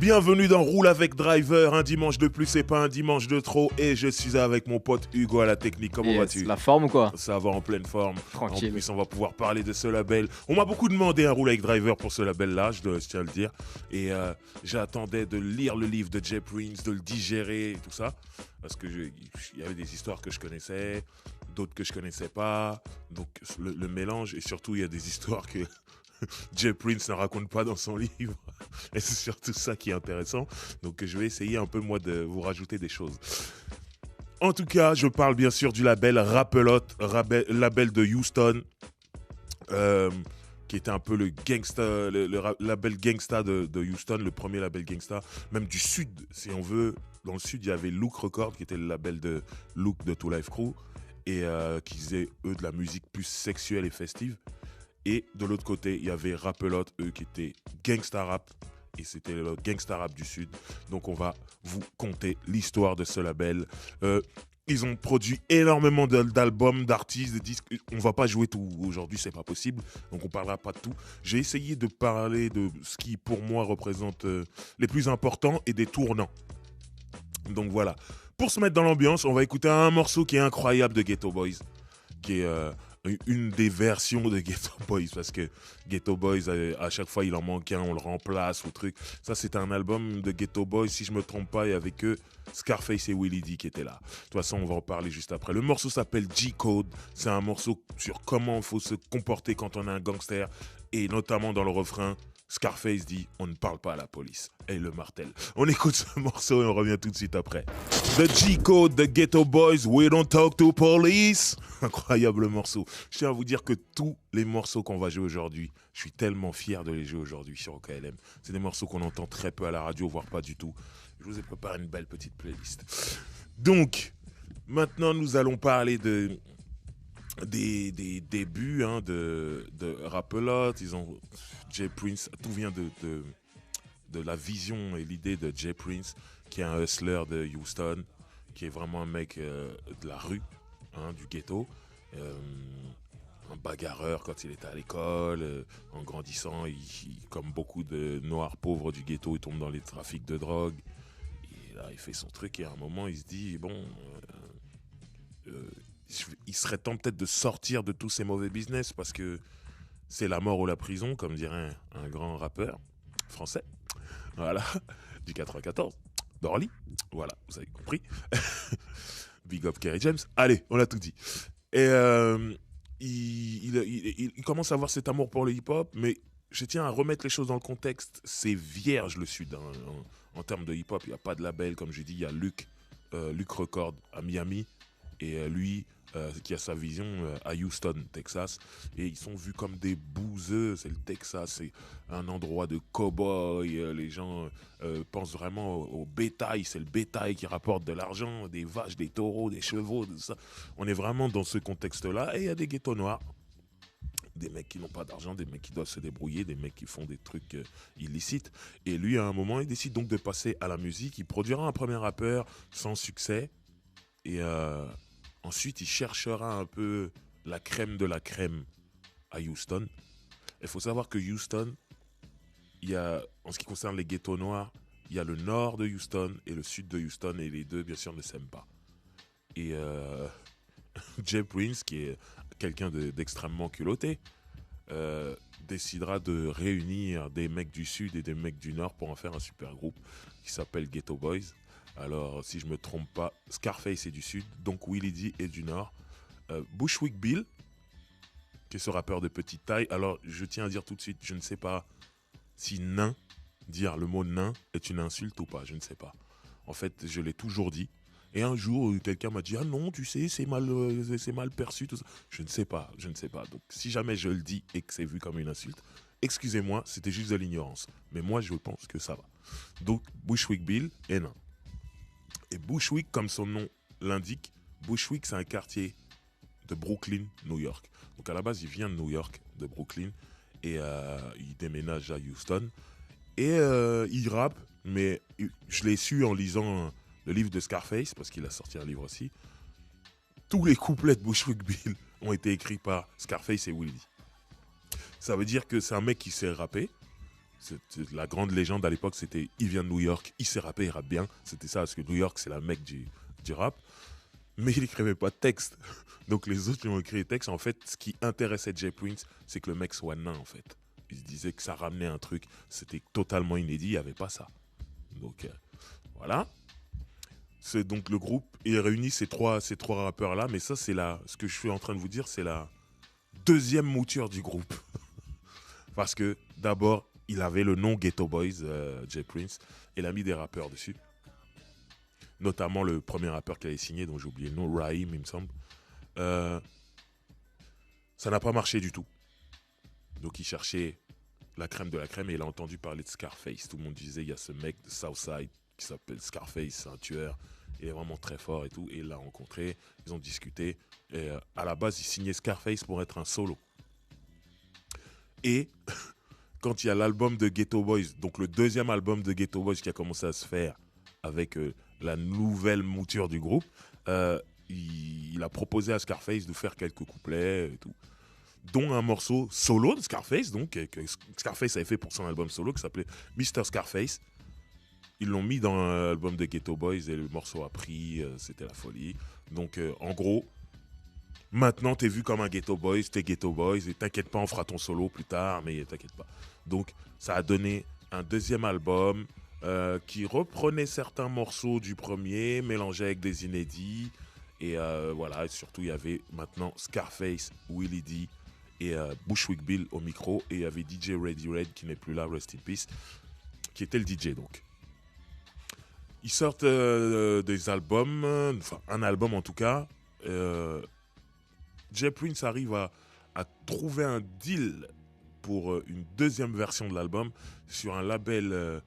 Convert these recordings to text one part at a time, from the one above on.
Bienvenue dans Roule avec Driver, un dimanche de plus et pas un dimanche de trop. Et je suis avec mon pote Hugo à la technique. Comment vas-tu? La forme ou quoi? Ça va en pleine forme. Tranquille. En plus, on va pouvoir parler de ce label. On m'a beaucoup demandé un Roule avec Driver pour ce label-là, je tiens à le dire. Et j'attendais de lire le livre de Jay Prince, de le digérer et tout ça. Parce que il y avait des histoires que je connaissais, d'autres que je connaissais pas. Donc le mélange, et surtout il y a des histoires que Jay Prince ne raconte pas dans son livre. Et c'est surtout ça qui est intéressant. Donc je vais essayer un peu moi de vous rajouter des choses. En tout cas, je parle bien sûr du label Rap-A-Lot, label de Houston, qui était un peu le gangsta, le label gangsta de Houston, le premier label gangsta, même du sud, si on veut. Dans le sud, il y avait Look Records, qui était le label de Look de Two Life Crew, et qui faisait, eux, de la musique plus sexuelle et festive. Et de l'autre côté, il y avait Rap-A-Lot, eux, qui étaient gangsta rap. Et c'était le gangsta rap du Sud. Donc on va vous conter l'histoire de ce label. Ils ont produit énormément d'albums, d'artistes, de disques. On va pas jouer tout aujourd'hui, c'est pas possible. Donc on parlera pas de tout. J'ai essayé de parler de ce qui pour moi représente les plus importants et des tournants. Donc voilà. Pour se mettre dans l'ambiance, on va écouter un morceau qui est incroyable de Ghetto Boys, qui est une des versions de Ghetto Boys, parce que Ghetto Boys, à chaque fois il en manque un, on le remplace ou truc. Ça c'est un album de Ghetto Boys, si je me trompe pas, et avec eux Scarface et Willie D qui étaient là. De toute façon on va en parler juste après. Le morceau s'appelle G-Code, c'est un morceau sur comment il faut se comporter quand on est un gangster, et notamment dans le refrain, Scarface dit « On ne parle pas à la police » et le martèle. On écoute ce morceau et on revient tout de suite après. The G-Code, The Ghetto Boys, We Don't Talk to Police. Incroyable morceau. Je tiens à vous dire que tous les morceaux qu'on va jouer aujourd'hui, je suis tellement fier de les jouer aujourd'hui sur OKLM. C'est des morceaux qu'on entend très peu à la radio, voire pas du tout. Je vous ai préparé une belle petite playlist. Donc, maintenant nous allons parler des débuts de Rap-A-Lot. Ils ont Jay Prince, tout vient de la vision et l'idée de Jay Prince, qui est un hustler de Houston, qui est vraiment un mec de la rue, du ghetto, un bagarreur quand il était à l'école. En grandissant, comme beaucoup de noirs pauvres du ghetto, il tombe dans les trafics de drogue. Et là, il fait son truc et à un moment, il se dit, il serait temps peut-être de sortir de tous ces mauvais business, parce que c'est la mort ou la prison, comme dirait un grand rappeur français, voilà, du 94, d'Orly, voilà, vous avez compris. Big up Kerry James. Allez, on a tout dit. Et il commence à avoir cet amour pour le hip-hop, mais je tiens à remettre les choses dans le contexte. C'est vierge le Sud, en termes de hip-hop. Il n'y a pas de label, comme je dis. Il y a Luke Records à Miami, et lui qui a sa vision à Houston, Texas, et ils sont vus comme des bouseux. C'est le Texas, c'est un endroit de cow-boy. Les gens pensent vraiment au bétail. C'est le bétail qui rapporte de l'argent, des vaches, des taureaux, des chevaux, tout ça. On est vraiment dans ce contexte-là, et il y a des ghettos noirs, des mecs qui n'ont pas d'argent, des mecs qui doivent se débrouiller, des mecs qui font des trucs illicites. Et lui, à un moment, il décide donc de passer à la musique. Il produira un premier rappeur sans succès, et ensuite, il cherchera un peu la crème de la crème à Houston. Il faut savoir que Houston, en ce qui concerne les ghettos noirs, il y a le nord de Houston et le sud de Houston, et les deux, bien sûr, ne s'aiment pas. Et Jay Prince, qui est quelqu'un d'extrêmement culotté, décidera de réunir des mecs du sud et des mecs du nord pour en faire un super groupe qui s'appelle Ghetto Boys. Alors, si je me trompe pas, Scarface est du sud, donc Willie D est du nord. Bushwick Bill, qui est ce rappeur de petite taille. Alors, je tiens à dire tout de suite, je ne sais pas si nain, dire le mot nain est une insulte ou pas, je ne sais pas. En fait, je l'ai toujours dit. Et un jour, quelqu'un m'a dit « Ah non, tu sais, c'est mal perçu, tout ça. » Je ne sais pas. Donc, si jamais je le dis et que c'est vu comme une insulte, excusez-moi, c'était juste de l'ignorance. Mais moi, je pense que ça va. Donc, Bushwick Bill est nain. Et Bushwick, comme son nom l'indique, Bushwick, c'est un quartier de Brooklyn, New York. Donc à la base, il vient de New York, de Brooklyn, et il déménage à Houston. Et il rappe, mais je l'ai su en lisant le livre de Scarface, parce qu'il a sorti un livre aussi. Tous les couplets de Bushwick Bill ont été écrits par Scarface et Willie D. Ça veut dire que c'est un mec qui sait rapper, La grande légende à l'époque, c'était il vient de New York, il sait rapper, il rappe bien. C'était ça, parce que New York, c'est la mecque du rap. Mais il n'écrivait pas de texte. Donc les autres, ils ont écrit des textes. En fait, ce qui intéressait Jay Prince, c'est que le mec soit nain, en fait. Il se disait que ça ramenait un truc. C'était totalement inédit, il n'y avait pas ça. Donc voilà. C'est donc le groupe, il réunit ces trois rappeurs-là. Mais ça, ce que je suis en train de vous dire, c'est la deuxième mouture du groupe. Parce que d'abord, il avait le nom Ghetto Boys, Jay Prince, et il a mis des rappeurs dessus. Notamment le premier rappeur qu'il avait signé, dont j'ai oublié le nom, Raheem, il me semble. Ça n'a pas marché du tout. Donc il cherchait la crème de la crème et il a entendu parler de Scarface. Tout le monde disait, il y a ce mec de Southside qui s'appelle Scarface, c'est un tueur. Il est vraiment très fort et tout. Et il l'a rencontré, ils ont discuté. Et à la base, il signait Scarface pour être un solo. Et quand il y a l'album de Ghetto Boys, donc le deuxième album de Ghetto Boys qui a commencé à se faire avec la nouvelle mouture du groupe, il a proposé à Scarface de faire quelques couplets et tout, dont un morceau solo de Scarface, donc que Scarface avait fait pour son album solo qui s'appelait Mr. Scarface. Ils l'ont mis dans l'album de Ghetto Boys et le morceau a pris, c'était la folie. Donc en gros, maintenant t'es vu comme un Ghetto Boys, t'es Ghetto Boys et t'inquiète pas, on fera ton solo plus tard, mais t'inquiète pas. Donc ça a donné un deuxième album qui reprenait certains morceaux du premier, mélangés avec des inédits. Et voilà, et surtout il y avait maintenant Scarface, Willie D et Bushwick Bill au micro. Et il y avait DJ Ready Red qui n'est plus là, rest in peace, qui était le DJ donc. Ils sortent des albums, enfin un album en tout cas. Jay Prince arrive à trouver un deal pour une deuxième version de l'album sur un label.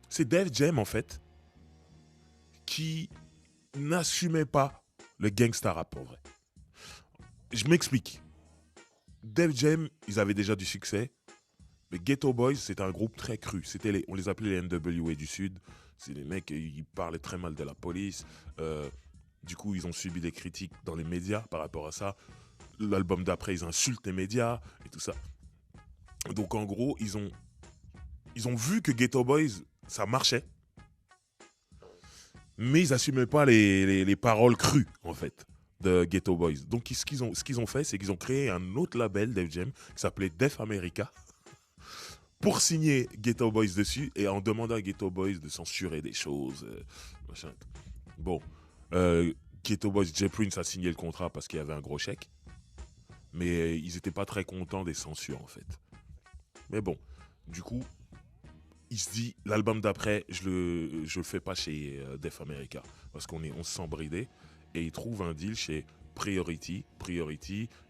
C'est Def Jam en fait, qui n'assumait pas le gangsta rap en vrai. Je m'explique. Def Jam, ils avaient déjà du succès. Mais Ghetto Boys, c'était un groupe très cru. On les appelait les NWA du Sud. C'est les mecs, ils parlaient très mal de la police. Du coup, ils ont subi des critiques dans les médias par rapport à ça. L'album d'après, ils insultent les médias et tout ça. Donc en gros, ils ont vu que Ghetto Boys, ça marchait. Mais ils n'assumaient pas les paroles crues, en fait, de Ghetto Boys. Donc ce qu'ils ont fait, c'est qu'ils ont créé un autre label, Def Jam, qui s'appelait Def America, pour signer Ghetto Boys dessus et en demandant à Ghetto Boys de censurer des choses. Machin. Bon, Ghetto Boys, Jay Prince a signé le contrat parce qu'il y avait un gros chèque. Mais ils n'étaient pas très contents des censures, en fait. Mais bon, du coup, il se dit, l'album d'après, je le fais pas chez Def America. Parce on se sent bridé. Et il trouve un deal chez Priority,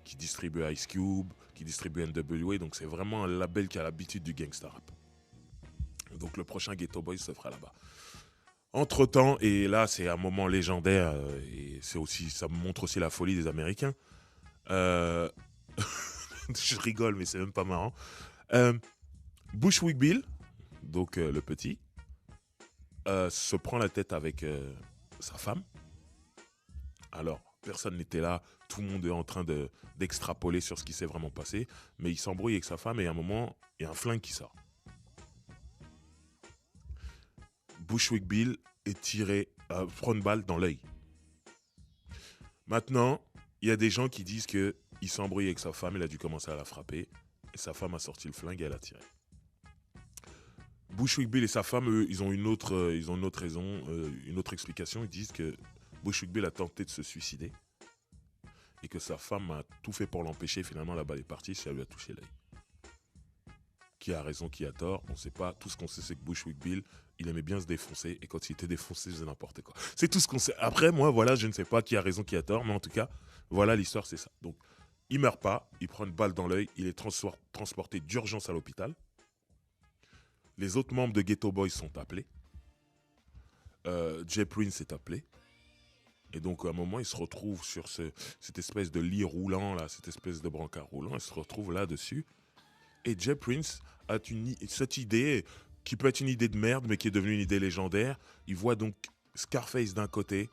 qui distribue Ice Cube, qui distribue NWA. Donc c'est vraiment un label qui a l'habitude du gangsta rap. Donc le prochain Ghetto Boys se fera là-bas. Entre-temps, et là c'est un moment légendaire, et ça montre aussi la folie des Américains. Je rigole, mais c'est même pas marrant. Bushwick Bill, donc le petit, se prend la tête avec sa femme. Alors, personne n'était là, tout le monde est en train d'extrapoler sur ce qui s'est vraiment passé, mais il s'embrouille avec sa femme et à un moment, il y a un flingue qui sort. Bushwick Bill est tiré, prend une balle dans l'œil. Maintenant, il y a des gens qui disent qu'il s'embrouille avec sa femme, il a dû commencer à la frapper, et sa femme a sorti le flingue et elle a tiré. Bushwick Bill et sa femme, eux, ils ont une autre raison, une autre explication. Ils disent que Bushwick Bill a tenté de se suicider et que sa femme a tout fait pour l'empêcher. Finalement, la balle est partie, ça lui a touché l'œil. Qui a raison, qui a tort, on ne sait pas. Tout ce qu'on sait, c'est que Bushwick Bill, il aimait bien se défoncer et quand il était défoncé, il faisait n'importe quoi. C'est tout ce qu'on sait. Après, moi, voilà, je ne sais pas qui a raison, qui a tort, mais en tout cas, voilà, l'histoire, c'est ça. Donc, il meurt pas, il prend une balle dans l'œil, il est transporté d'urgence à l'hôpital. Les autres membres de Ghetto Boys sont appelés. Jay Prince est appelé. Et donc, à un moment, il se retrouve sur cette espèce de lit roulant, là, cette espèce de brancard roulant. Il se retrouve là-dessus. Et Jay Prince a cette idée, qui peut être une idée de merde, mais qui est devenue une idée légendaire. Il voit donc Scarface d'un côté,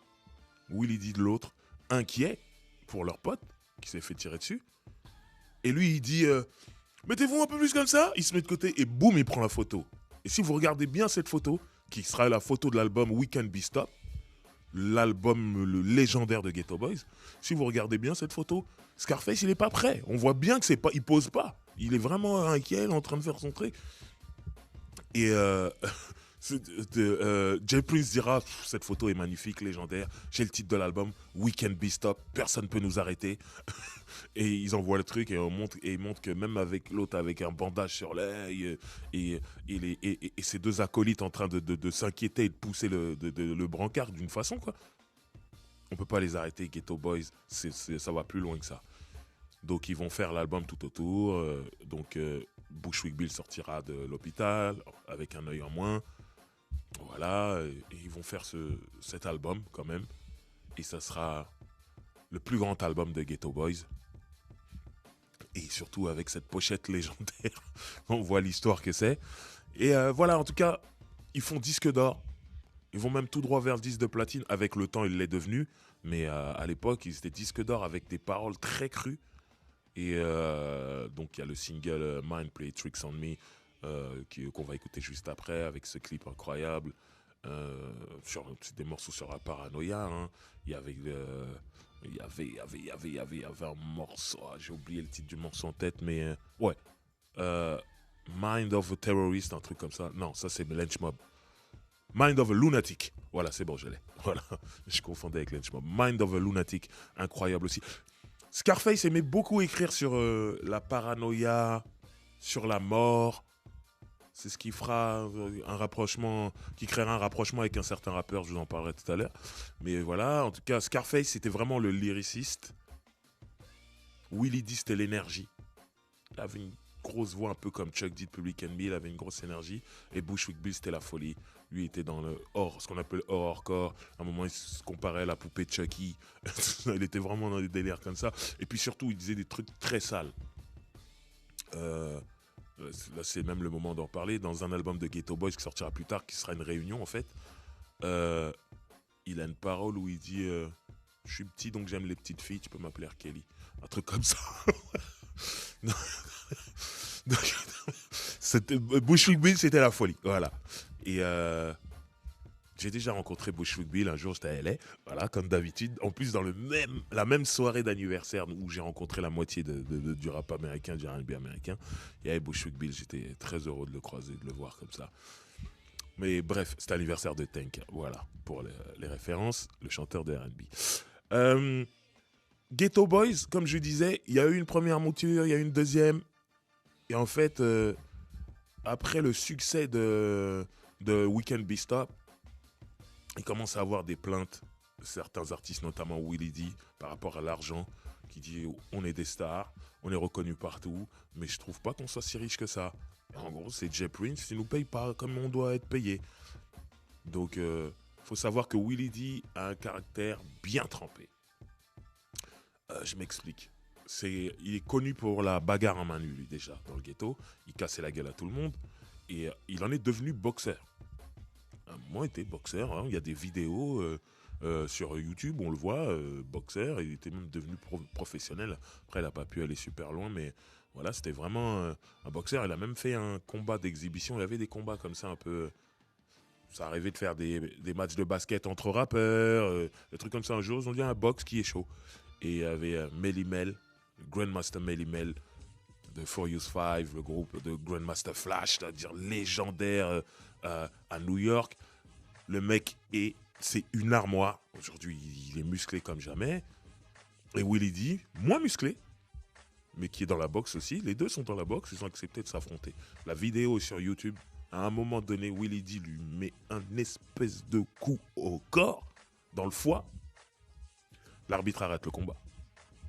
Willie D de l'autre, inquiet pour leur pote, qui s'est fait tirer dessus. Et lui, il dit... Mettez-vous un peu plus comme ça. Il se met de côté et boum, il prend la photo. Et si vous regardez bien cette photo, qui sera la photo de l'album We Can Be Stopped, l'album le légendaire de Ghetto Boys, si vous regardez bien cette photo, Scarface, il est pas prêt. On voit bien que c'est pas, il pose pas. Il est vraiment inquiet, en train de faire son trait. Et Jay Prince dira, cette photo est magnifique, légendaire. J'ai le titre de l'album, We Can Be Stopped. Personne peut nous arrêter. Et ils envoient le truc et ils montrent que même avec l'autre avec un bandage sur l'œil et ces deux acolytes en train de s'inquiéter et de pousser le brancard d'une façon, quoi. On peut pas les arrêter, Ghetto Boys. Ça va plus loin que ça. Donc ils vont faire l'album tout autour. Bushwick Bill sortira de l'hôpital avec un œil en moins. Voilà, et ils vont faire cet album quand même. Et ça sera le plus grand album de Ghetto Boys. Et surtout avec cette pochette légendaire, on voit l'histoire que c'est. Et voilà, en tout cas, ils font disque d'or. Ils vont même tout droit vers le disque de platine. Avec le temps, il l'est devenu. Mais à l'époque, ils étaient disque d'or avec des paroles très crues. Et donc, il y a le single Mind Play Tricks on Me qu'on va écouter juste après avec ce clip incroyable. C'est des morceaux sur la paranoïa. Hein. Il y avait un morceau, j'ai oublié le titre du morceau en tête, mais ouais. Mind of a Terrorist, un truc comme ça. Non, ça c'est Lynch Mob. Mind of a Lunatic. Voilà, c'est bon, je l'ai. Voilà, je confondais avec Lynch Mob. Mind of a Lunatic, incroyable aussi. Scarface aimait beaucoup écrire sur la paranoïa, sur la mort. C'est ce qui fera un rapprochement, qui créera un rapprochement avec un certain rappeur, je vous en parlerai tout à l'heure. Mais voilà, en tout cas, Scarface, c'était vraiment le lyriciste. Willie D, c'était l'énergie. Il avait une grosse voix, un peu comme Chuck D de Public Enemy, il avait une grosse énergie. Et Bushwick Bill, c'était la folie. Lui, il était dans le ce qu'on appelle horrorcore. À un moment, il se comparait à la poupée de Chucky. Il était vraiment dans des délires comme ça. Et puis surtout, il disait des trucs très sales. Là, c'est même le moment d'en parler. Dans un album de Ghetto Boys qui sortira plus tard, qui sera une réunion en fait, il a une parole où il dit je suis petit donc j'aime les petites filles, tu peux m'appeler R. Kelly. Un truc comme ça. Bushwick Bill, c'était la folie. Voilà. Et j'ai déjà rencontré Bushwick Bill un jour, j'étais à LA, voilà, comme d'habitude. En plus, dans la même soirée d'anniversaire où j'ai rencontré la moitié du rap américain, du R&B américain, il y avait Bushwick Bill. J'étais très heureux de le croiser, de le voir comme ça. Mais bref, c'était l'anniversaire de Tank. Voilà, pour les références, le chanteur de R&B. Ghetto Boys, comme je disais, il y a eu une première mouture, il y a eu une deuxième. Et en fait, après le succès de We Can Be Stopped, il commence à avoir des plaintes de certains artistes, notamment Willie D, par rapport à l'argent, qui dit on est des stars, on est reconnus partout, mais je trouve pas qu'on soit si riche que ça. Et en gros, c'est Jay Prince qui nous paye pas comme on doit être payé. Donc, faut savoir que Willie D a un caractère bien trempé. Je m'explique. Il est connu pour la bagarre en main nue, lui, déjà, dans le ghetto. Il cassait la gueule à tout le monde. Et il en est devenu boxeur. À un moment, il était boxeur. Hein. Il y a des vidéos sur YouTube, on le voit, boxeur. Il était même devenu professionnel. Après, il n'a pas pu aller super loin, mais voilà, c'était vraiment un boxeur. Il a même fait un combat d'exhibition. Il y avait des combats comme ça, un peu... Ça arrivait de faire des matchs de basket entre rappeurs, des trucs comme ça. Un jour, ils ont dit un box qui est chaud. Et il y avait Melly Mel, Grandmaster Melly Mel, de Furious 5, le groupe de Grandmaster Flash, c'est-à-dire légendaire à New York. Le mec c'est une armoire. Aujourd'hui, il est musclé comme jamais. Et Willie D, moins musclé, mais qui est dans la boxe aussi. Les deux sont dans la boxe, ils ont accepté de s'affronter. La vidéo est sur YouTube. À un moment donné, Willie D lui met un espèce de coup au corps, dans le foie. L'arbitre arrête le combat.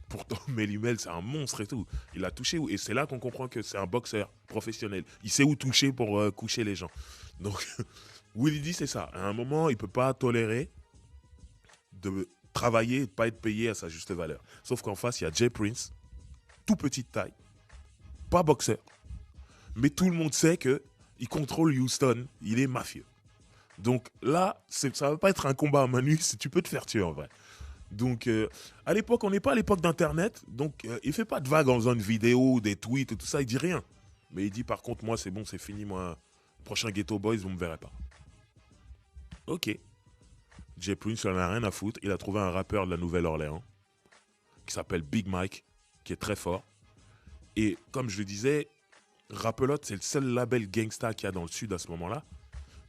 Pourtant, Melly Mel, c'est un monstre et tout. Il a touché, et c'est là qu'on comprend que c'est un boxeur professionnel. Il sait où toucher pour coucher les gens. Donc, Willie D, c'est ça. À un moment, il ne peut pas tolérer de travailler et de ne pas être payé à sa juste valeur. Sauf qu'en face, il y a Jay Prince, tout petite taille, pas boxeur. Mais tout le monde sait qu'il contrôle Houston, il est mafieux. Donc là, ça ne va pas être un combat à main nue, tu peux te faire tuer en vrai. Donc, à l'époque, on n'est pas à l'époque d'Internet. Donc, il fait pas de vagues en faisant une vidéo, des tweets et tout ça. Il dit rien. Mais il dit, par contre, moi, c'est bon, c'est fini. Moi, prochain Ghetto Boys, vous me verrez pas. Ok. Jay Prince, il en a rien à foutre. Il a trouvé un rappeur de la Nouvelle-Orléans qui s'appelle Big Mike, qui est très fort. Et comme je le disais, Rappelote, c'est le seul label gangsta qu'il y a dans le sud à ce moment-là.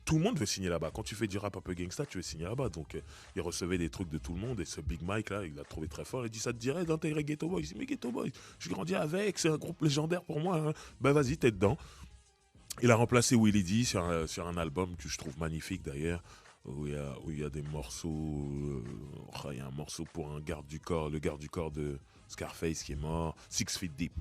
Tout le monde veut signer là-bas. Quand tu fais du rap un peu gangsta, tu veux signer là-bas. Donc, il recevait des trucs de tout le monde. Et ce Big Mike, là, il l'a trouvé très fort. Il dit, ça te dirait d'intégrer Ghetto Boys? Il dit, mais Ghetto Boys, je grandis avec, c'est un groupe légendaire pour moi. Hein. Ben vas-y, t'es dedans. Il a remplacé Willie D sur un album que je trouve magnifique d'ailleurs. Où il y a des morceaux. Il y a un morceau pour un garde du corps, le garde du corps de Scarface qui est mort, Six Feet Deep.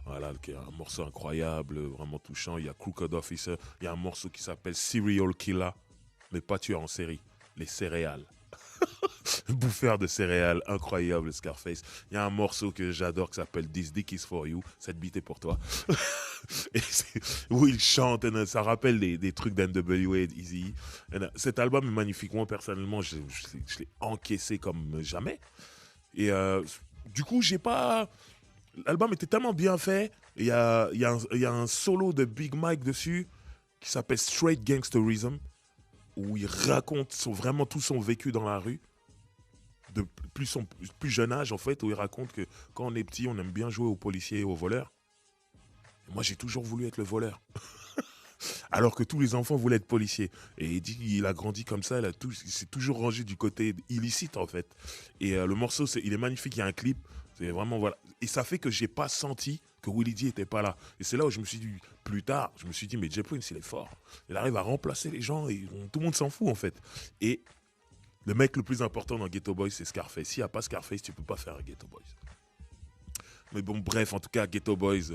Voilà, qui est un morceau incroyable, vraiment touchant. Il y a Crooked Officer. Il y a un morceau qui s'appelle Serial Killer, mais pas tueur en série, les céréales. Bouffeur de céréales, incroyable Scarface. Il y a un morceau que j'adore qui s'appelle This Dick is for you. Cette bite est pour toi. Et où il chante, et ça rappelle des trucs d'NWA et Eazy. Cet album est magnifique. Moi, personnellement, je l'ai encaissé comme jamais. Et du coup, j'ai pas. L'album était tellement bien fait. Il y a un solo de Big Mike dessus qui s'appelle Straight Gangsterism, où il raconte vraiment tout son vécu dans la rue. De plus jeune âge, en fait, où il raconte que quand on est petit, on aime bien jouer aux policiers et aux voleurs. Et moi, j'ai toujours voulu être le voleur. Alors que tous les enfants voulaient être policiers. Et il dit qu'il a grandi comme ça, il s'est toujours rangé du côté illicite, en fait. Et le morceau, il est magnifique, il y a un clip. C'est vraiment, voilà. Et ça fait que j'ai pas senti que Willie D était pas là. Et c'est là où je me suis dit, plus tard, mais Jay Prince, il est fort. Il arrive à remplacer les gens et tout le monde s'en fout, en fait. Et le mec le plus important dans Ghetto Boys, c'est Scarface. S'il n'y a pas Scarface, tu peux pas faire un Ghetto Boys. Mais bon, bref, en tout cas, Ghetto Boys,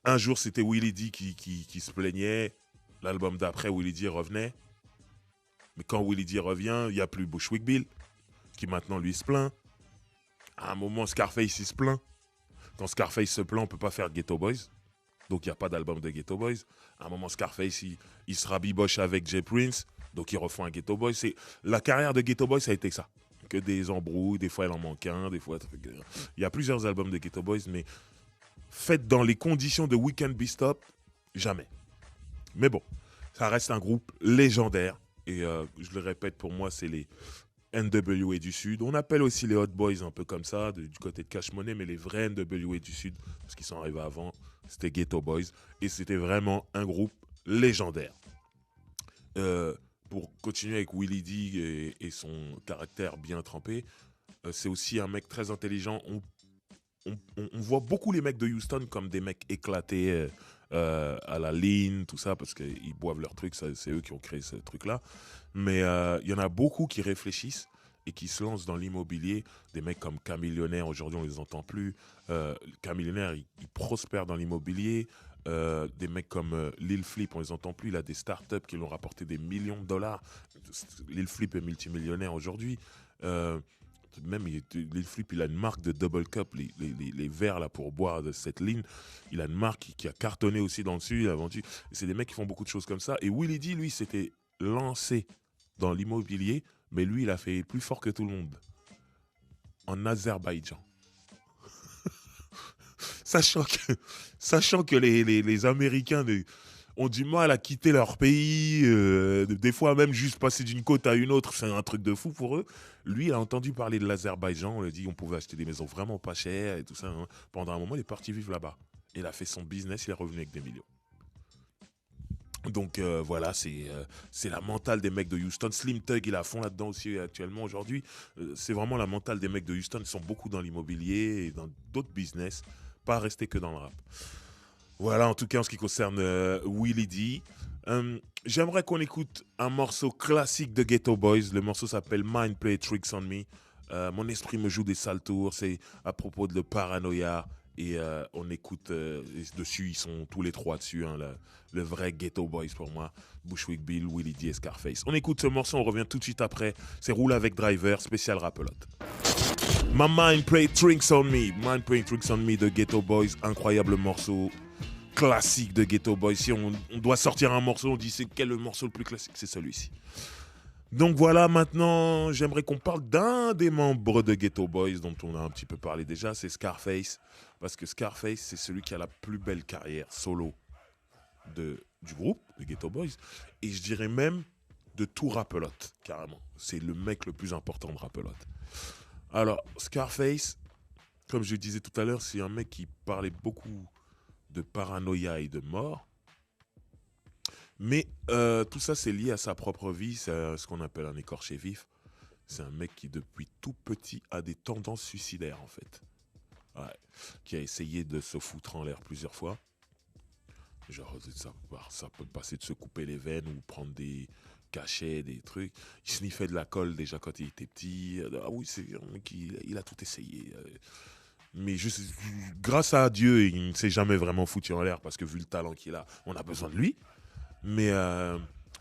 un jour, c'était Willie D qui se plaignait. L'album d'après, Willie D revenait. Mais quand Willie D revient, il n'y a plus Bushwick Bill, qui maintenant, lui, se plaint. À un moment, Scarface, il se plaint. Quand Scarface se plaint, on ne peut pas faire Ghetto Boys. Donc, il n'y a pas d'album de Ghetto Boys. À un moment, Scarface, il se rabiboche avec Jay Prince. Donc, ils refont un Ghetto Boys. La carrière de Ghetto Boys, ça a été ça. Que des embrouilles, des fois, il en manque un, des fois... Il y a plusieurs albums de Ghetto Boys, mais faites dans les conditions de We Can't Be Stopped, jamais. Mais bon, ça reste un groupe légendaire. Et je le répète, pour moi, c'est les NWA du Sud. On appelle aussi les Hot Boys un peu comme ça, du côté de Cash Money, mais les vrais NWA du Sud, parce qu'ils sont arrivés avant, c'était Ghetto Boys. Et c'était vraiment un groupe légendaire. Pour continuer avec Willie D et son caractère bien trempé, c'est aussi un mec très intelligent. On voit beaucoup les mecs de Houston comme des mecs éclatés à la ligne, tout ça, parce qu'ils boivent leur truc, c'est eux qui ont créé ce truc-là. Mais il y en a beaucoup qui réfléchissent et qui se lancent dans l'immobilier. Des mecs comme Camillionnaire, aujourd'hui on ne les entend plus. Camillionnaire, il prospère dans l'immobilier. Des mecs comme Lil Flip, on les entend plus. Il a des startups qui lui ont rapporté des millions de dollars. Lil Flip est multimillionnaire aujourd'hui. Même Lil Flip, il a une marque de Double Cup, les verres là pour boire de cette ligne. Il a une marque qui a cartonné aussi dans le sud. Il a vendu. C'est des mecs qui font beaucoup de choses comme ça. Et Willie D, lui, s'était lancé dans l'immobilier, mais lui, il a fait plus fort que tout le monde. En Azerbaïdjan. Sachant que les Américains ont du mal à quitter leur pays, des fois même juste passer d'une côte à une autre, c'est un truc de fou pour eux. Lui, il a entendu parler de l'Azerbaïdjan, on lui a dit qu'on pouvait acheter des maisons vraiment pas chères et tout ça. Hein. Pendant un moment, il est parti vivre là-bas. Il a fait son business, il est revenu avec des millions. Donc voilà, c'est la mentale des mecs de Houston. Slim Thug, il est à fond là-dedans aussi actuellement aujourd'hui. C'est vraiment la mentale des mecs de Houston. Ils sont beaucoup dans l'immobilier et dans d'autres business, pas rester que dans le rap. Voilà, en tout cas, en ce qui concerne Willie D. J'aimerais qu'on écoute un morceau classique de Ghetto Boys. Le morceau s'appelle Mind Play Tricks on Me. Mon esprit me joue des sales tours. C'est à propos de le paranoïa. Et on écoute dessus, ils sont tous les trois dessus. Hein, le vrai Ghetto Boys pour moi. Bushwick Bill, Willie D et Scarface. On écoute ce morceau, on revient tout de suite après. C'est Roule avec Driver, spécial Rappelote. My Mind Play Tricks on Me. Mind Play Tricks on Me de Ghetto Boys. Incroyable morceau. Classique de Ghetto Boys. Si on doit sortir un morceau, on dit c'est quel le morceau le plus classique, c'est celui-ci. Donc voilà, maintenant, j'aimerais qu'on parle d'un des membres de Ghetto Boys dont on a un petit peu parlé déjà, c'est Scarface. Parce que Scarface, c'est celui qui a la plus belle carrière solo du groupe, de Ghetto Boys. Et je dirais même de tout Rappelote, carrément. C'est le mec le plus important de Rappelote. Alors, Scarface, comme je disais tout à l'heure, c'est un mec qui parlait beaucoup de paranoïa et de mort. Mais tout ça, c'est lié à sa propre vie. C'est ce qu'on appelle un écorché vif. C'est un mec qui, depuis tout petit, a des tendances suicidaires, en fait. Ouais. Qui a essayé de se foutre en l'air plusieurs fois. Genre, ça peut passer de se couper les veines ou prendre des cachets, des trucs. Il sniffait de la colle déjà quand il était petit. Ah oui, c'est un mec il a tout essayé. Mais grâce à Dieu, il ne s'est jamais vraiment foutu en l'air parce que vu le talent qu'il a, on a besoin de lui. Mais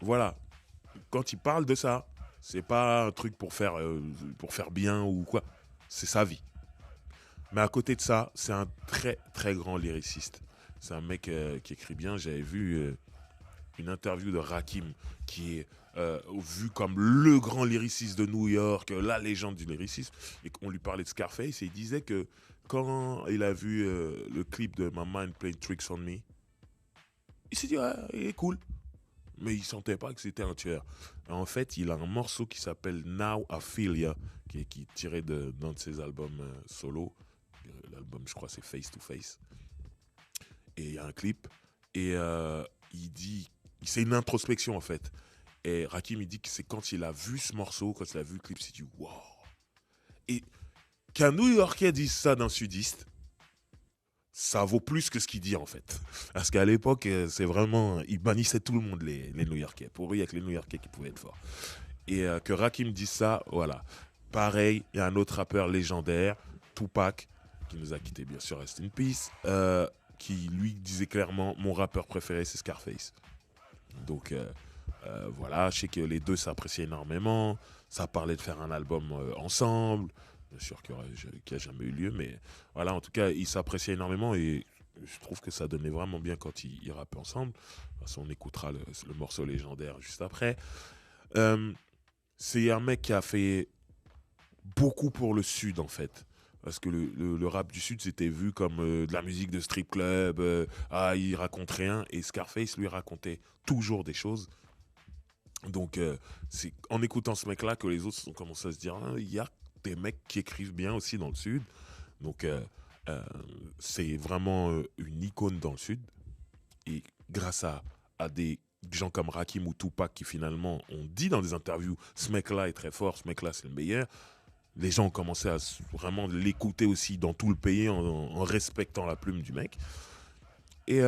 voilà, quand il parle de ça, c'est pas un truc pour faire bien ou quoi. C'est sa vie. Mais à côté de ça, c'est un très très grand lyriciste. C'est un mec qui écrit bien. J'avais vu une interview de Rakim qui est vu comme le grand lyriciste de New York, la légende du lyricisme. Et qu'on lui parlait de Scarface et il disait que quand il a vu le clip de My Mind Playing Tricks on Me, il s'est dit, ouais, il est cool. Mais il sentait pas que c'était un tueur. En fait, il a un morceau qui s'appelle Now I Feel Ya, qui est tiré d'un de ses albums solo. L'album, je crois, c'est Face to Face. Et il y a un clip. Et il dit, c'est une introspection en fait. Et Rakim, il dit que c'est quand il a vu ce morceau, quand il a vu le clip, il s'est dit, wow. Et qu'un New-Yorkais dise ça d'un sudiste, ça vaut plus que ce qu'il dit en fait. Parce qu'à l'époque, c'est vraiment, il bannissait tout le monde, les New-Yorkais. Pour eux, il n'y a que les New-Yorkais qui pouvaient être forts. Et que Rakim dise ça, voilà. Pareil, il y a un autre rappeur légendaire, Tupac, qui nous a quittés bien sûr, rest in peace, qui lui disait clairement, mon rappeur préféré c'est Scarface. Donc voilà, je sais que les deux s'appréciaient énormément, ça parlait de faire un album ensemble. Bien sûr qu'il n'y a jamais eu lieu, mais voilà, en tout cas, ils s'appréciaient énormément et je trouve que ça donnait vraiment bien quand ils rappaient ensemble. Parce on écoutera le morceau légendaire juste après. C'est un mec qui a fait beaucoup pour le Sud, en fait. Parce que le rap du Sud, c'était vu comme de la musique de strip club. Il raconte rien. Et Scarface, lui, racontait toujours des choses. Donc, c'est en écoutant ce mec-là que les autres ont commencé à se dire, il y a des mecs qui écrivent bien aussi dans le Sud. Donc, c'est vraiment une icône dans le Sud. Et grâce à des gens comme Rakim ou Tupac qui finalement ont dit dans des interviews, ce mec-là est très fort, ce mec-là c'est le meilleur, les gens ont commencé à vraiment l'écouter aussi dans tout le pays en respectant la plume du mec. Et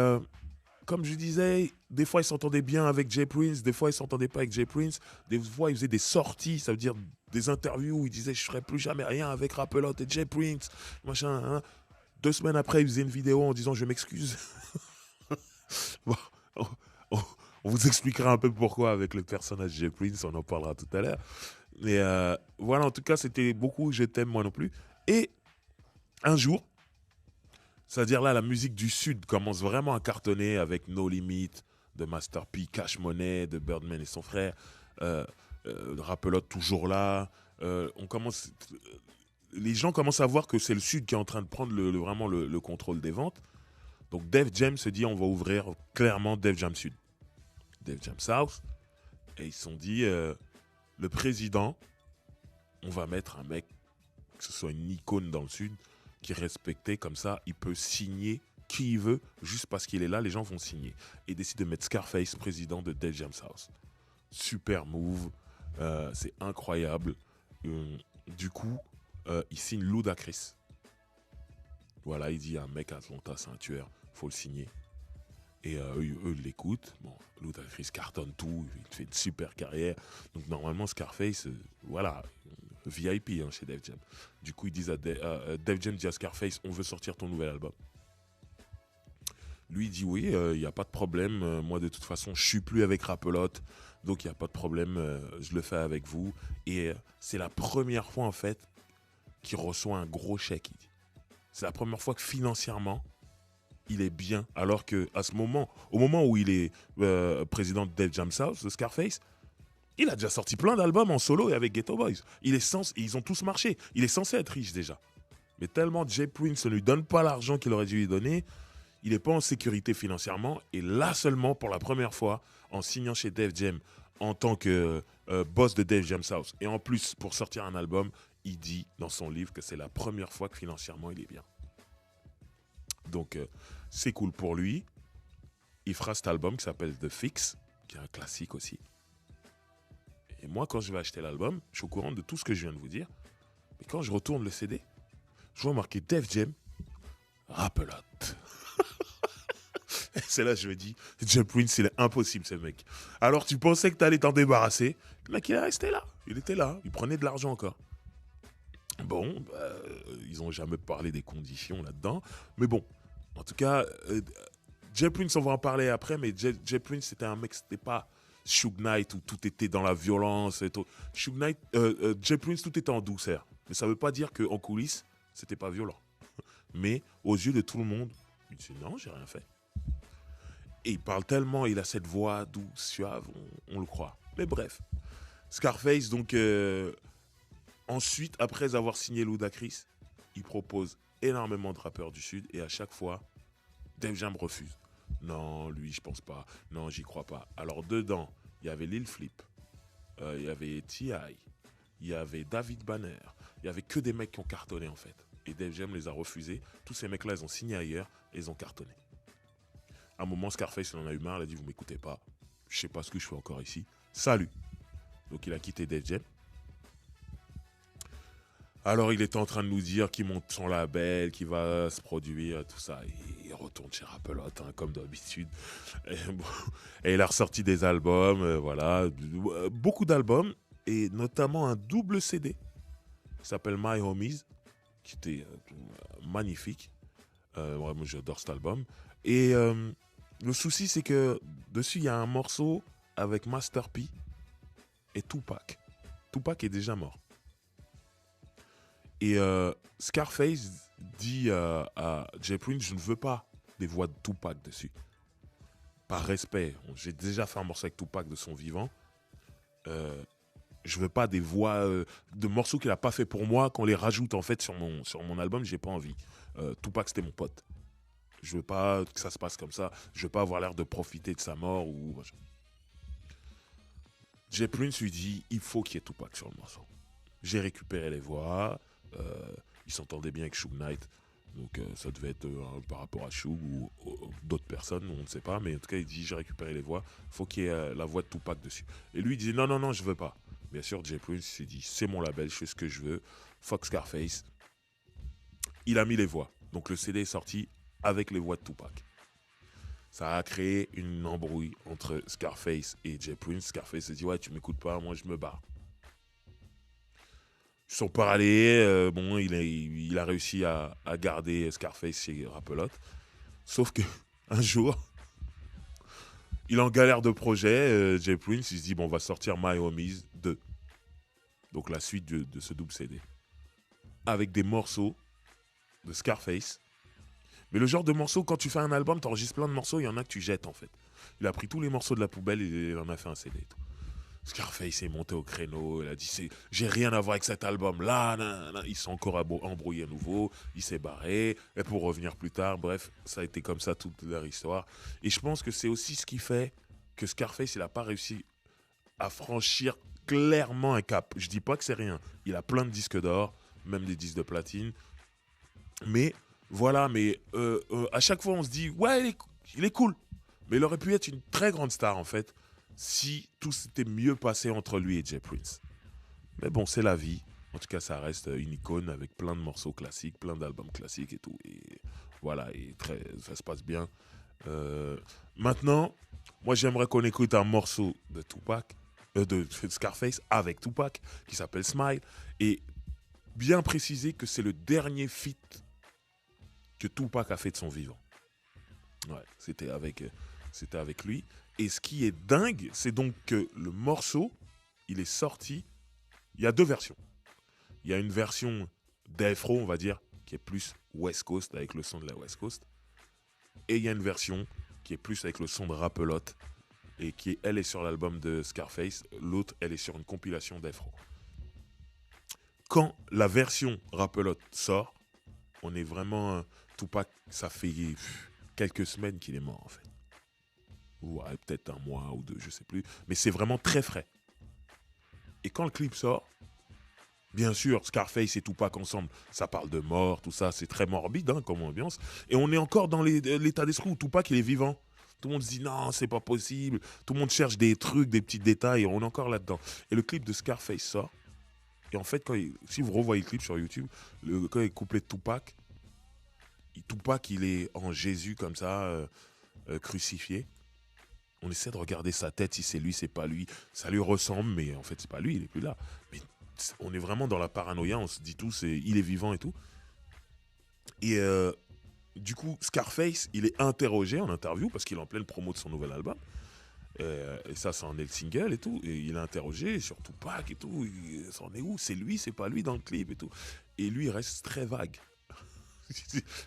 comme je disais, des fois, il s'entendait bien avec Jay Prince, des fois, il s'entendait pas avec Jay Prince, des fois, il faisait des sorties, ça veut dire des interviews où il disait « je ferai plus jamais rien avec Rappelotte et Jay Prince », machin, hein. 2 semaines après, il faisait une vidéo en disant « je m'excuse ». Bon, on, on vous expliquera un peu pourquoi avec le personnage Jay Prince, on en parlera tout à l'heure. Mais voilà, en tout cas, c'était beaucoup Je t'aime, moi non plus. Et un jour, c'est-à-dire là, la musique du Sud commence vraiment à cartonner avec No Limit, de Master P, Cash Money, de Birdman et son frère, Rappelotte toujours là. Les gens commencent à voir que c'est le Sud qui est en train de prendre vraiment le contrôle des ventes. Donc Def Jam se dit, on va ouvrir clairement Def Jam Sud, Def Jam South. Et ils se sont dit, le président, on va mettre un mec, que ce soit une icône dans le Sud, qui est respecté comme ça, il peut signer qui il veut, juste parce qu'il est là, les gens vont signer. Et décide de mettre Scarface président de Def Jam South. Super move, c'est incroyable. Du coup, il signe Ludacris. Voilà, il dit un mec à Atlanta, c'est un tueur, faut le signer. Et eux l'écoutent. Bon, Ludacris cartonne tout, il fait une super carrière. Donc normalement, Scarface, voilà, VIP hein, chez Def Jam. Du coup, ils disent à Def Jam dit à Scarface, on veut sortir ton nouvel album. Lui, il dit oui, il n'y a pas de problème. Moi, de toute façon, je suis plus avec Rappelotte. Donc, il n'y a pas de problème. Je le fais avec vous. Et c'est la première fois, en fait, qu'il reçoit un gros chèque. C'est la première fois que financièrement, il est bien. Alors qu'à ce moment, au moment où il est président de Def Jam South, de Scarface, Il a déjà sorti plein d'albums en solo et avec Ghetto Boys. Ils ont tous marché. Il est censé être riche déjà. Mais tellement Jay Prince ne lui donne pas l'argent qu'il aurait dû lui donner, il n'est pas en sécurité financièrement. Et là seulement, pour la première fois, en signant chez Def Jam en tant que boss de Def Jam South, et en plus pour sortir un album, il dit dans son livre que c'est la première fois que financièrement il est bien. Donc c'est cool pour lui. Il fera cet album qui s'appelle The Fix, qui est un classique aussi. Et moi, quand je vais acheter l'album, je suis au courant de tout ce que je viens de vous dire. Mais quand je retourne le CD, je vois marqué Def Jam, Rap-A-Lot. C'est là que je me dis, Jay Prince, il est impossible, ce mec. Alors tu pensais que tu allais t'en débarrasser. Le mec, il est resté là. Il était là. Il prenait de l'argent encore. Bon, ils n'ont jamais parlé des conditions là-dedans. Mais bon, en tout cas, Jay Prince, on va en parler après, mais Jay Prince, c'était un mec, c'était pas Suge Knight où tout était dans la violence et tout. Suge Knight, Jay Prince, tout était en douceur. Mais ça veut pas dire qu'en coulisses, c'était pas violent. Mais aux yeux de tout le monde, il dit non, j'ai rien fait. Et il parle tellement, il a cette voix douce, suave, on le croit. Mais bref, Scarface, donc, ensuite, après avoir signé Ludacris, il propose énormément de rappeurs du Sud et à chaque fois, Def Jam refuse. Non, lui, je pense pas. Non, j'y crois pas. Alors, dedans, il y avait Lil Flip, il y avait T.I., il y avait David Banner, il y avait que des mecs qui ont cartonné en fait. Et Def Jam les a refusés. Tous ces mecs-là, ils ont signé ailleurs et ils ont cartonné. À un moment, Scarface, il en a eu marre, il a dit, vous m'écoutez pas, je sais pas ce que je fais encore ici. Salut. Donc, il a quitté Def Jam. Alors, il était en train de nous dire qu'il monte son label, qu'il va se produire, tout ça. Et il retourne chez Rap-A-Lot, hein, comme d'habitude. Et il a ressorti des albums, voilà. Beaucoup d'albums, et notamment un double CD qui s'appelle My Homies, qui était magnifique. Moi, j'adore cet album. Et le souci, c'est que dessus, il y a un morceau avec Master P et Tupac. Tupac est déjà mort. Et Scarface dit à Jay Prince, je ne veux pas des voix de Tupac dessus. Par respect, j'ai déjà fait un morceau avec Tupac de son vivant. Je veux pas des voix de morceaux qu'il n'a pas fait pour moi, qu'on les rajoute en fait sur mon album, j'ai pas envie. Tupac, c'était mon pote. Je veux pas que ça se passe comme ça. Je veux pas avoir l'air de profiter de sa mort ou... Jay Prince lui dit, il faut qu'il y ait Tupac sur le morceau. J'ai récupéré les voix. Il s'entendait bien avec Suge Knight. Donc ça devait être par rapport à Suge ou d'autres personnes, on ne sait pas. Mais en tout cas, il dit, j'ai récupéré les voix. Il faut qu'il y ait la voix de Tupac dessus. Et lui, il disait, non, je veux pas. Bien sûr, Jay Prince s'est dit, c'est mon label, je fais ce que je veux. Fuck Scarface. Il a mis les voix. Donc le CD est sorti avec les voix de Tupac. Ça a créé une embrouille entre Scarface et Jay Prince. Scarface se dit, ouais, tu m'écoutes pas, moi je me barre. Ils sont parallèles, bon, il a réussi à garder Scarface chez Rap-A-Lot. Sauf que un jour, il est en galère de projet, Jay Prince, il se dit, bon, on va sortir My Homies 2. Donc la suite de ce double CD. Avec des morceaux de Scarface. Mais le genre de morceaux, quand tu fais un album, tu enregistres plein de morceaux, il y en a que tu jettes en fait. Il a pris tous les morceaux de la poubelle et il en a fait un CD et tout. Scarface est monté au créneau, il a dit j'ai rien à voir avec cet album là, il s'est encore embrouillé à nouveau, il s'est barré, et pour revenir plus tard, bref, ça a été comme ça toute leur histoire. Et je pense que c'est aussi ce qui fait que Scarface, il n'a pas réussi à franchir clairement un cap. Je dis pas que c'est rien, il a plein de disques d'or, même des disques de platine, mais voilà, mais à chaque fois on se dit ouais, il est cool, mais il aurait pu être une très grande star en fait, si tout s'était mieux passé entre lui et Jay Prince. Mais bon, c'est la vie. En tout cas, ça reste une icône avec plein de morceaux classiques, plein d'albums classiques et tout. Et voilà, et ça se passe bien. Maintenant, moi j'aimerais qu'on écoute un morceau de Tupac, de Scarface avec Tupac, qui s'appelle Smile. Et bien préciser que c'est le dernier feat que Tupac a fait de son vivant. Ouais, c'était avec lui. Et ce qui est dingue, c'est donc que le morceau, il est sorti. Il y a deux versions. Il y a une version d'Afro, on va dire, qui est plus West Coast, avec le son de la West Coast. Et il y a une version qui est plus avec le son de Rap-A-Lot, et elle est sur l'album de Scarface. L'autre, elle est sur une compilation d'Afro. Quand la version Rappelote sort, on est vraiment... Tupac, ça fait quelques semaines qu'il est mort, en fait. Ou peut-être un mois ou deux, je sais plus. Mais c'est vraiment très frais. Et quand le clip sort, bien sûr, Scarface et Tupac ensemble, ça parle de mort, tout ça, c'est très morbide comme ambiance. Et on est encore dans l'état d'esprit où Tupac, il est vivant. Tout le monde se dit non, c'est pas possible. Tout le monde cherche des trucs, des petits détails, et on est encore là-dedans. Et le clip de Scarface sort. Et en fait, si vous revoyez le clip sur YouTube, quand il est couplé de Tupac, il est en Jésus comme ça, crucifié. On essaie de regarder sa tête, si c'est lui, c'est pas lui. Ça lui ressemble, mais en fait, c'est pas lui, il est plus là. Mais on est vraiment dans la paranoïa, on se dit tous, il est vivant et tout. Et du coup, Scarface, il est interrogé en interview, parce qu'il est en pleine promo de son nouvel album. Et ça en est le single et tout. Et il est interrogé sur Tupac et tout. Ça en est où? C'est lui, c'est pas lui dans le clip et tout. Et lui, il reste très vague.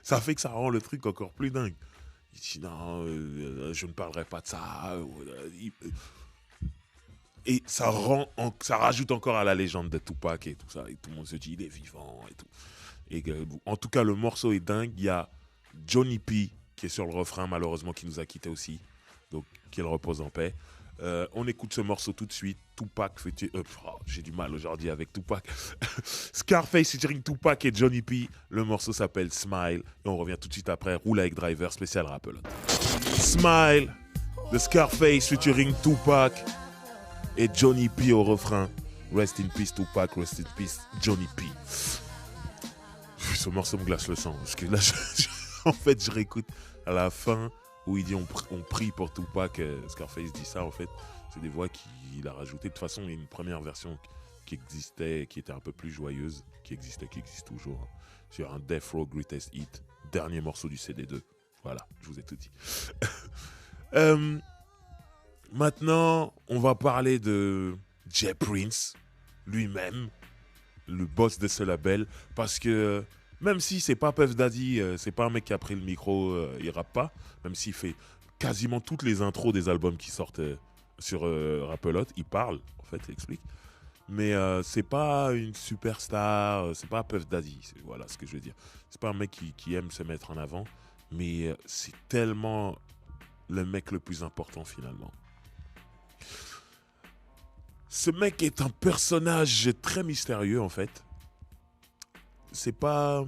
Ça fait que ça rend le truc encore plus dingue. Il dit non, je ne parlerai pas de ça. Et ça rajoute encore à la légende de Tupac et tout ça. Et tout le monde se dit il est vivant et tout. Et en tout cas, le morceau est dingue. Il y a Johnny P qui est sur le refrain, malheureusement, qui nous a quittés aussi. Donc, qu'il repose en paix. On écoute ce morceau tout de suite. Tupac, j'ai du mal aujourd'hui avec Tupac. Scarface featuring Tupac et Johnny P. Le morceau s'appelle Smile. Et on revient tout de suite après. Roule avec Driver, spécial Rappelote. Smile de Scarface featuring Tupac et Johnny P au refrain. Rest in peace Tupac, rest in peace Johnny P. Ce morceau me glace le sang. Parce que là, en fait, je réécoute à la fin où il dit on prie pour Tupac. Scarface dit ça, en fait. C'est des voix qu'il a rajoutées. De toute façon, il y a une première version qui existait, qui était un peu plus joyeuse, qui existe toujours, hein, sur un Death Row Greatest Hit, dernier morceau du CD2. Voilà, je vous ai tout dit. Maintenant, on va parler de Jay Prince, lui-même, le boss de ce label, parce que même si c'est pas Puff Daddy, c'est pas un mec qui a pris le micro, il rappe pas, même s'il fait quasiment toutes les intros des albums qui sortent sur Rappelote, il parle, en fait, il explique. Mais c'est pas une superstar, c'est pas Puff Daddy, voilà ce que je veux dire. C'est pas un mec qui aime se mettre en avant, mais c'est tellement le mec le plus important finalement. Ce mec est un personnage très mystérieux en fait. C'est pas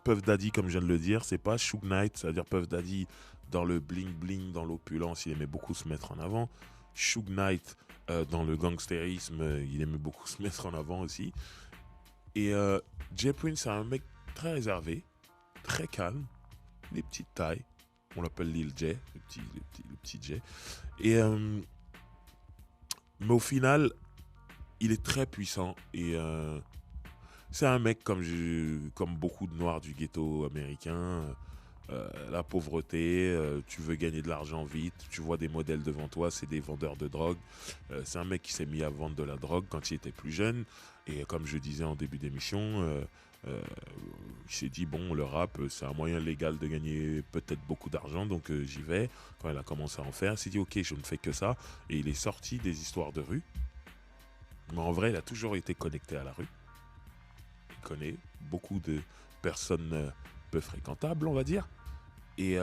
Puff Daddy comme je viens de le dire, c'est pas Suge Knight, c'est-à-dire Puff Daddy dans le bling bling, dans l'opulence, il aimait beaucoup se mettre en avant. Suge Knight dans le gangstérisme, il aimait beaucoup se mettre en avant aussi. Et Jay Prince, c'est un mec très réservé, très calme, des petites tailles. On l'appelle Lil Jay, le petit Jay. Et mais au final, il est très puissant et c'est un mec comme beaucoup de noirs du ghetto américain. La pauvreté, tu veux gagner de l'argent vite, tu vois des modèles devant toi, c'est des vendeurs de drogue. C'est un mec qui s'est mis à vendre de la drogue quand il était plus jeune. Et comme je disais en début d'émission, il s'est dit, bon, le rap, c'est un moyen légal de gagner peut-être beaucoup d'argent, donc j'y vais. Quand il a commencé à en faire, il s'est dit, ok, je ne fais que ça. Et il est sorti des histoires de rue. Mais en vrai, il a toujours été connecté à la rue. Il connaît beaucoup de personnes peu fréquentables, on va dire. Et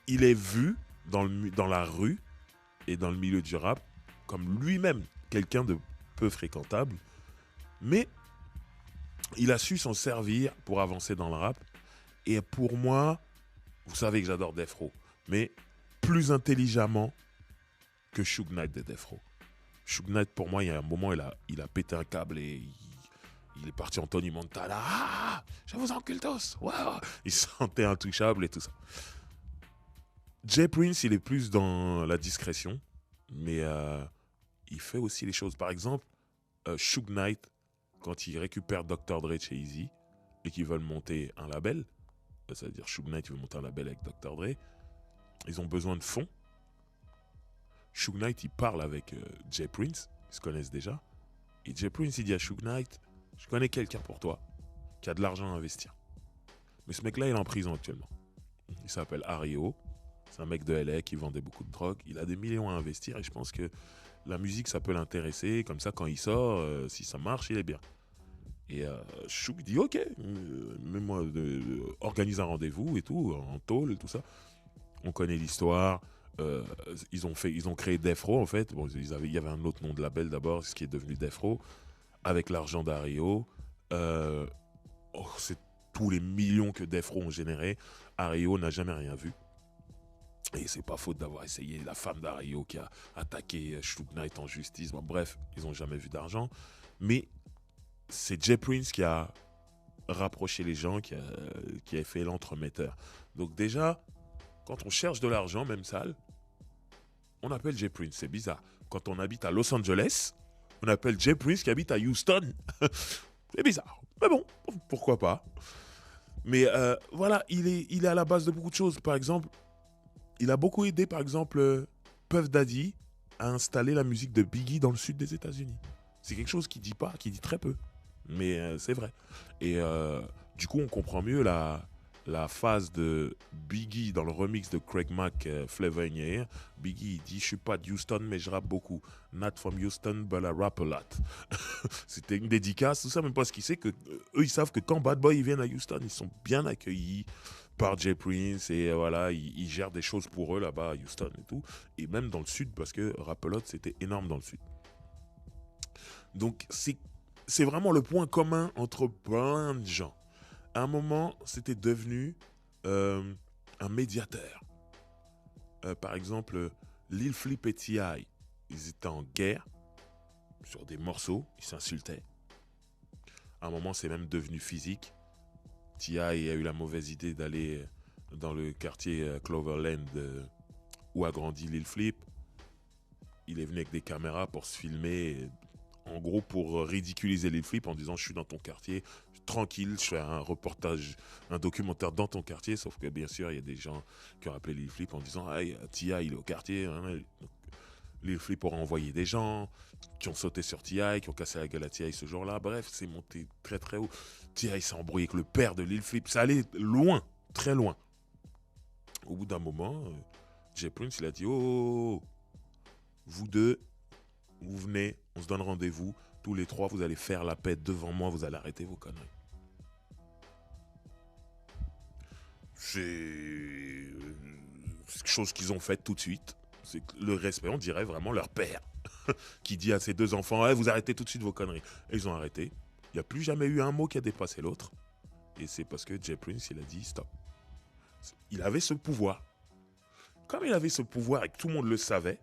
il est vu dans la rue et dans le milieu du rap comme lui-même quelqu'un de peu fréquentable. Mais il a su s'en servir pour avancer dans le rap. Et pour moi, vous savez que j'adore Death Row, mais plus intelligemment que Suge Knight de Death Row. Suge Knight, pour moi, il y a un moment, il a pété un câble et il est parti en Tony Montana. Ah, je vous encule tous. Wow. Il se sentait intouchable et tout ça. Jay Prince, il est plus dans la discrétion, mais il fait aussi les choses. Par exemple, Suge Knight, quand il récupère Dr. Dre chez Easy et qu'ils veulent monter un label, c'est-à-dire Suge Knight veut monter un label avec Dr. Dre, ils ont besoin de fonds. Suge Knight, il parle avec Jay Prince, ils se connaissent déjà, et Jay Prince, il dit à Suge Knight, je connais quelqu'un pour toi qui a de l'argent à investir. Mais ce mec-là, il est en prison actuellement. Il s'appelle Ario. C'est un mec de LA qui vendait beaucoup de drogue. Il a des millions à investir et je pense que la musique, ça peut l'intéresser. Comme ça, quand il sort, si ça marche, il est bien. Et Chouk dit ok, mets-moi, organise un rendez-vous et tout, en tôle et tout ça. On connaît l'histoire. Ils ont créé Death Row en fait. Bon, il y avait un autre nom de label d'abord, ce qui est devenu Death Row, avec l'argent d'Ario. C'est tous les millions que Death Row ont généré. Ario n'a jamais rien vu. Et c'est pas faute d'avoir essayé. La femme d'Ario qui a attaqué Suge Knight en justice. Bon, bref, ils n'ont jamais vu d'argent. Mais c'est Jay Prince qui a rapproché les gens, qui a fait l'entremetteur. Donc déjà, quand on cherche de l'argent, même sale, on appelle Jay Prince. C'est bizarre. Quand on habite à Los Angeles, on appelle Jay Prince qui habite à Houston. C'est bizarre. Mais bon, pourquoi pas. Mais voilà, il est à la base de beaucoup de choses. Par exemple, il a beaucoup aidé, par exemple, Puff Daddy à installer la musique de Biggie dans le sud des États-Unis. C'est quelque chose qu'il dit pas, qu'il dit très peu. Mais c'est vrai. Et du coup, on comprend mieux la phase de Biggie dans le remix de Craig Mack, Flavor in Your Ear. Biggie, il dit « Je suis pas de Houston, mais je rappe beaucoup. Not from Houston, but I rap a lot. » C'était une dédicace, tout ça, même parce qu'il sait que eux, ils savent que quand Bad Boy ils viennent à Houston, ils sont bien accueillis par Jay Prince et voilà, ils gèrent des choses pour eux là-bas à Houston et tout. Et même dans le sud, parce que Rap a Lot, c'était énorme dans le sud. Donc, c'est vraiment le point commun entre plein de gens. À un moment, c'était devenu un médiateur. Par exemple, Lil Flip et T.I., ils étaient en guerre sur des morceaux, ils s'insultaient. À un moment, c'est même devenu physique. T.I. a eu la mauvaise idée d'aller dans le quartier Cloverland où a grandi Lil Flip. Il est venu avec des caméras pour se filmer, en gros pour ridiculiser Lil Flip en disant « Je suis dans ton quartier, tranquille, je fais un reportage, un documentaire dans ton quartier », sauf que bien sûr, il y a des gens qui ont appelé Lil Flip en disant « Hey, T.I. il est au quartier hein. ». Lil Flip aura envoyé des gens qui ont sauté sur T.I., qui ont cassé la gueule à T.I. ce jour-là. Bref, c'est monté très très haut. T.I. s'est embrouillé avec le père de Lil Flip. Ça allait loin, très loin. Au bout d'un moment, Jay Prince, il a dit « Oh, vous deux, vous venez, on se donne rendez-vous. Tous les trois, vous allez faire la paix devant moi, vous allez arrêter vos conneries. » C'est quelque chose qu'ils ont fait tout de suite. C'est le respect, on dirait vraiment leur père qui dit à ses deux enfants hey, « Vous arrêtez tout de suite vos conneries. » Et ils ont arrêté. Il n'y a plus jamais eu un mot qui a dépassé l'autre. Et c'est parce que Jay Prince, il a dit stop. Il avait ce pouvoir. Comme il avait ce pouvoir et que tout le monde le savait,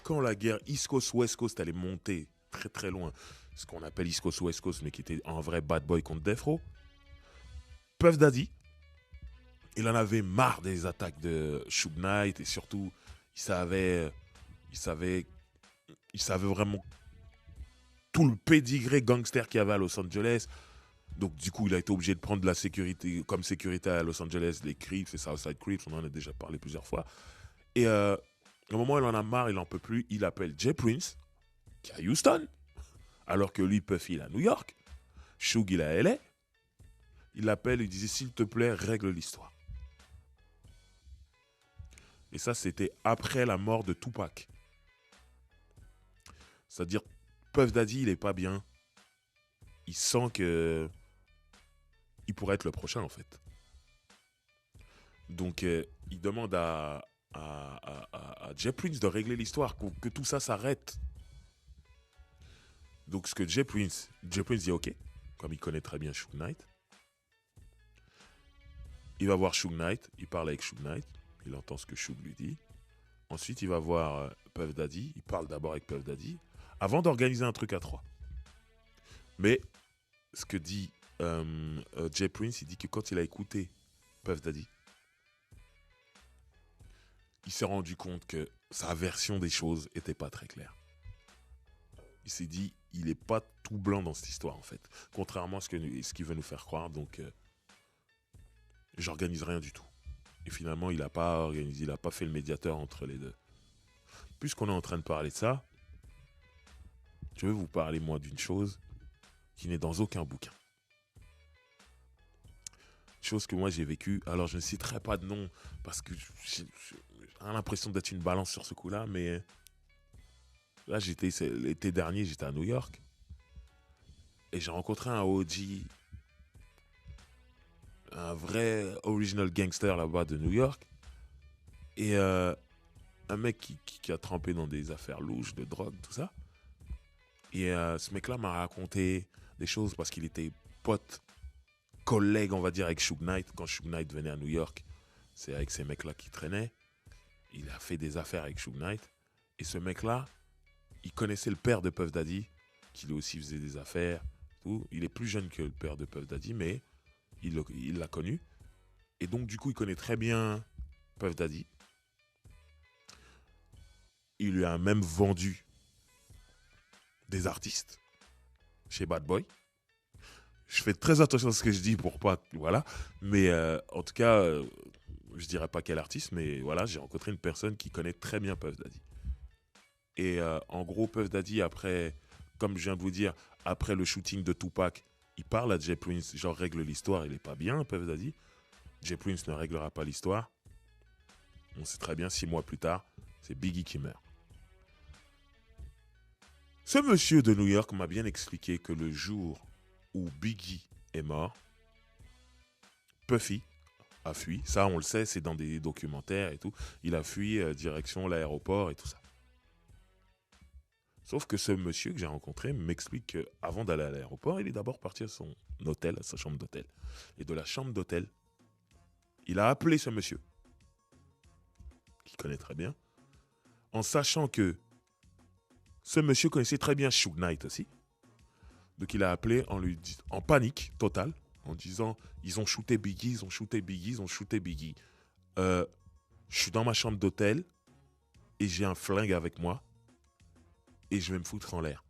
quand la guerre East Coast-West Coast allait monter très très loin, ce qu'on appelle East Coast-West Coast, mais qui était un vrai bad boy contre Death Row, Puff Daddy, il en avait marre des attaques de Suge Knight et surtout, il savait vraiment tout le pédigré gangster qu'il y avait à Los Angeles. Donc du coup, il a été obligé de prendre de la sécurité, comme sécurité à Los Angeles, les Crips, les Southside Crips, on en a déjà parlé plusieurs fois. Et au moment où il en a marre, il n'en peut plus, il appelle Jay Prince, qui est à Houston, alors que lui, Puffy, il est à New York, Suge, il est à LA. Il l'appelle, il disait, s'il te plaît, règle l'histoire. Et ça, c'était après la mort de Tupac. C'est-à-dire, Puff Daddy, il est pas bien. Il sent que il pourrait être le prochain, en fait. Donc, il demande à Jay Prince de régler l'histoire, que tout ça s'arrête. Donc, ce que Jay Prince dit OK, comme il connaît très bien Suge Knight. Il va voir Suge Knight, il parle avec Suge Knight, il entend ce que Suge lui dit. Ensuite, il va voir Puff Daddy, il parle d'abord avec Puff Daddy, avant d'organiser un truc à trois. Mais, ce que dit Jay Prince, il dit que quand il a écouté Puff Daddy, il s'est rendu compte que sa version des choses était pas très claire. Il s'est dit, il n'est pas tout blanc dans cette histoire, en fait. Contrairement à ce qu'il veut nous faire croire, donc j'organise rien du tout. Et finalement, il n'a pas organisé, il n'a pas fait le médiateur entre les deux. Puisqu'on est en train de parler de ça, je vais vous parler, moi, d'une chose qui n'est dans aucun bouquin. chose que moi j'ai vécue. Alors je ne citerai pas de nom parce que j'ai l'impression d'être une balance sur ce coup-là, mais là c'est l'été dernier, j'étais à New York et j'ai rencontré un OG, un vrai original gangster là-bas de New York et un mec qui a trempé dans des affaires louches de drogue, tout ça. Et ce mec-là m'a raconté des choses parce qu'il était pote, collègue, on va dire, avec Suge Knight. Quand Suge Knight venait à New York, c'est avec ces mecs-là qu'il traînait. Il a fait des affaires avec Suge Knight. Et ce mec-là, il connaissait le père de Puff Daddy, qui lui aussi faisait des affaires. Tout. Il est plus jeune que le père de Puff Daddy, mais il l'a connu. Et donc, du coup, il connaît très bien Puff Daddy. Il lui a même vendu des artistes chez Bad Boy. Je fais très attention à ce que je dis pour pas... Voilà. Mais en tout cas, je dirais pas quel artiste, mais voilà, j'ai rencontré une personne qui connaît très bien Puff Daddy. Et en gros, Puff Daddy, après, comme je viens de vous dire, après le shooting de Tupac, il parle à Jay Prince, genre règle l'histoire, il est pas bien, Puff Daddy. Jay Prince ne réglera pas l'histoire. On sait très bien, 6 mois plus tard, c'est Biggie qui meurt. Ce monsieur de New York m'a bien expliqué que le jour où Biggie est mort, Puffy a fui. Ça, on le sait, c'est dans des documentaires et tout. Il a fui direction l'aéroport et tout ça. Sauf que ce monsieur que j'ai rencontré m'explique qu'avant d'aller à l'aéroport, il est d'abord parti à son hôtel, à sa chambre d'hôtel. Et de la chambre d'hôtel, il a appelé ce monsieur, qu'il connaît très bien, en sachant que ce monsieur connaissait très bien Suge Knight aussi. Donc il a appelé en panique totale, en disant « Ils ont shooté Biggie, ils ont shooté Biggie, ils ont shooté Biggie. Je suis dans ma chambre d'hôtel et j'ai un flingue avec moi et je vais me foutre en l'air.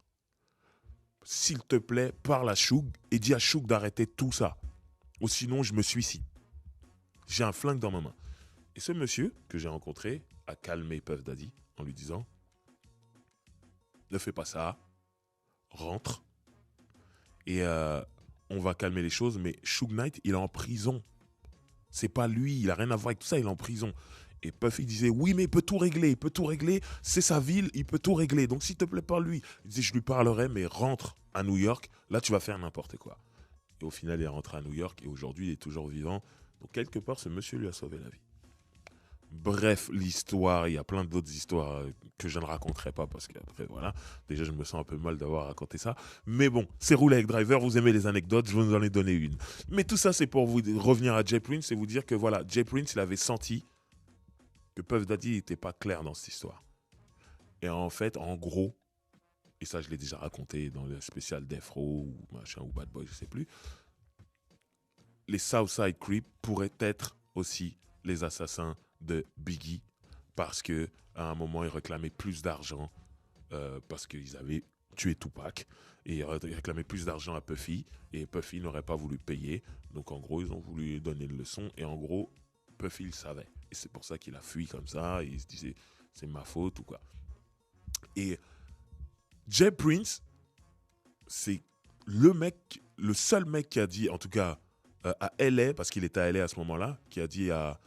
S'il te plaît, parle à Suge et dis à Suge d'arrêter tout ça. Ou sinon, je me suicide. J'ai un flingue dans ma main. » Et ce monsieur que j'ai rencontré a calmé Puff Daddy en lui disant « Ne fais pas ça, rentre. Et on va calmer les choses, mais Suge Knight, il est en prison. C'est pas lui, il a rien à voir avec tout ça, il est en prison. » Et Puffy disait, oui, mais il peut tout régler, c'est sa ville, il peut tout régler. Donc s'il te plaît, parle-lui. Il disait, je lui parlerai, mais rentre à New York, là tu vas faire n'importe quoi. Et au final, il est rentré à New York et aujourd'hui, il est toujours vivant. Donc quelque part, ce monsieur lui a sauvé la vie. Bref, l'histoire, il y a plein d'autres histoires que je ne raconterai pas parce qu'après, voilà, déjà je me sens un peu mal d'avoir raconté ça. Mais bon, c'est Roulé avec Driver, vous aimez les anecdotes, je vous en ai donné une. Mais tout ça, c'est pour vous revenir à Jay Prince et vous dire que voilà, Jay Prince, il avait senti que Puff Daddy n'était pas clair dans cette histoire. Et en fait, en gros, et ça je l'ai déjà raconté dans le spécial Death Row ou machin ou Bad Boy, je sais plus, les Southside Creep pourraient être aussi les assassins de Biggie parce que à un moment ils réclamaient plus d'argent parce qu'ils avaient tué Tupac et ils réclamaient plus d'argent à Puffy et Puffy n'aurait pas voulu payer, donc en gros ils ont voulu donner une leçon et en gros Puffy le savait et c'est pour ça qu'il a fui comme ça et il se disait c'est ma faute ou quoi. Et Jay Prince, c'est le seul mec qui a dit, en tout cas à LA, parce qu'il était à LA à ce moment-là, qui a dit à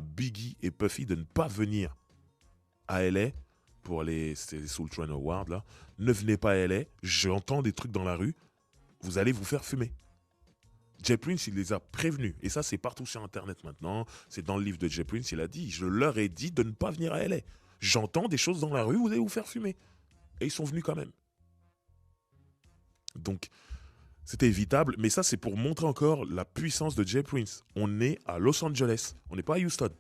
Biggie et Puffy de ne pas venir à LA pour c'était les Soul Train Awards là. Ne venez pas à LA, j'entends des trucs dans la rue, vous allez vous faire fumer. Jay Prince, il les a prévenus. Et ça, c'est partout sur Internet maintenant. C'est dans le livre de Jay Prince, il a dit, je leur ai dit de ne pas venir à LA. J'entends des choses dans la rue, vous allez vous faire fumer. Et ils sont venus quand même. Donc, c'était évitable. Mais ça, c'est pour montrer encore la puissance de Jay Prince. On est à Los Angeles. On n'est pas à Houston.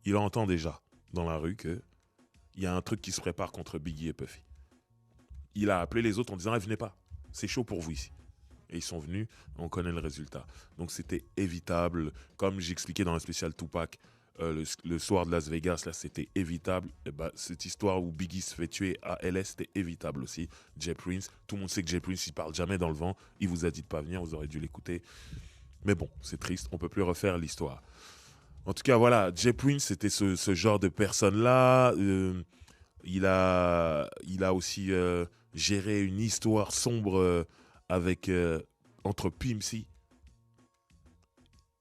Il entend déjà dans la rue qu'il y a un truc qui se prépare contre Biggie et Puffy. Il a appelé les autres en disant « venez pas, c'est chaud pour vous ici ». Et ils sont venus, on connaît le résultat. Donc c'était évitable. Comme j'expliquais dans le spécial Tupac, le soir de Las Vegas, là, c'était évitable. Et bah, cette histoire où Biggie se fait tuer à LA, c'était évitable aussi. Jay Prince, tout le monde sait que Jay Prince, il parle jamais dans le vent. Il vous a dit de pas venir, vous aurez dû l'écouter. Mais bon, c'est triste, on peut plus refaire l'histoire. En tout cas, voilà, Jay Prince, c'était ce genre de personne-là. Il a aussi géré une histoire sombre avec entre P.M.C.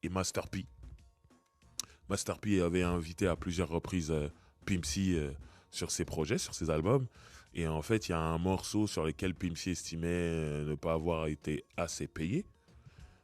et Master P. Master P avait invité à plusieurs reprises Pimp C sur ses projets, sur ses albums. Et en fait, il y a un morceau sur lequel Pimp C estimait ne pas avoir été assez payé.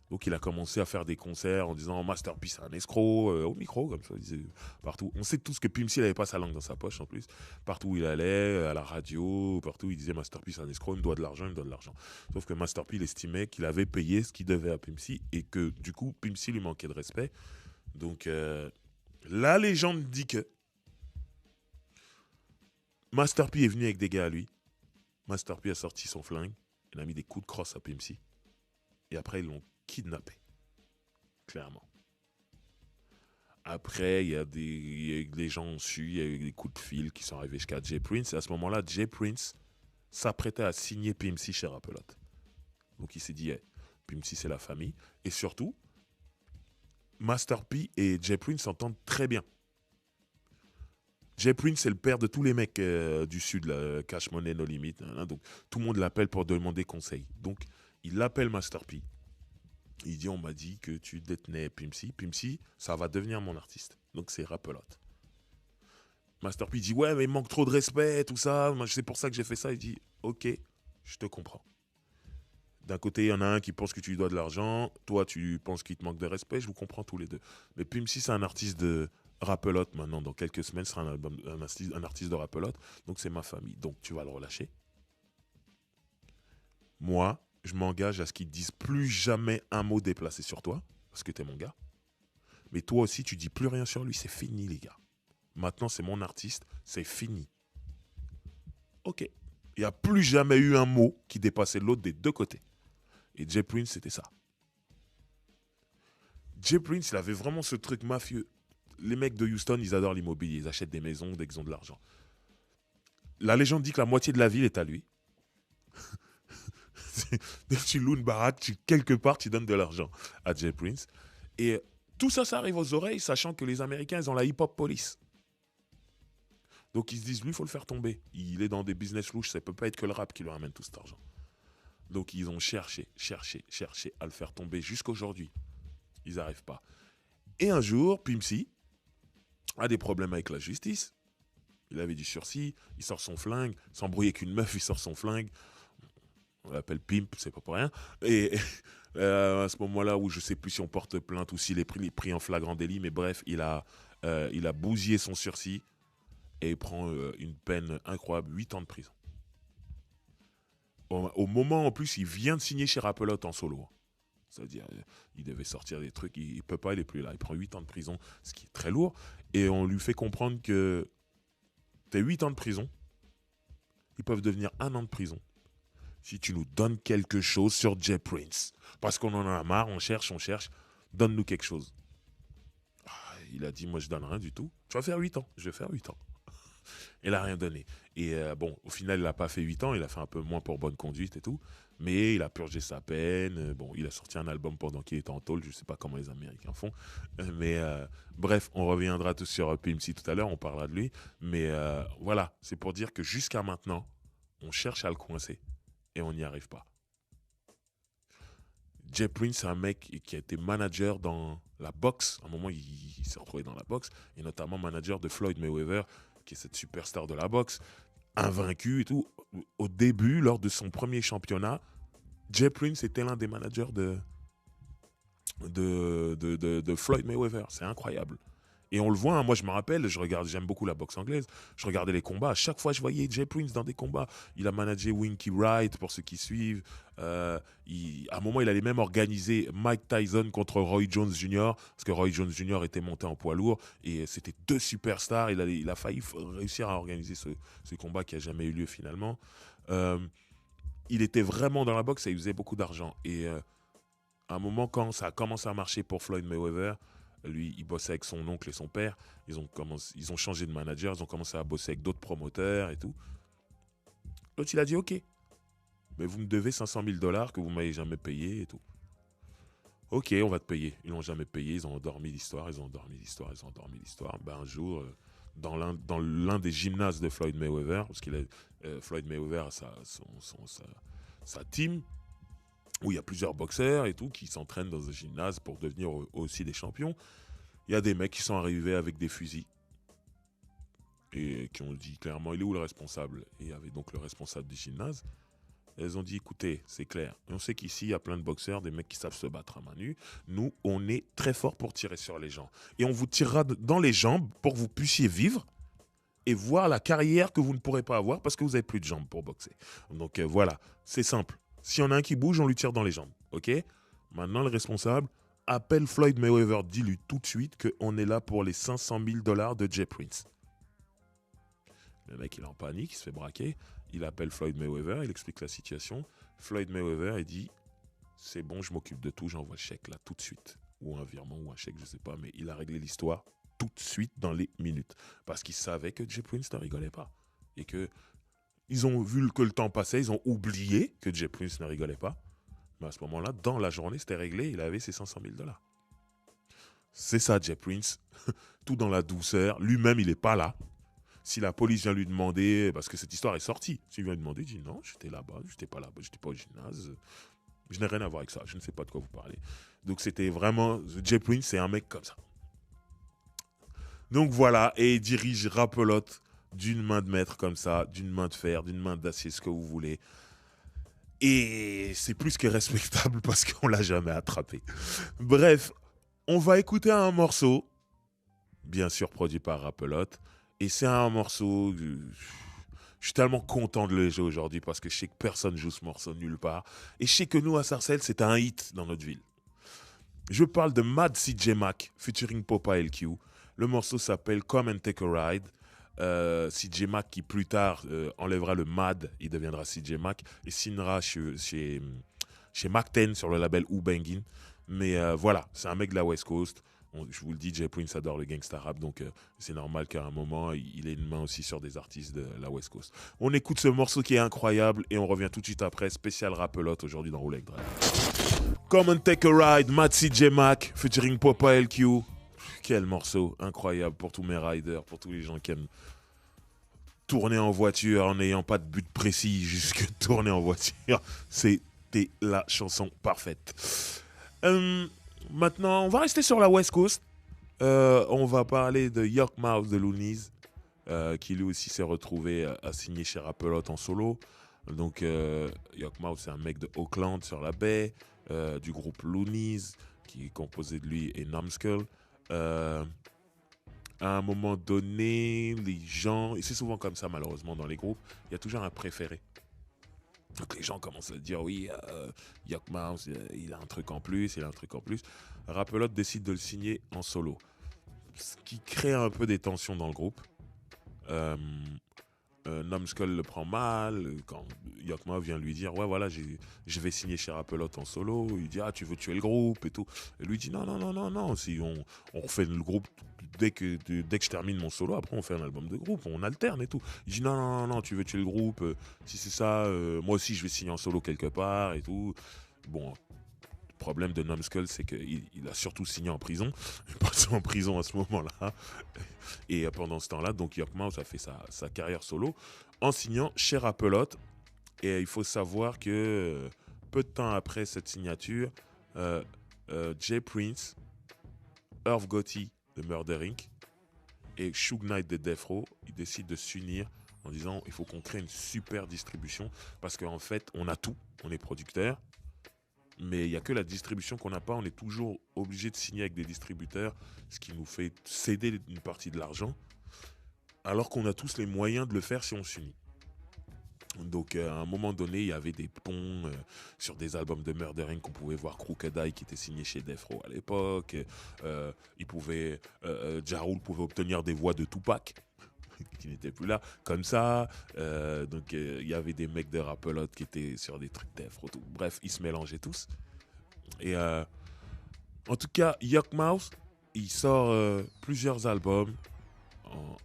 Donc il a commencé à faire des concerts en disant Master P c'est un escroc, au micro, comme ça, il disait partout. On sait tous que Pimp C n'avait pas sa langue dans sa poche en plus. Partout où il allait, à la radio, partout il disait Master P c'est un escroc, il me doit de l'argent, il me doit de l'argent. Sauf que Master P il estimait qu'il avait payé ce qu'il devait à Pimp C et que du coup Pimp C lui manquait de respect. Donc la légende dit que Master P est venu avec des gars à lui. Master P a sorti son flingue, il a mis des coups de crosse à Pimp C. Et après ils l'ont kidnappé. Clairement. Après, il y a des gens ont su, il y a eu des coups de fil qui sont arrivés jusqu'à Jay Prince. Et à ce moment-là, Jay Prince s'apprêtait à signer Pimp C chez Rap-A-Lot. Donc il s'est dit, hey, Pimp C c'est la famille. Et surtout, Master P et Jay Prince s'entendent très bien. Jay Prince c'est le père de tous les mecs du sud, là, Cash Money, No Limit. Hein, donc tout le monde l'appelle pour demander conseil. Donc il l'appelle Master P. Il dit, on m'a dit que tu détenais Pimp C. Pimp C, ça va devenir mon artiste. Donc c'est Rap-A-Lot. Master P dit, ouais, mais il manque trop de respect, tout ça. Moi, c'est pour ça que j'ai fait ça. Il dit, ok, je te comprends. D'un côté, il y en a un qui pense que tu lui dois de l'argent. Toi, tu penses qu'il te manque de respect. Je vous comprends tous les deux. Mais Pimp C, c'est un artiste de Rap-A-Lot maintenant. Dans quelques semaines, ce sera un artiste de Rap-A-Lot. Donc c'est ma famille. Donc tu vas le relâcher. Moi, je m'engage à ce qu'ils ne disent plus jamais un mot déplacé sur toi, parce que t'es mon gars. Mais toi aussi, tu dis plus rien sur lui, c'est fini, les gars. Maintenant, c'est mon artiste, c'est fini. Ok. Il n'y a plus jamais eu un mot qui dépassait l'autre des deux côtés. Et Jay Prince, c'était ça. Jay Prince, il avait vraiment ce truc mafieux. Les mecs de Houston, ils adorent l'immobilier, ils achètent des maisons dès qu'ils ont de l'argent. La légende dit que la moitié de la ville est à lui. Dès que tu loues une baraque, quelque part, tu donnes de l'argent à Jay Prince. Et tout ça, ça arrive aux oreilles, sachant que les Américains, ils ont la hip-hop police. Donc ils se disent, lui, il faut le faire tomber. Il est dans des business louches, ça ne peut pas être que le rap qui lui ramène tout cet argent. Donc ils ont cherché à le faire tomber jusqu'aujourd'hui. Ils n'arrivent pas. Et un jour, Pimp C a des problèmes avec la justice. Il avait du sursis, il sort son flingue, s'embrouille avec une meuf, il sort son flingue. On l'appelle Pimp, c'est pas pour rien. Et à ce moment-là où je sais plus si on porte plainte ou s'il est pris en flagrant délit, mais bref, il a bousillé son sursis et il prend une peine incroyable, 8 ans de prison. Au moment, en plus, il vient de signer chez Rap-A-Lot en solo. C'est-à-dire, il devait sortir des trucs, il ne peut pas, il n'est plus là. Il prend 8 ans de prison, ce qui est très lourd. Et on lui fait comprendre que tes 8 ans de prison, ils peuvent devenir 1 an de prison si tu nous donnes quelque chose sur Jay Prince. Parce qu'on en a marre, on cherche, donne-nous quelque chose. Il a dit, moi je donne rien du tout. Tu vas faire 8 ans, je vais faire 8 ans. Il n'a rien donné. Et bon, au final, il n'a pas fait 8 ans, il a fait un peu moins pour bonne conduite et tout. Mais il a purgé sa peine. Bon, il a sorti un album pendant qu'il était en tôle. Je ne sais pas comment les Américains font. Mais bref, on reviendra tous sur Pimp C tout à l'heure, on parlera de lui. Mais voilà, c'est pour dire que jusqu'à maintenant, on cherche à le coincer. Et on n'y arrive pas. Jay Prince, c'est un mec qui a été manager dans la boxe. À un moment, il s'est retrouvé dans la boxe. Et notamment manager de Floyd Mayweather, qui est cette superstar de la boxe, invaincu et tout. Au début, lors de son premier championnat, Jay Prince était l'un des managers de Floyd Mayweather. C'est incroyable. Et on le voit, hein, moi je me rappelle, j'aime beaucoup la boxe anglaise, je regardais les combats, à chaque fois je voyais Jay Prince dans des combats. Il a managé Winky Wright, pour ceux qui suivent. À un moment, il allait même organiser Mike Tyson contre Roy Jones Jr., parce que Roy Jones Jr. était monté en poids lourd, et c'était deux superstars. Il a failli réussir à organiser ce combat qui n'a jamais eu lieu finalement. Il était vraiment dans la boxe et il faisait beaucoup d'argent. Et à un moment, quand ça a commencé à marcher pour Floyd Mayweather, lui, il bossait avec son oncle et son père. Ils ont changé de manager. Ils ont commencé à bosser avec d'autres promoteurs et tout. L'autre, il a dit OK. Mais vous me devez 500 000 $ que vous ne m'avez jamais payé et tout. OK, on va te payer. Ils ne l'ont jamais payé. Ils ont endormi l'histoire. Ben, un jour, dans l'un des gymnases de Floyd Mayweather, parce qu'il Floyd Mayweather a sa team. où il y a plusieurs boxeurs et tout qui s'entraînent dans un gymnase pour devenir aussi des champions. Il y a des mecs qui sont arrivés avec des fusils et qui ont dit clairement, il est où le responsable? Et il y avait donc le responsable du gymnase. Elles ont dit, écoutez, c'est clair. Et on sait qu'ici, il y a plein de boxeurs, des mecs qui savent se battre à main nue. Nous, on est très forts pour tirer sur les gens. Et on vous tirera dans les jambes pour que vous puissiez vivre et voir la carrière que vous ne pourrez pas avoir parce que vous n'avez plus de jambes pour boxer. Donc voilà, c'est simple. S'il y en a un qui bouge, on lui tire dans les jambes. OK? Maintenant, le responsable appelle Floyd Mayweather. Dis-lui tout de suite qu'on est là pour les 500 000 $ de Jay Prince. Le mec, il est en panique, il se fait braquer. Il appelle Floyd Mayweather, il explique la situation. Floyd Mayweather, il dit, c'est bon, je m'occupe de tout, j'envoie le chèque là tout de suite. Ou un virement ou un chèque, je sais pas, mais il a réglé l'histoire tout de suite dans les minutes. Parce qu'il savait que Jay Prince ne rigolait pas. Et que ils ont vu que le temps passait, ils ont oublié que Jay Prince ne rigolait pas. Mais à ce moment-là, dans la journée, c'était réglé, il avait ses 500 000 $. C'est ça, Jay Prince. Tout dans la douceur. Lui-même, il n'est pas là. Si la police vient lui demander, parce que cette histoire est sortie, s'il vient lui demander, il dit non, j'étais là-bas, j'étais pas là-bas, j'étais pas au gymnase, je n'ai rien à voir avec ça, je ne sais pas de quoi vous parlez. Donc c'était vraiment, Jay Prince, c'est un mec comme ça. Donc voilà, et il dirige Rapelote d'une main de maître comme ça, d'une main de fer, d'une main d'acier, ce que vous voulez. Et c'est plus que respectable parce qu'on l'a jamais attrapé. Bref, on va écouter un morceau, bien sûr produit par Rapelote. Et c'est un morceau, je suis tellement content de le jouer aujourd'hui parce que je sais que personne joue ce morceau nulle part. Et je sais que nous, à Sarcelles, c'est un hit dans notre ville. Je parle de Mad CJ Mac featuring Popa LQ. Le morceau s'appelle Come and Take a Ride. CJ Mac qui plus tard enlèvera le Mad, il deviendra CJ Mac et signera chez Mac 10 sur le label Bangin. Mais voilà, c'est un mec de la West Coast. Je vous le dis, Jay Prince adore le gangsta rap, donc c'est normal qu'à un moment, il ait une main aussi sur des artistes de la West Coast. On écoute ce morceau qui est incroyable et on revient tout de suite après. Spécial Rapelote aujourd'hui dans Roulette Drive. Come and Take a Ride, Mad CJ Mac, featuring Popa LQ. Quel morceau incroyable pour tous mes riders, pour tous les gens qui aiment tourner en voiture en n'ayant pas de but précis, jusque tourner en voiture. C'était la chanson parfaite. Maintenant, on va rester sur la West Coast. On va parler de Yukmouth de Loonies, qui lui aussi s'est retrouvé à signer chez Rapelote en solo. Donc, Yukmouth, c'est un mec de Oakland sur la baie, du groupe Loonies, qui est composé de lui et Numskull. À un moment donné, les gens, et c'est souvent comme ça malheureusement dans les groupes, il y a toujours un préféré. Donc les gens commencent à dire oui, Yukmouth, il a un truc en plus, il a un truc en plus. Rapelote décide de le signer en solo. Ce qui crée un peu des tensions dans le groupe. Numskull le prend mal quand Yukmouth vient lui dire ouais voilà je vais signer chez Rapelote en solo. Il dit ah tu veux tuer le groupe et tout. Et lui dit non, si on refait le groupe dès que je termine mon solo, après on fait un album de groupe, on alterne et tout. Il dit non, tu veux tuer le groupe, si c'est ça, moi aussi je vais signer en solo quelque part et tout. Bon, le problème de Numskull, c'est qu'il a surtout signé en prison. Il est passé en prison à ce moment-là. Et pendant ce temps-là, donc Yukmouth a fait sa carrière solo en signant chez Rapelote. Et il faut savoir que peu de temps après cette signature, Jay Prince, Irv Gotti de Murder Inc. et Suge Knight de Death Row, ils décident de s'unir en disant il faut qu'on crée une super distribution parce qu'en fait, on a tout, on est producteur. Mais il n'y a que la distribution qu'on n'a pas. On est toujours obligé de signer avec des distributeurs, ce qui nous fait céder une partie de l'argent, alors qu'on a tous les moyens de le faire si on s'unit. Donc à un moment donné, il y avait des ponts sur des albums de Murder Inc. qu'on pouvait voir Crooked I qui était signé chez Death Row à l'époque. Ja Rule pouvait obtenir des voix de Tupac qui n'était plus là, comme ça. Donc il y avait des mecs de Rapelote qui étaient sur des trucs Death Row. Bref, ils se mélangeaient tous. Et en tout cas, Yukmouth, il sort plusieurs albums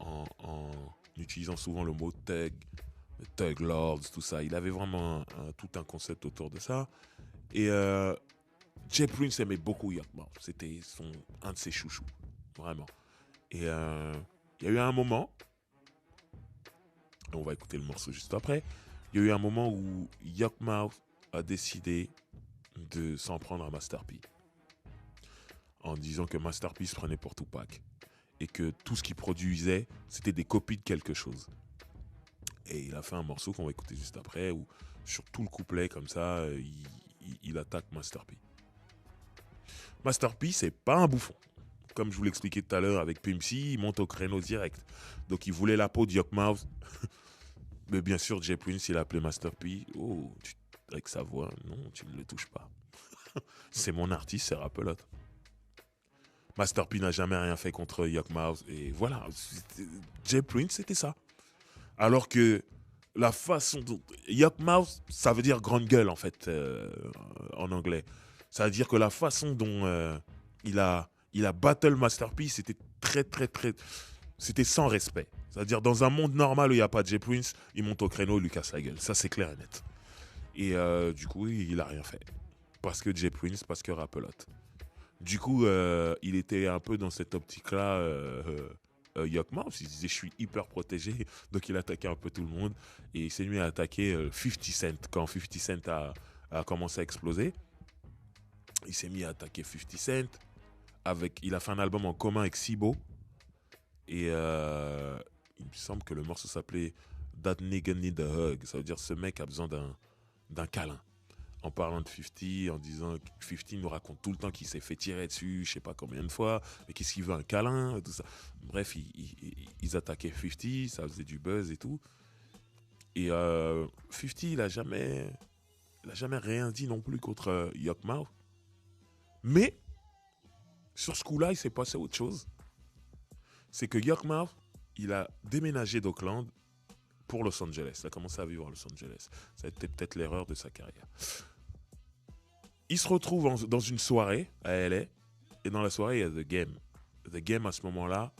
en utilisant souvent le mot thug, Thug Lords, tout ça. Il avait vraiment tout un concept autour de ça. Et Jay Prince aimait beaucoup Yukmouth. C'était un de ses chouchous, vraiment. Et il y a eu un moment, on va écouter le morceau juste après, il y a eu un moment où Yukmouth a décidé de s'en prendre à Master P. En disant que Master P se prenait pour Tupac. Et que tout ce qu'il produisait, c'était des copies de quelque chose. Et il a fait un morceau qu'on va écouter juste après, où sur tout le couplet, comme ça, il attaque Master P. Master P, c'est pas un bouffon. Comme je vous l'expliquais tout à l'heure avec Pimp C, il monte au créneau direct. Donc il voulait la peau de Yukmouth. Mais bien sûr, Jay Prince, il a appelé Master P. Oh, avec sa voix, non, tu ne le touches pas. C'est mon artiste, c'est Rapelote. Master P n'a jamais rien fait contre Yukmouth. Et voilà, Jay Prince, c'était ça. Alors que la façon dont... Yukmouth, ça veut dire grande gueule, en fait, en anglais. Ça veut dire que la façon dont il a battle Master P, c'était très... C'était sans respect. C'est-à-dire, dans un monde normal où il n'y a pas de Jay Prince, il monte au créneau, il lui casse la gueule. Ça, c'est clair et net. Et du coup, il n'a rien fait. Parce que Jay Prince, parce que Rapelote. Du coup, il était un peu dans cette optique-là, Yukmouth. Il disait, je suis hyper protégé. Donc, il attaquait un peu tout le monde. Et il s'est mis à attaquer 50 Cent. Quand 50 Cent a commencé à exploser, il s'est mis à attaquer 50 Cent. Il a fait un album en commun avec Sibo. Et il me semble que le morceau s'appelait That Nigga Need a Hug. Ça veut dire ce mec a besoin d'un câlin. En parlant de 50, en disant que 50 nous raconte tout le temps qu'il s'est fait tirer dessus, je sais pas combien de fois, mais qu'est-ce qu'il veut, un câlin, tout ça. Bref, ils attaquaient 50, ça faisait du buzz et tout. Et 50, il a jamais rien dit non plus contre Yukmouth. Mais, sur ce coup-là, il s'est passé autre chose. C'est que Yukmouth, il a déménagé d'Oakland pour Los Angeles. Il a commencé à vivre à Los Angeles. Ça a été peut-être l'erreur de sa carrière. Il se retrouve dans une soirée à LA. Et dans la soirée, il y a The Game. The Game, à ce moment-là,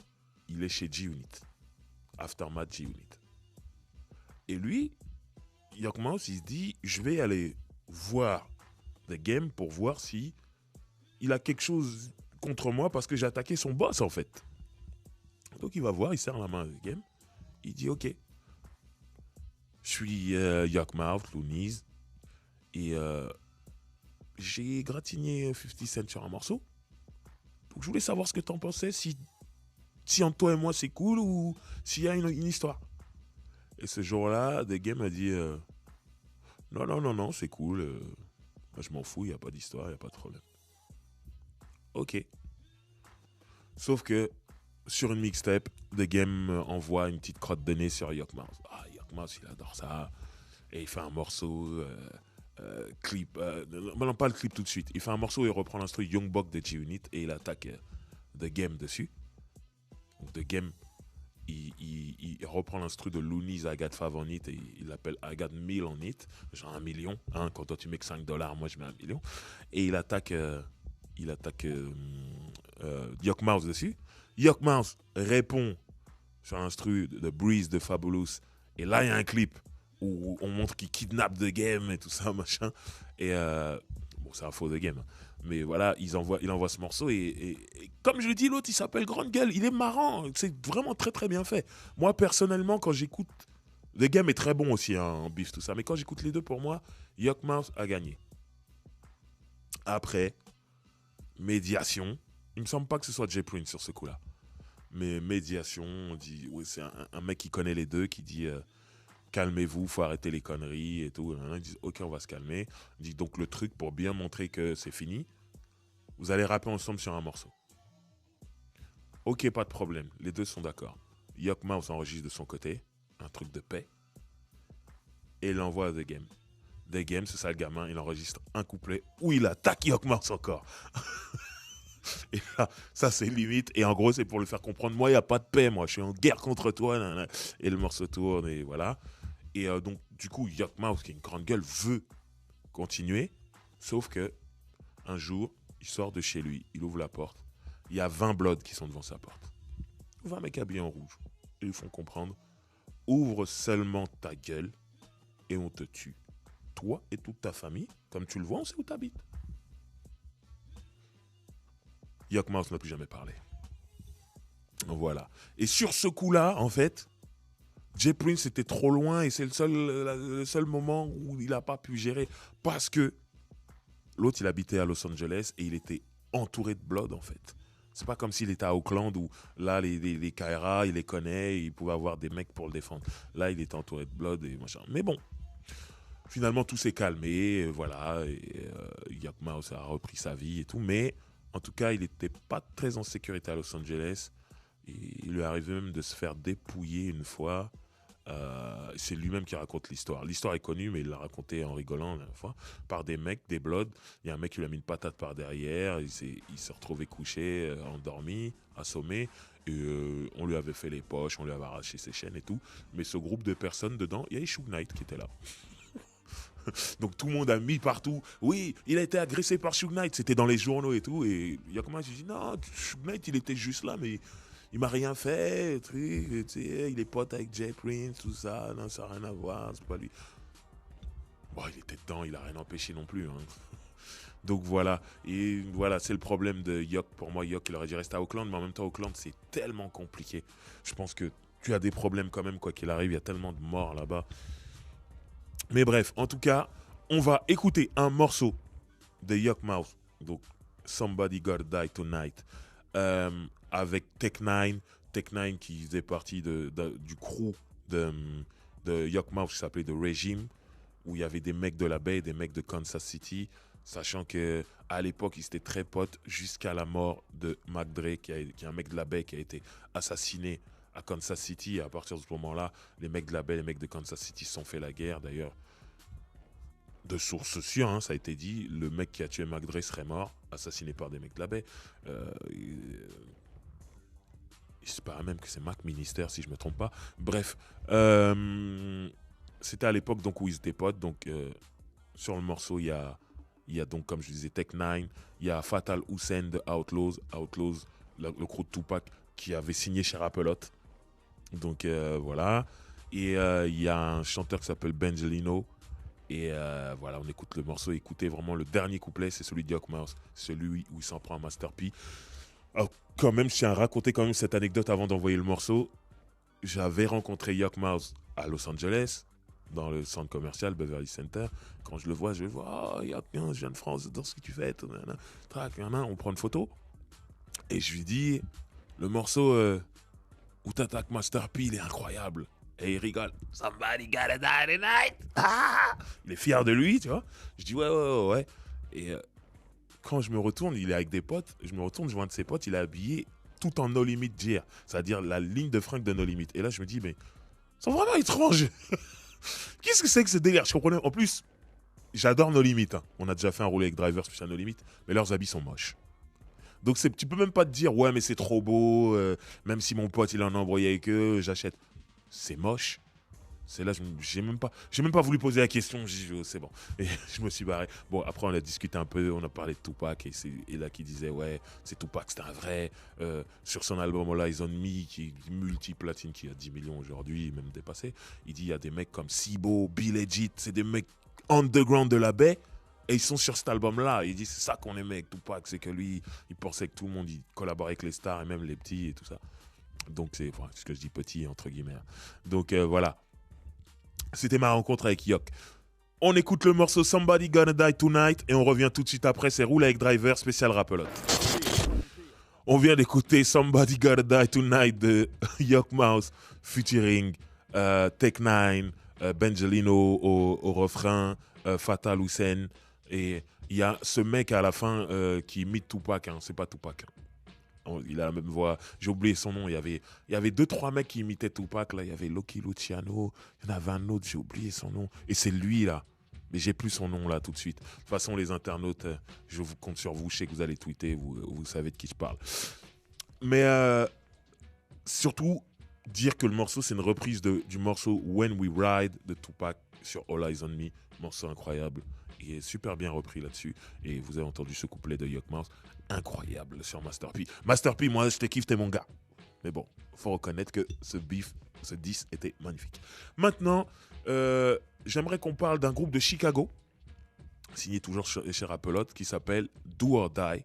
il est chez G-Unit. Aftermath G-Unit. Et lui, Yukmouth, il se dit, je vais aller voir The Game pour voir si il a quelque chose contre moi parce que j'ai attaqué son boss, en fait. Donc il va voir, il serre la main à The Game. Il dit, ok, je suis Yukmouth, Loonies, et j'ai gratigné 50 Cent sur un morceau. Donc je voulais savoir ce que t'en pensais, si entre toi et moi c'est cool ou s'il y a une histoire. Et ce jour-là, The Game a dit non, c'est cool. Moi, je m'en fous, il n'y a pas d'histoire, il n'y a pas de problème. Ok. Sauf que sur une mixtape, The Game envoie une petite crotte de nez sur Yukmouth. Ah, Yukmouth, il adore ça. Et il fait un morceau, clip. Non, pas le clip tout de suite. Il fait un morceau et il reprend l'instru Young Buck de G-Unit et il attaque The Game dessus. Donc The Game, il reprend l'instru de Loonies, I Got Five on It, et il l'appelle I Got Mill on It, genre 1 million. Hein, quand toi tu mets que $5, moi je mets 1 million. Et il attaque Yukmouth dessus. Yukmouth répond sur l'instru de Breeze de Fabulous. Et là, il y a un clip où on montre qu'il kidnappe The Game et tout ça, machin. Et bon, c'est un faux The Game. Mais voilà, il envoie ce morceau. Et comme je le dis, l'autre, il s'appelle Grande Gueule. Il est marrant. C'est vraiment très bien fait. Moi, personnellement, quand j'écoute... The Game est très bon aussi, hein, en bif, tout ça. Mais quand j'écoute les deux, pour moi, Yukmouth a gagné. Après, médiation. Il me semble pas que ce soit Jay Prince sur ce coup-là. Mais médiation, on dit... Ouais, c'est un mec qui connaît les deux, qui dit... calmez-vous, faut arrêter les conneries et tout. Ils disent, ok, on va se calmer. On dit, donc le truc, pour bien montrer que c'est fini, vous allez rapper ensemble sur un morceau. Ok, pas de problème. Les deux sont d'accord. Yukmouth enregistre de son côté, un truc de paix, et il l'envoie à The Game. The Game, c'est ça le gamin, il enregistre un couplet où il attaque Yukmouth encore. Et là, ça c'est limite. Et en gros, c'est pour le faire comprendre, moi, il n'y a pas de paix, moi, je suis en guerre contre toi. Nanana. Et le morceau tourne, et voilà. Et donc, du coup, Yukmouth, qui est une grande gueule, veut continuer. Sauf que, un jour, il sort de chez lui, il ouvre la porte. Il y a 20 bloods qui sont devant sa porte. 20 mecs habillés en rouge. Et ils font comprendre, ouvre seulement ta gueule et on te tue. Toi et toute ta famille, comme tu le vois, on sait où t'habites. Yukmouth n'a plus jamais parlé. Voilà. Et sur ce coup-là, en fait, Jay Prince était trop loin et c'est le seul moment où il n'a pas pu gérer. Parce que l'autre, il habitait à Los Angeles et il était entouré de blood, en fait. C'est pas comme s'il était à Oakland où là, les KRA, il les connaît, il pouvait avoir des mecs pour le défendre. Là, il était entouré de blood et machin. Mais bon, finalement, tout s'est calmé, voilà. Yacht Mouse a repris sa vie et tout. Mais en tout cas, il n'était pas très en sécurité à Los Angeles. Et il lui arrivait même de se faire dépouiller une fois. C'est lui-même qui raconte l'histoire. L'histoire est connue, mais il l'a racontée en rigolant la fois, par des mecs, des bloods. Il y a un mec qui lui a mis une patate par derrière. Il s'est retrouvé couché, endormi, assommé. Et on lui avait fait les poches, on lui avait arraché ses chaînes et tout. Mais ce groupe de personnes dedans, il y a Suge Knight qui était là. Donc tout le monde a mis partout. Oui, il a été agressé par Suge Knight. C'était dans les journaux et tout. Et il y a comment j'ai dit non, Suge Knight, il était juste là, mais il m'a rien fait. Tu sais, il est pote avec Jay Prince, tout ça. Non, ça n'a rien à voir. C'est pas lui. Bon, il était dedans, il a rien empêché non plus. Hein. Donc voilà. Et voilà, c'est le problème de Yok. Pour moi, Yok, il aurait dû rester à Auckland, mais en même temps, Auckland, c'est tellement compliqué. Je pense que tu as des problèmes quand même, quoi qu'il arrive. Il y a tellement de morts là-bas. Mais bref, en tout cas, on va écouter un morceau de Yok Mouse, donc Somebody Gotta Die Tonight, avec Tech-9 qui faisait partie du crew de Yok Mouse qui s'appelait The Regime, où il y avait des mecs de la baie et des mecs de Kansas City, sachant qu'à l'époque, ils étaient très potes jusqu'à la mort de Mac Dre, qui est un mec de la baie qui a été assassiné à Kansas City. Et à partir de ce moment-là, les mecs de la baie, les mecs de Kansas City se sont fait la guerre. D'ailleurs, de sources sûres, hein, ça a été dit, le mec qui a tué Mac Dre serait mort, assassiné par des mecs de la baie. C'est pas même que c'est Mac Minister, si je me trompe pas. Bref, c'était à l'époque donc où ils étaient potes. Donc sur le morceau, il y a donc, comme je disais, Tech-9, il y a Fatal Hussein de Outlaws, le crew de Tupac, qui avait signé chez Rappelotte. Donc voilà. Et il y a un chanteur qui s'appelle Benjelino. Et voilà, on écoute le morceau. Écoutez vraiment le dernier couplet, c'est celui de Yok Mouse, celui où il s'en prend à Master P. Alors, quand même, je tiens à raconter quand même cette anecdote avant d'envoyer le morceau. J'avais rencontré Yok Mouse à Los Angeles, dans le centre commercial Beverly Center. Quand je le vois, oh, Yok, je viens de France, dans ce que tu fais, on prend une photo. Et je lui dis, le morceau où t'attaques Master P, il est incroyable. Et il rigole. Somebody gotta die tonight. Ah, il est fier de lui, tu vois. Je dis ouais. Et quand je me retourne, il est avec des potes. Je me retourne, je vois un de ses potes, il est habillé tout en No Limit Gear. C'est-à-dire la ligne de fringues de No Limit. Et là, je me dis, mais ils sont vraiment étranges. Qu'est-ce que c'est que ce délire? Je comprenais. En plus, j'adore No Limit. Hein. On a déjà fait un roulé avec Driver spécial No Limit. Mais leurs habits sont moches. Donc tu peux même pas te dire, ouais, mais c'est trop beau. Même si mon pote, il en a embrouillé avec eux, j'achète. C'est moche. C'est là, j'ai même pas voulu poser la question. J'ai dit, c'est bon. Et je me suis barré. Bon, après, on a discuté un peu. On a parlé de Tupac. Et là, qui disait, ouais, c'est Tupac, c'est un vrai. Sur son album All Eyes on Me, qui est multi-platine, qui a 10 millions aujourd'hui, même dépassé. Il dit, il y a des mecs comme Sibo, Bill Legit. C'est des mecs underground de la baie. Et ils sont sur cet album-là. Il dit, c'est ça qu'on aimait avec Tupac. C'est que lui, il pensait que tout le monde, il collaborait avec les stars et même les petits et tout ça. Donc, c'est ce que je dis petit, entre guillemets. Donc, voilà. C'était ma rencontre avec Yok. On écoute le morceau Somebody Gonna Die Tonight et on revient tout de suite après. C'est Roule avec Driver, spécial Rappelotte. On vient d'écouter Somebody Gonna Die Tonight de Yok Mouse featuring Tech-9, Benjelino au refrain, Fatal Hussein. Et il y a ce mec à la fin qui imite Tupac. Hein. C'est pas Tupac. Hein. Il a la même voix. J'ai oublié son nom. Il y avait 2-3 mecs qui imitaient Tupac. Là, il y avait Lucky Luciano. Il y en avait un autre. J'ai oublié son nom. Et c'est lui là. Mais j'ai plus son nom là tout de suite. De toute façon, les internautes, je vous compte sur vous. Je sais que vous allez tweeter. Vous savez de qui je parle. Mais surtout dire que le morceau c'est une reprise du morceau When We Ride de Tupac sur All Eyes on Me. Morceau incroyable. Il est super bien repris là-dessus. Et vous avez entendu ce couplet de Yok Mouse. Incroyable sur Master P. Master P, moi je te kiffe, t'es mon gars. Mais bon, faut reconnaître que ce 10 était magnifique. Maintenant, j'aimerais qu'on parle d'un groupe de Chicago, signé toujours chez Rappelotte, qui s'appelle Do or Die.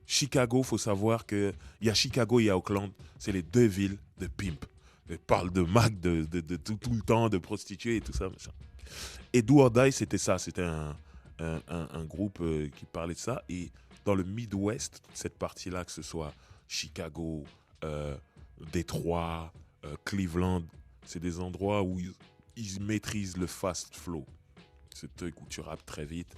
Chicago, faut savoir qu'il y a Chicago et il y a Oakland. C'est les deux villes de pimp. Ils parlent de Mac, de tout le temps, de prostituées et tout ça. Machin. Et Do or Die, c'était ça. C'était un groupe qui parlait de ça. Et dans le Midwest, cette partie-là, que ce soit Chicago, Détroit, Cleveland, c'est des endroits où ils maîtrisent le fast flow. Ce truc où tu rappes très vite.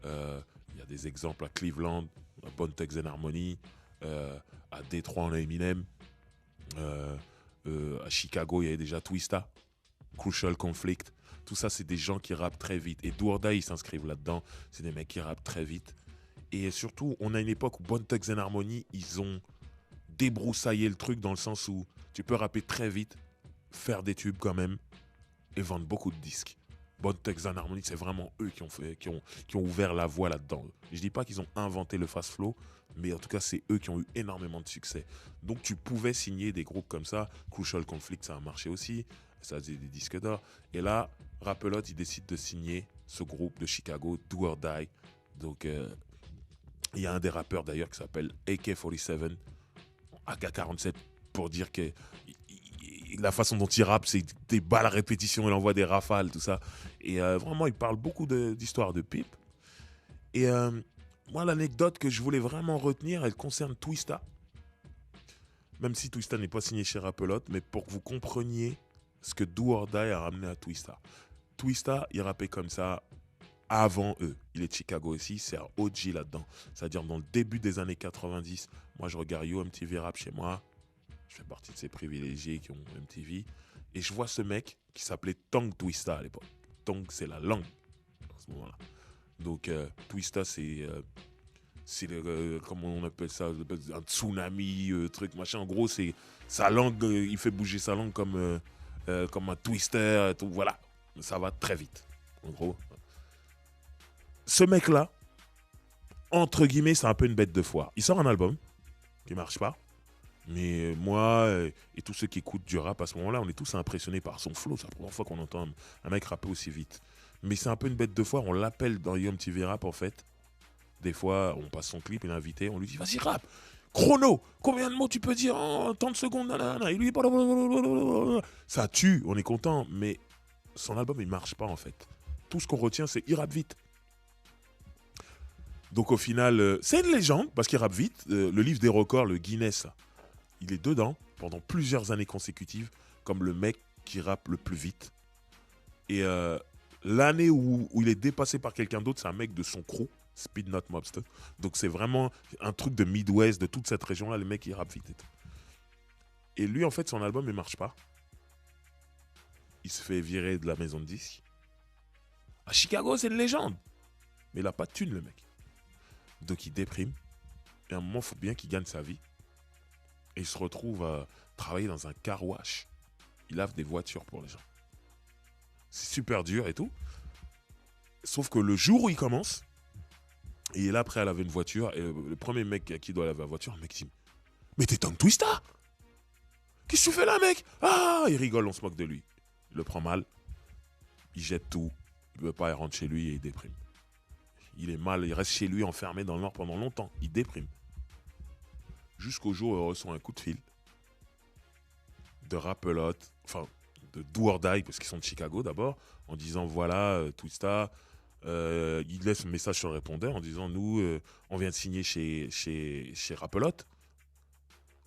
Il y a des exemples à Cleveland, à Bone Thugs and Harmony, à Détroit, on a Eminem. À Chicago, il y avait déjà Twista, Crucial Conflict. Tout ça, c'est des gens qui rappent très vite. Et Do or Die, ils s'inscrivent là-dedans. C'est des mecs qui rappent très vite. Et surtout, on a une époque où Bone Thugs and Harmony, ils ont débroussaillé le truc dans le sens où tu peux rapper très vite, faire des tubes quand même, et vendre beaucoup de disques. Bone Thugs and Harmony, c'est vraiment eux qui ont ouvert la voie là-dedans. Je dis pas qu'ils ont inventé le fast flow, mais en tout cas, c'est eux qui ont eu énormément de succès. Donc, tu pouvais signer des groupes comme ça. Crucial Conflict, ça a marché aussi. Ça faisait des disques d'or. Et là, Rap-A-Lot, il décide de signer ce groupe de Chicago, Do or Die. Donc, il y a un des rappeurs d'ailleurs qui s'appelle AK-47, AK-47, pour dire que la façon dont il rappe, c'est des balles à répétition, il envoie des rafales, tout ça. Et vraiment, il parle beaucoup d'histoires de pipe. Et moi, l'anecdote que je voulais vraiment retenir, elle concerne Twista. Même si Twista n'est pas signé chez Rap-A-Lot, mais pour que vous compreniez ce que Do or Die a ramené à Twista. Twista, il rappait comme ça avant eux. Il est de Chicago aussi, c'est un OG là-dedans. C'est-à-dire dans le début des années 90, moi je regarde MTV Rap chez moi. Je fais partie de ces privilégiés qui ont MTV. Et je vois ce mec qui s'appelait Tongue Twista à l'époque. Tongue, c'est la langue à ce moment-là. Donc Twista, c'est comment on appelle ça, un tsunami, truc, machin. En gros, c'est sa langue, il fait bouger sa langue comme un twister, et tout. Voilà, ça va très vite. En gros, ce mec-là, entre guillemets, c'est un peu une bête de foire. Il sort un album qui marche pas. Mais moi et tous ceux qui écoutent du rap à ce moment-là, on est tous impressionnés par son flow. C'est la première fois qu'on entend un mec rapper aussi vite. Mais c'est un peu une bête de foire. On l'appelle dans MTV Rap en fait. Des fois, on passe son clip, il est invité, on lui dit vas-y rap, chrono, combien de mots tu peux dire en tant de secondes, nanana. Et lui, ça tue, on est content. Mais son album, il marche pas en fait. Tout ce qu'on retient, c'est il rappe vite. Donc au final, c'est une légende parce qu'il rappe vite. Le livre des records, le Guinness, là, il est dedans pendant plusieurs années consécutives comme le mec qui rappe le plus vite. Et l'année où il est dépassé par quelqu'un d'autre, c'est un mec de son crew, Speed Not Mobster. Donc c'est vraiment un truc de Midwest, de toute cette région-là, les mecs, ils rappent vite et tout. Et lui, en fait, son album, il marche pas. Il se fait virer de la maison de disques. À Chicago, c'est une légende. Mais il a pas de thune, le mec. Donc il déprime. Et à un moment, il faut bien qu'il gagne sa vie. Et il se retrouve à travailler dans un car wash. Il lave des voitures pour les gens. C'est super dur et tout. Sauf que le jour où il commence, et il est là prêt à laver une voiture, et le premier mec à qui doit laver la voiture, le mec dit mais t'es Tongue Twista? Qu'est-ce que tu fais là, mec? Ah, il rigole, on se moque de lui. Il le prend mal. Il jette tout. Il ne veut pas, il rentre chez lui et il déprime. Il est mal, il reste chez lui enfermé dans le noir pendant longtemps. Il déprime. Jusqu'au jour où il reçoit un coup de fil de Rap-A-Lot, enfin de Do or Die, parce qu'ils sont de Chicago d'abord, en disant voilà, Twista, il laisse un message sur le répondeur en disant nous, on vient de signer chez Rap-A-Lot,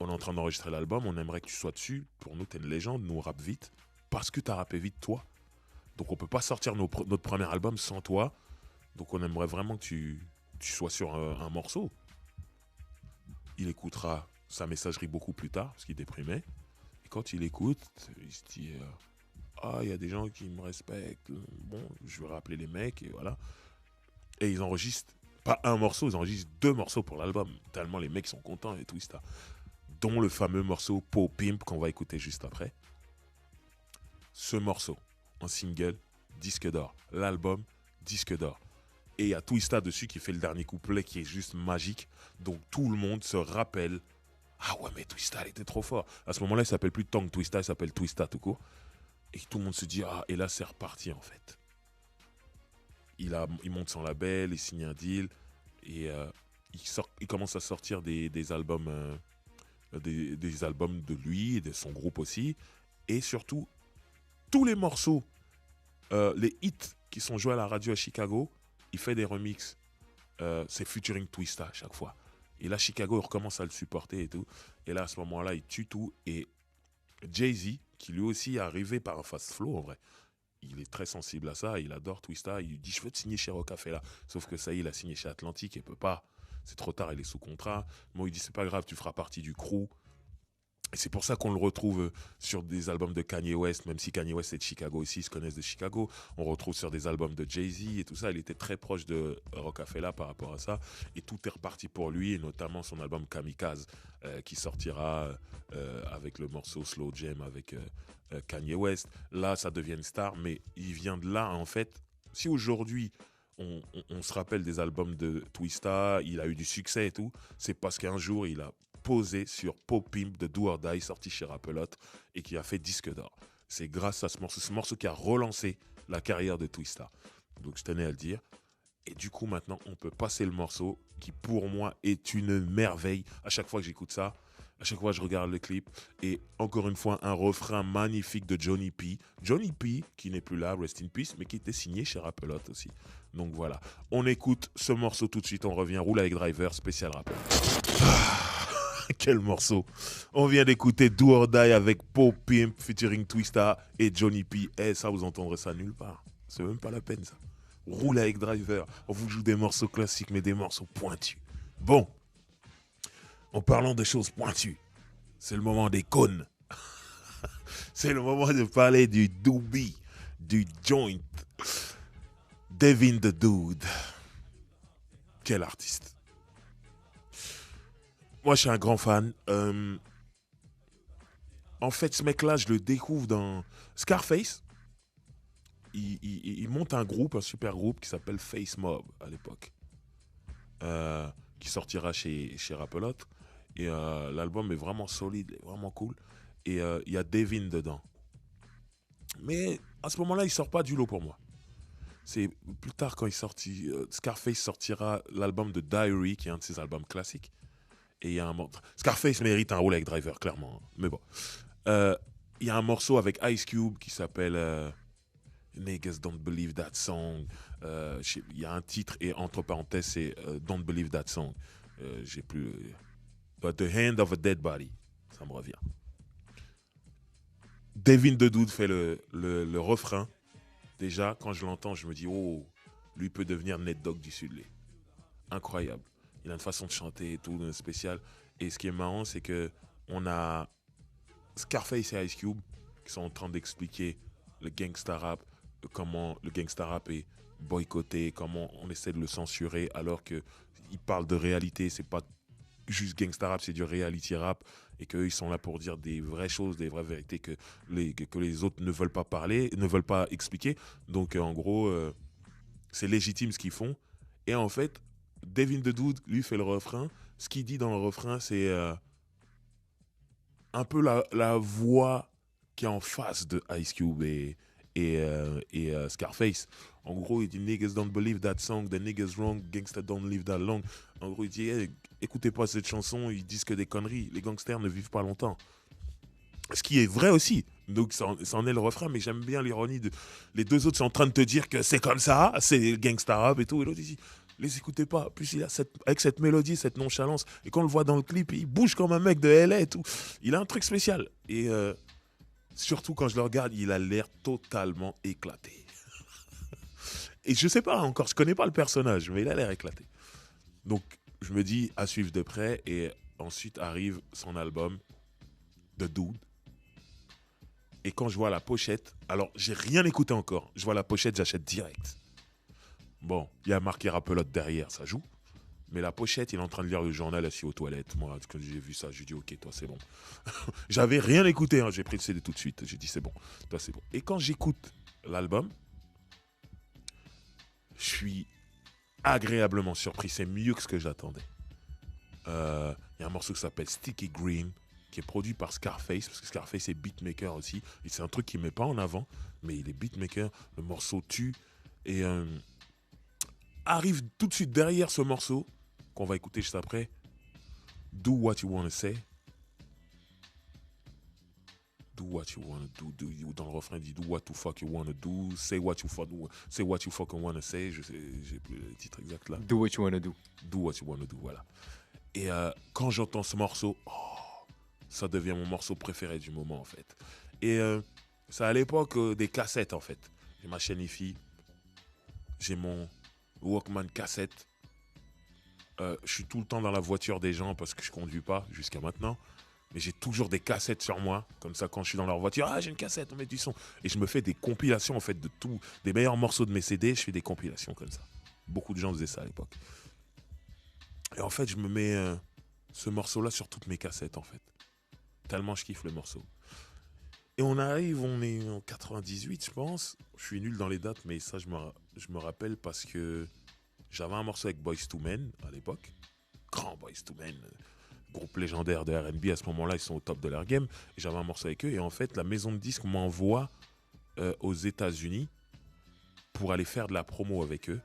on est en train d'enregistrer l'album, on aimerait que tu sois dessus, pour nous t'es une légende, nous on rappe vite, parce que t'as rappé vite toi, donc on peut pas sortir notre premier album sans toi, donc on aimerait vraiment que tu sois sur un morceau. Il écoutera sa messagerie beaucoup plus tard, parce qu'il déprimait. Et quand il écoute, il se dit ah, il y a des gens qui me respectent. Bon, je vais rappeler les mecs, et voilà. Et ils enregistrent, pas un morceau, ils enregistrent 2 morceaux pour l'album. Tellement les mecs sont contents et tout ça. Dont le fameux morceau Po Pimp qu'on va écouter juste après. Ce morceau, en single, disque d'or. L'album, disque d'or. Et il y a Twista dessus qui fait le dernier couplet qui est juste magique. Donc tout le monde se rappelle. Ah ouais, mais Twista, il était trop fort. À ce moment-là, il s'appelle plus Tongue Twista, il s'appelle Twista tout court. Et tout le monde se dit, ah, et là, c'est reparti en fait. Il monte son label, il signe un deal. Et il commence à sortir des albums, des albums de lui et de son groupe aussi. Et surtout, tous les morceaux, les hits qui sont joués à la radio à Chicago, il fait des remixes, c'est featuring Twista à chaque fois. Et là, Chicago recommence à le supporter et tout. Et là, à ce moment-là, il tue tout. Et Jay-Z, qui lui aussi est arrivé par un fast flow, en vrai, il est très sensible à ça, il adore Twista, il lui dit je veux te signer chez Rocafella. Sauf que ça y est, il a signé chez Atlantic, il peut pas. C'est trop tard, il est sous contrat. Moi, il dit c'est pas grave, tu feras partie du crew. Et c'est pour ça qu'on le retrouve sur des albums de Kanye West, même si Kanye West est de Chicago aussi, ils se connaissent de Chicago. On retrouve sur des albums de Jay-Z et tout ça. Il était très proche de Rocafella par rapport à ça. Et tout est reparti pour lui, et notamment son album Kamikaze, qui sortira avec le morceau Slow Jam avec Kanye West. Là, ça devient une star, mais il vient de là, en fait. Si aujourd'hui, on se rappelle des albums de Twista, il a eu du succès et tout, c'est parce qu'un jour, il a posé sur Pop Pimp de Do or Die, sorti chez Rappelotte, et qui a fait disque d'or. C'est grâce à ce morceau qui a relancé la carrière de Twista. Donc je tenais à le dire. Et du coup, maintenant, on peut passer le morceau qui, pour moi, est une merveille. À chaque fois que j'écoute ça, à chaque fois que je regarde le clip, et encore une fois, un refrain magnifique de Johnny P. Johnny P, qui n'est plus là, rest in peace, mais qui était signé chez Rappelotte aussi. Donc voilà, on écoute ce morceau tout de suite, on revient, Roule avec Driver, spécial Rappelotte. Quel morceau! On vient d'écouter Do or Die avec Pop Pimp featuring Twista et Johnny P. Eh, ça, vous entendrez ça nulle part. C'est même pas la peine, ça. Roule avec Driver. On vous joue des morceaux classiques, mais des morceaux pointus. Bon, en parlant de choses pointues, c'est le moment des cônes. C'est le moment de parler du doobie, du joint. Devin the Dude. Quel artiste! Moi, je suis un grand fan. En fait, ce mec-là, je le découvre dans Scarface. Il monte un groupe, un super groupe qui s'appelle Face Mob à l'époque. Qui sortira chez Rappelotte. Et l'album est vraiment solide, vraiment cool. Et il y a Devin dedans. Mais à ce moment-là, il sort pas du lot pour moi. C'est plus tard quand Scarface sortira l'album de Diary, qui est un de ses albums classiques. Et il y a Scarface mérite un rôle avec Driver, clairement. Mais bon. Il y a un morceau avec Ice Cube qui s'appelle Niggas Don't Believe That Song. Il y a un titre, et entre parenthèses, c'est Don't Believe That Song. J'ai plus. The Hand of a Dead Body. Ça me revient. Devin the Dude fait le refrain. Déjà, quand je l'entends, je me dis, oh, lui peut devenir Ned Dogg du Sud. Incroyable. Il a une façon de chanter et tout, spécial. Et ce qui est marrant, c'est que on a Scarface et Ice Cube qui sont en train d'expliquer le gangsta rap, comment le gangsta rap est boycotté, comment on essaie de le censurer, alors qu'il parle de réalité, c'est pas juste gangsta rap, c'est du reality rap, et qu'eux, ils sont là pour dire des vraies choses, des vraies vérités que les autres ne veulent pas parler, ne veulent pas expliquer. Donc, en gros, c'est légitime ce qu'ils font. Et en fait, Devin the Dude, lui, fait le refrain. Ce qu'il dit dans le refrain, c'est un peu la voix qui est en face de Ice Cube et Scarface. En gros, il dit Niggas don't believe that song, the niggas wrong, gangsters don't live that long. En gros, il dit hey, écoutez pas cette chanson, ils disent que des conneries. Les gangsters ne vivent pas longtemps. Ce qui est vrai aussi. Donc, ça en est le refrain, mais j'aime bien l'ironie de. Les deux autres sont en train de te dire que c'est comme ça, c'est le gangsta rap et tout. Et l'autre, il dit les écoutez pas. Plus il a avec cette mélodie, cette nonchalance. Et quand on le voit dans le clip, il bouge comme un mec de LA et tout. Il a un truc spécial. Et surtout quand je le regarde, il a l'air totalement éclaté. Et je sais pas encore, je connais pas le personnage, mais il a l'air éclaté. Donc, je me dis à suivre de près. Et ensuite arrive son album, The Dude. Et quand je vois la pochette, alors j'ai rien écouté encore. Je vois la pochette, j'achète direct. Bon, il y a marqué Rappelotte derrière, ça joue. Mais la pochette, il est en train de lire le journal assis aux toilettes. Moi, quand j'ai vu ça, j'ai dit ok, toi c'est bon. J'avais rien écouté, hein. J'ai pris le CD tout de suite. J'ai dit c'est bon, toi c'est bon. Et quand j'écoute l'album, je suis agréablement surpris. C'est mieux que ce que j'attendais. Il y a un morceau qui s'appelle Sticky Green, qui est produit par Scarface, parce que Scarface est beatmaker aussi. Et c'est un truc qu'il ne met pas en avant, mais il est beatmaker. Le morceau tue. Et arrive tout de suite derrière ce morceau, qu'on va écouter juste après, Do What You Wanna Say, Do what you wanna do. Dans le refrain, il dit do what the fuck you wanna do. Say what you fucking wanna say. J'ai plus le titre exact là. Do what you wanna do. Do what you wanna do, voilà. Et quand j'entends ce morceau, ça devient mon morceau préféré du moment en fait. Et c'est à l'époque des cassettes en fait. J'ai ma chaîne IFI, j'ai mon Walkman cassette. Je suis tout le temps dans la voiture des gens parce que je conduis pas jusqu'à maintenant. Mais j'ai toujours des cassettes sur moi. Comme ça, quand je suis dans leur voiture, j'ai une cassette, on met du son. Et je me fais des compilations en fait de tout. Des meilleurs morceaux de mes CD, je fais des compilations comme ça. Beaucoup de gens faisaient ça à l'époque. Et en fait, je me mets ce morceau-là sur toutes mes cassettes en fait. Tellement je kiffe le morceau. Et on est en 98 je pense. Je suis nul dans les dates, mais ça je me rappelle parce que j'avais un morceau avec Boyz II Men à l'époque. Grand Boyz II Men, groupe légendaire de R&B à ce moment-là, ils sont au top de leur game. Et j'avais un morceau avec eux et en fait la maison de disques m'envoie aux États-Unis pour aller faire de la promo avec eux,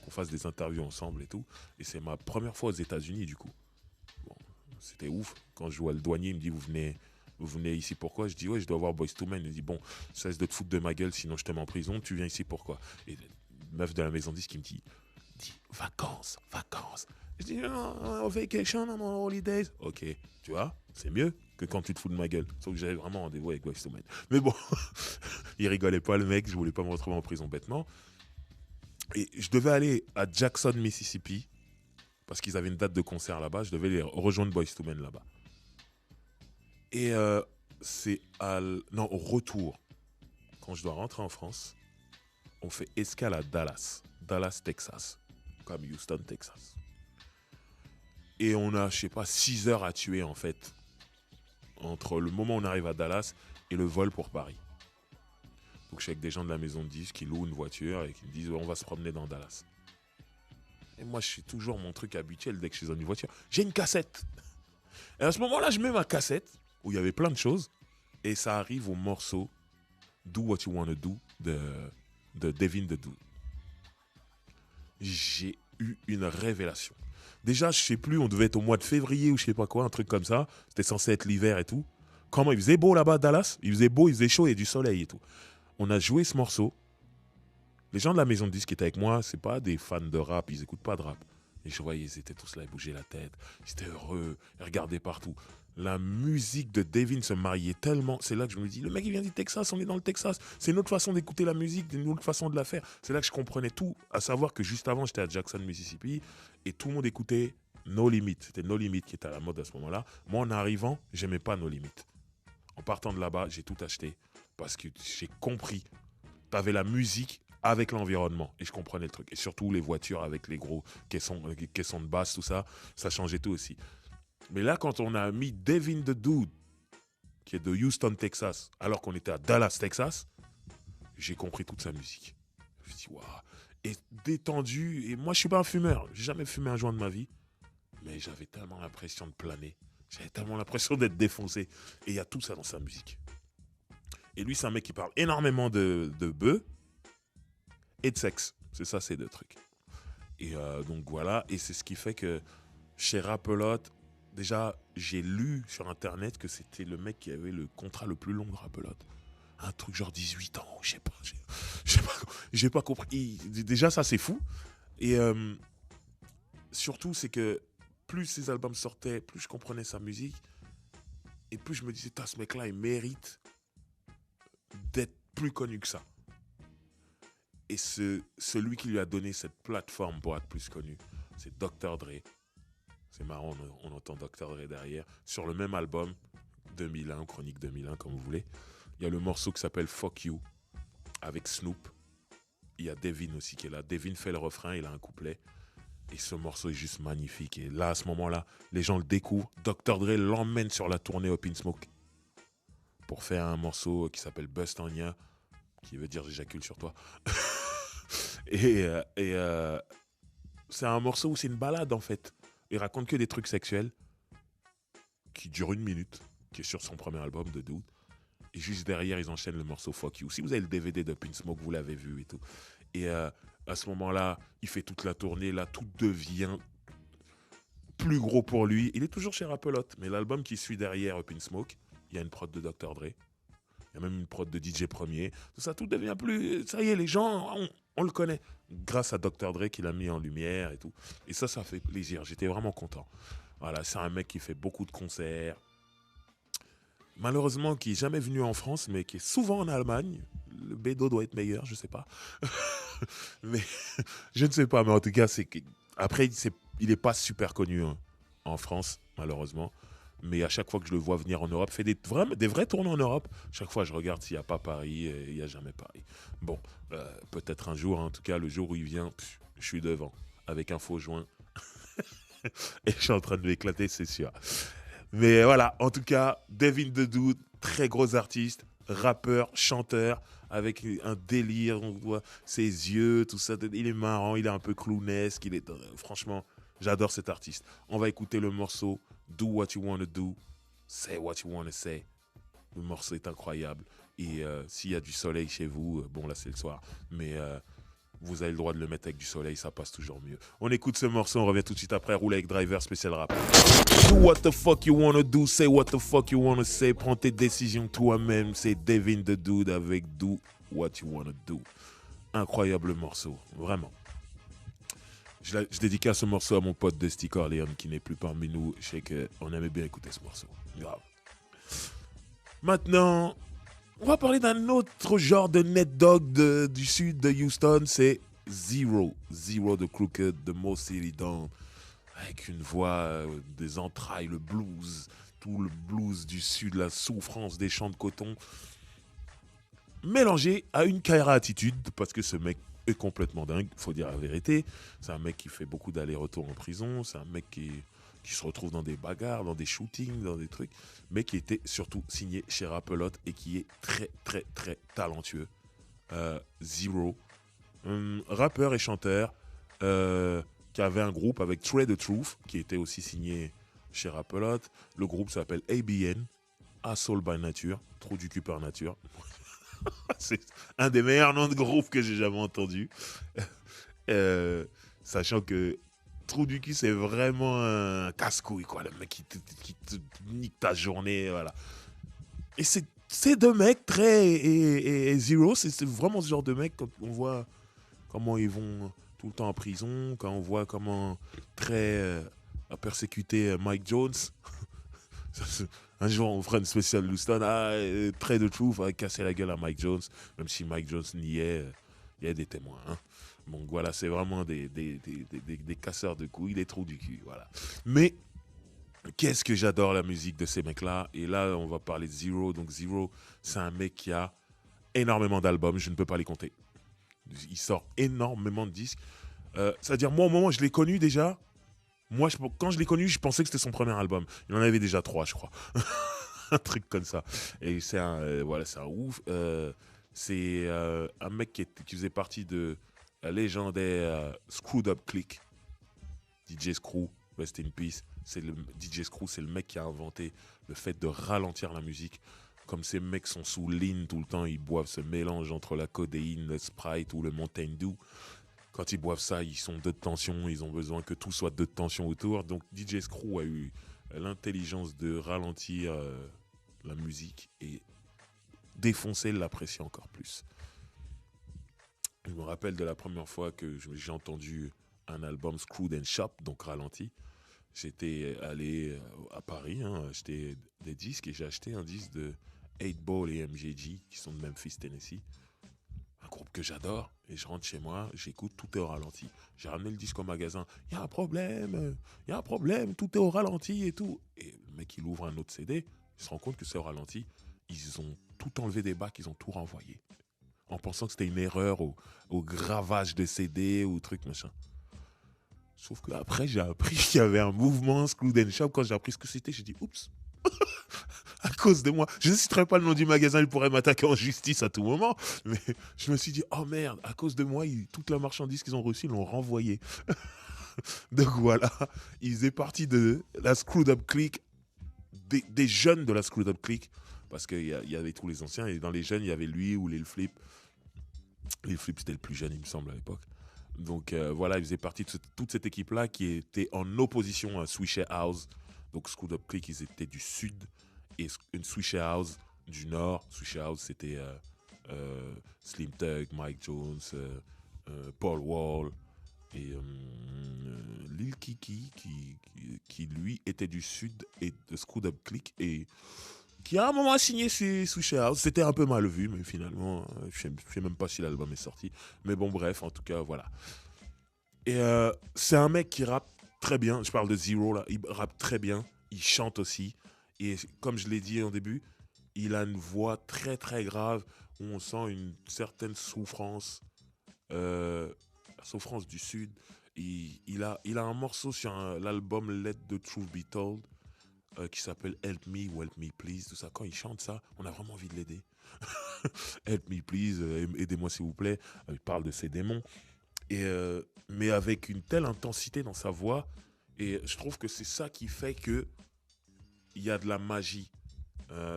qu'on fasse des interviews ensemble et tout. Et c'est ma première fois aux États-Unis du coup. Bon, c'était ouf. Quand je vois le douanier, il me dit vous venez ici pourquoi? Je dis ouais, je dois voir Boyz II Men. Il me dit bon, cesse de te foutre de ma gueule, sinon je te mets en prison. Tu viens ici pourquoi? Et le meuf de la maison de disques qui me dit vacances. Je dis vacation, I'm on holidays. Ok, tu vois, c'est mieux que quand tu te fous de ma gueule. Sauf que j'avais vraiment rendez-vous avec Boyz II Men. Mais bon, il rigolait pas le mec, je voulais pas me retrouver en prison bêtement. Et je devais aller à Jackson, Mississippi, parce qu'ils avaient une date de concert là-bas. Je devais les rejoindre Boyz II Men là-bas. Et c'est au retour, quand je dois rentrer en France, on fait escale à Dallas, Texas, comme Houston, Texas. Et on a, 6 heures à tuer en fait, entre le moment où on arrive à Dallas et le vol pour Paris. Donc je suis avec des gens de la maison de disques qui louent une voiture et qui me disent on va se promener dans Dallas. Et moi je suis toujours mon truc habituel dès que je suis dans une voiture. J'ai une cassette. Et à ce moment-là je mets ma cassette où il y avait plein de choses et ça arrive au morceau Do What You Wanna Do de Devin the Dude. J'ai eu une révélation. Déjà, je sais plus, on devait être au mois de février ou je sais pas quoi, un truc comme ça. C'était censé être l'hiver et tout. Comment il faisait beau là-bas à Dallas? Il faisait beau, il faisait chaud et du soleil et tout. On a joué ce morceau. Les gens de la maison de disques qui étaient avec moi, c'est pas des fans de rap, ils écoutent pas de rap. Et je voyais, ils étaient tous là, ils bougeaient la tête, ils étaient heureux, ils regardaient partout. La musique de Devin se mariait tellement. C'est là que je me dis, le mec il vient du Texas, on est dans le Texas. C'est une autre façon d'écouter la musique, une autre façon de la faire. C'est là que je comprenais tout. À savoir que juste avant, j'étais à Jackson, Mississippi, et tout le monde écoutait No Limit. C'était No Limit qui était à la mode à ce moment-là. Moi, en arrivant, j'aimais pas No Limit. En partant de là-bas, j'ai tout acheté parce que j'ai compris. T'avais la musique avec l'environnement et je comprenais le truc. Et surtout les voitures avec les gros caissons de basse, tout ça, ça changeait tout aussi. Mais là, quand on a mis Devin the Dude, qui est de Houston, Texas, alors qu'on était à Dallas, Texas, j'ai compris toute sa musique. Je me suis dit, waouh. Et détendu. Et moi, je suis pas un fumeur. J'ai jamais fumé un joint de ma vie. Mais j'avais tellement l'impression de planer. J'avais tellement l'impression d'être défoncé. Et il y a tout ça dans sa musique. Et lui, c'est un mec qui parle énormément de bœufs et de sexe. C'est ça, ces deux trucs. Et donc voilà. Et c'est ce qui fait que chez Rap-A-Lot, déjà, j'ai lu sur Internet que c'était le mec qui avait le contrat le plus long de Rap-A-Lot. Un truc genre 18 ans, je sais pas. J'ai pas compris. Déjà, ça, c'est fou. Et surtout, c'est que plus ses albums sortaient, plus je comprenais sa musique. Et plus je me disais, ce mec-là, il mérite d'être plus connu que ça. Et celui qui lui a donné cette plateforme pour être plus connu, c'est Dr. Dre. C'est marrant, on entend Dr. Dre derrière. Sur le même album, 2001, Chronique 2001, comme vous voulez, il y a le morceau qui s'appelle Fuck You, avec Snoop. Il y a Devin aussi qui est là. Devin fait le refrain, il a un couplet. Et ce morceau est juste magnifique. Et là, à ce moment-là, les gens le découvrent. Dr. Dre l'emmène sur la tournée Up in Smoke pour faire un morceau qui s'appelle Bust on Ya, qui veut dire j'éjacule sur toi. et c'est un morceau où c'est une balade en fait. Il raconte que des trucs sexuels qui durent 1 minute, qui est sur son premier album de Dude. Et juste derrière, ils enchaînent le morceau Fuck You. Si vous avez le DVD de Up in Smoke, vous l'avez vu et tout. Et à ce moment-là, il fait toute la tournée. Là, tout devient plus gros pour lui. Il est toujours chez Rap-A-Lot. Mais l'album qui suit derrière Up in Smoke, il y a une prod de Dr. Dre. Il y a même une prod de DJ Premier. Tout ça, tout devient plus... Ça y est, les gens, on le connaît. Grâce à Dr. Dre qui l'a mis en lumière et tout. Et ça fait plaisir. J'étais vraiment content. Voilà, c'est un mec qui fait beaucoup de concerts. Malheureusement, qui n'est jamais venu en France, mais qui est souvent en Allemagne. Le bédo doit être meilleur, je ne sais pas. Mais je ne sais pas, mais en tout cas, après, il n'est pas super connu en France, malheureusement. Mais à chaque fois que je le vois venir en Europe, fait des vrais tournées en Europe. Chaque fois, je regarde s'il n'y a pas Paris, et il n'y a jamais Paris. Bon, peut-être un jour, en tout cas, le jour où il vient, je suis devant, avec un faux joint. Et je suis en train de m'éclater, c'est sûr. Mais voilà, en tout cas, Devin the Dude, très gros artiste, rappeur, chanteur, avec un délire, on voit ses yeux, tout ça. Il est marrant, il est un peu clownesque, franchement, j'adore cet artiste. On va écouter le morceau Do What You Wanna Do, Say What You Wanna Say. Le morceau est incroyable. Et s'il y a du soleil chez vous, bon là c'est le soir, mais vous avez le droit de le mettre avec du soleil, ça passe toujours mieux. On écoute ce morceau, on revient tout de suite après. Roule avec Driver, spécial rap. Do what the fuck you wanna do, say what the fuck you wanna say. Prends tes décisions toi-même, c'est Devin the Dude avec Do What You Wanna Do. Incroyable morceau, vraiment. Je dédicace ce morceau à mon pote Dusty Corleone qui n'est plus parmi nous. Je sais qu'on aimait bien écouter ce morceau. Grave. Maintenant, on va parler d'un autre genre de net dog du sud de Houston. C'est Zero. Zero de Crooked, The Most City Dawn. Avec une voix des entrailles, le blues. Tout le blues du sud, la souffrance des champs de coton. Mélangé à une Kaira attitude, parce que ce mec est complètement dingue, faut dire la vérité. C'est un mec qui fait beaucoup d'allers-retours en prison, c'est un mec qui se retrouve dans des bagarres, dans des shootings, dans des trucs, mais qui était surtout signé chez Rap-A-Lot et qui est très très très talentueux. Zero, rappeur et chanteur, qui avait un groupe avec Trey the Truth, qui était aussi signé chez Rap-A-Lot. Le groupe s'appelle ABN, Assault by Nature, Trou du cul par nature. C'est un des meilleurs noms de groupe que j'ai jamais entendu. Sachant que Trou du cul, c'est vraiment un casse-couille, quoi. Le mec qui te nique ta journée, voilà. Et c'est deux mecs, Trey et Zero, c'est vraiment ce genre de mecs, quand on voit comment ils vont tout le temps en prison, quand on voit comment Trey a persécuté Mike Jones. Un jour, on fera une spéciale Houston. Trey the Truth a cassé la gueule à Mike Jones. Même si Mike Jones niait, il y a des témoins. Hein. Donc voilà, c'est vraiment des casseurs de couilles, des trous du cul. Voilà. Mais qu'est-ce que j'adore la musique de ces mecs-là. Et là, on va parler de Zero. Donc Zero, c'est un mec qui a énormément d'albums. Je ne peux pas les compter. Il sort énormément de disques. C'est-à-dire, moi, au moment où je l'ai connu déjà, quand je l'ai connu, je pensais que c'était son premier album. Il en avait déjà 3, je crois. Un truc comme ça. Et c'est un ouf. C'est un mec qui faisait partie de la légendaire Screwed Up Click. DJ Screw, rest in peace. DJ Screw, c'est le mec qui a inventé le fait de ralentir la musique. Comme ces mecs sont sous lean tout le temps, ils boivent ce mélange entre la codéine, le Sprite ou le Mountain Dew. Quand ils boivent ça, ils sont de tension, ils ont besoin que tout soit de tension autour. Donc DJ Screw a eu l'intelligence de ralentir la musique et défoncer la pression encore plus. Je me rappelle de la première fois que j'ai entendu un album Screwed and Shop, donc ralenti. J'étais allé à Paris, acheter des disques et j'ai acheté un disque de 8Ball et MJG qui sont de Memphis, Tennessee. Un groupe que j'adore, et je rentre chez moi, j'écoute, tout est au ralenti. J'ai ramené le disque au magasin, il y a un problème, tout est au ralenti et tout. Et le mec, il ouvre un autre CD, il se rend compte que c'est au ralenti. Ils ont tout enlevé des bacs, ils ont tout renvoyé. En pensant que c'était une erreur au gravage de CD ou truc machin. Sauf que après, j'ai appris qu'il y avait un mouvement Screwed and Shop. Quand j'ai appris ce que c'était, j'ai dit oups. À cause de moi. Je ne citerai pas le nom du magasin, il pourrait m'attaquer en justice à tout moment. Mais je me suis dit, oh merde, à cause de moi, toute la marchandise qu'ils ont reçue, ils l'ont renvoyée. Donc voilà, ils faisaient partie de la Screwed Up Click, des jeunes de la Screwed Up Click. Parce qu'il y avait tous les anciens, et dans les jeunes, il y avait lui ou Lil Flip. Lil Flip, c'était le plus jeune, il me semble, à l'époque. Donc voilà, il faisait partie de toute cette équipe-là qui était en opposition à Swisher House. Donc Screwed Up Click, ils étaient du sud. Et une Swisher House du Nord. Switch House, c'était Slim Thug, Mike Jones, Paul Wall et Lil Kiki qui, lui était du Sud et de Screwed Up Click et qui à un moment a signé chez Switch House. C'était un peu mal vu, mais finalement, je ne sais même pas si l'album est sorti. Mais bon, bref, en tout cas, voilà. Et c'est un mec qui rappe très bien. Je parle de Zero, là. Il rappe très bien. Il chante aussi. Et comme je l'ai dit au début, il a une voix très, très grave où on sent une certaine souffrance. La souffrance du Sud. Il a un morceau sur l'album Let the Truth Be Told qui s'appelle Help Me ou Help Me Please, tout ça. Quand il chante ça, on a vraiment envie de l'aider. Help Me Please, aidez-moi s'il vous plaît. Il parle de ses démons. Et, mais avec une telle intensité dans sa voix. Et je trouve que c'est ça qui fait que il y a de la magie.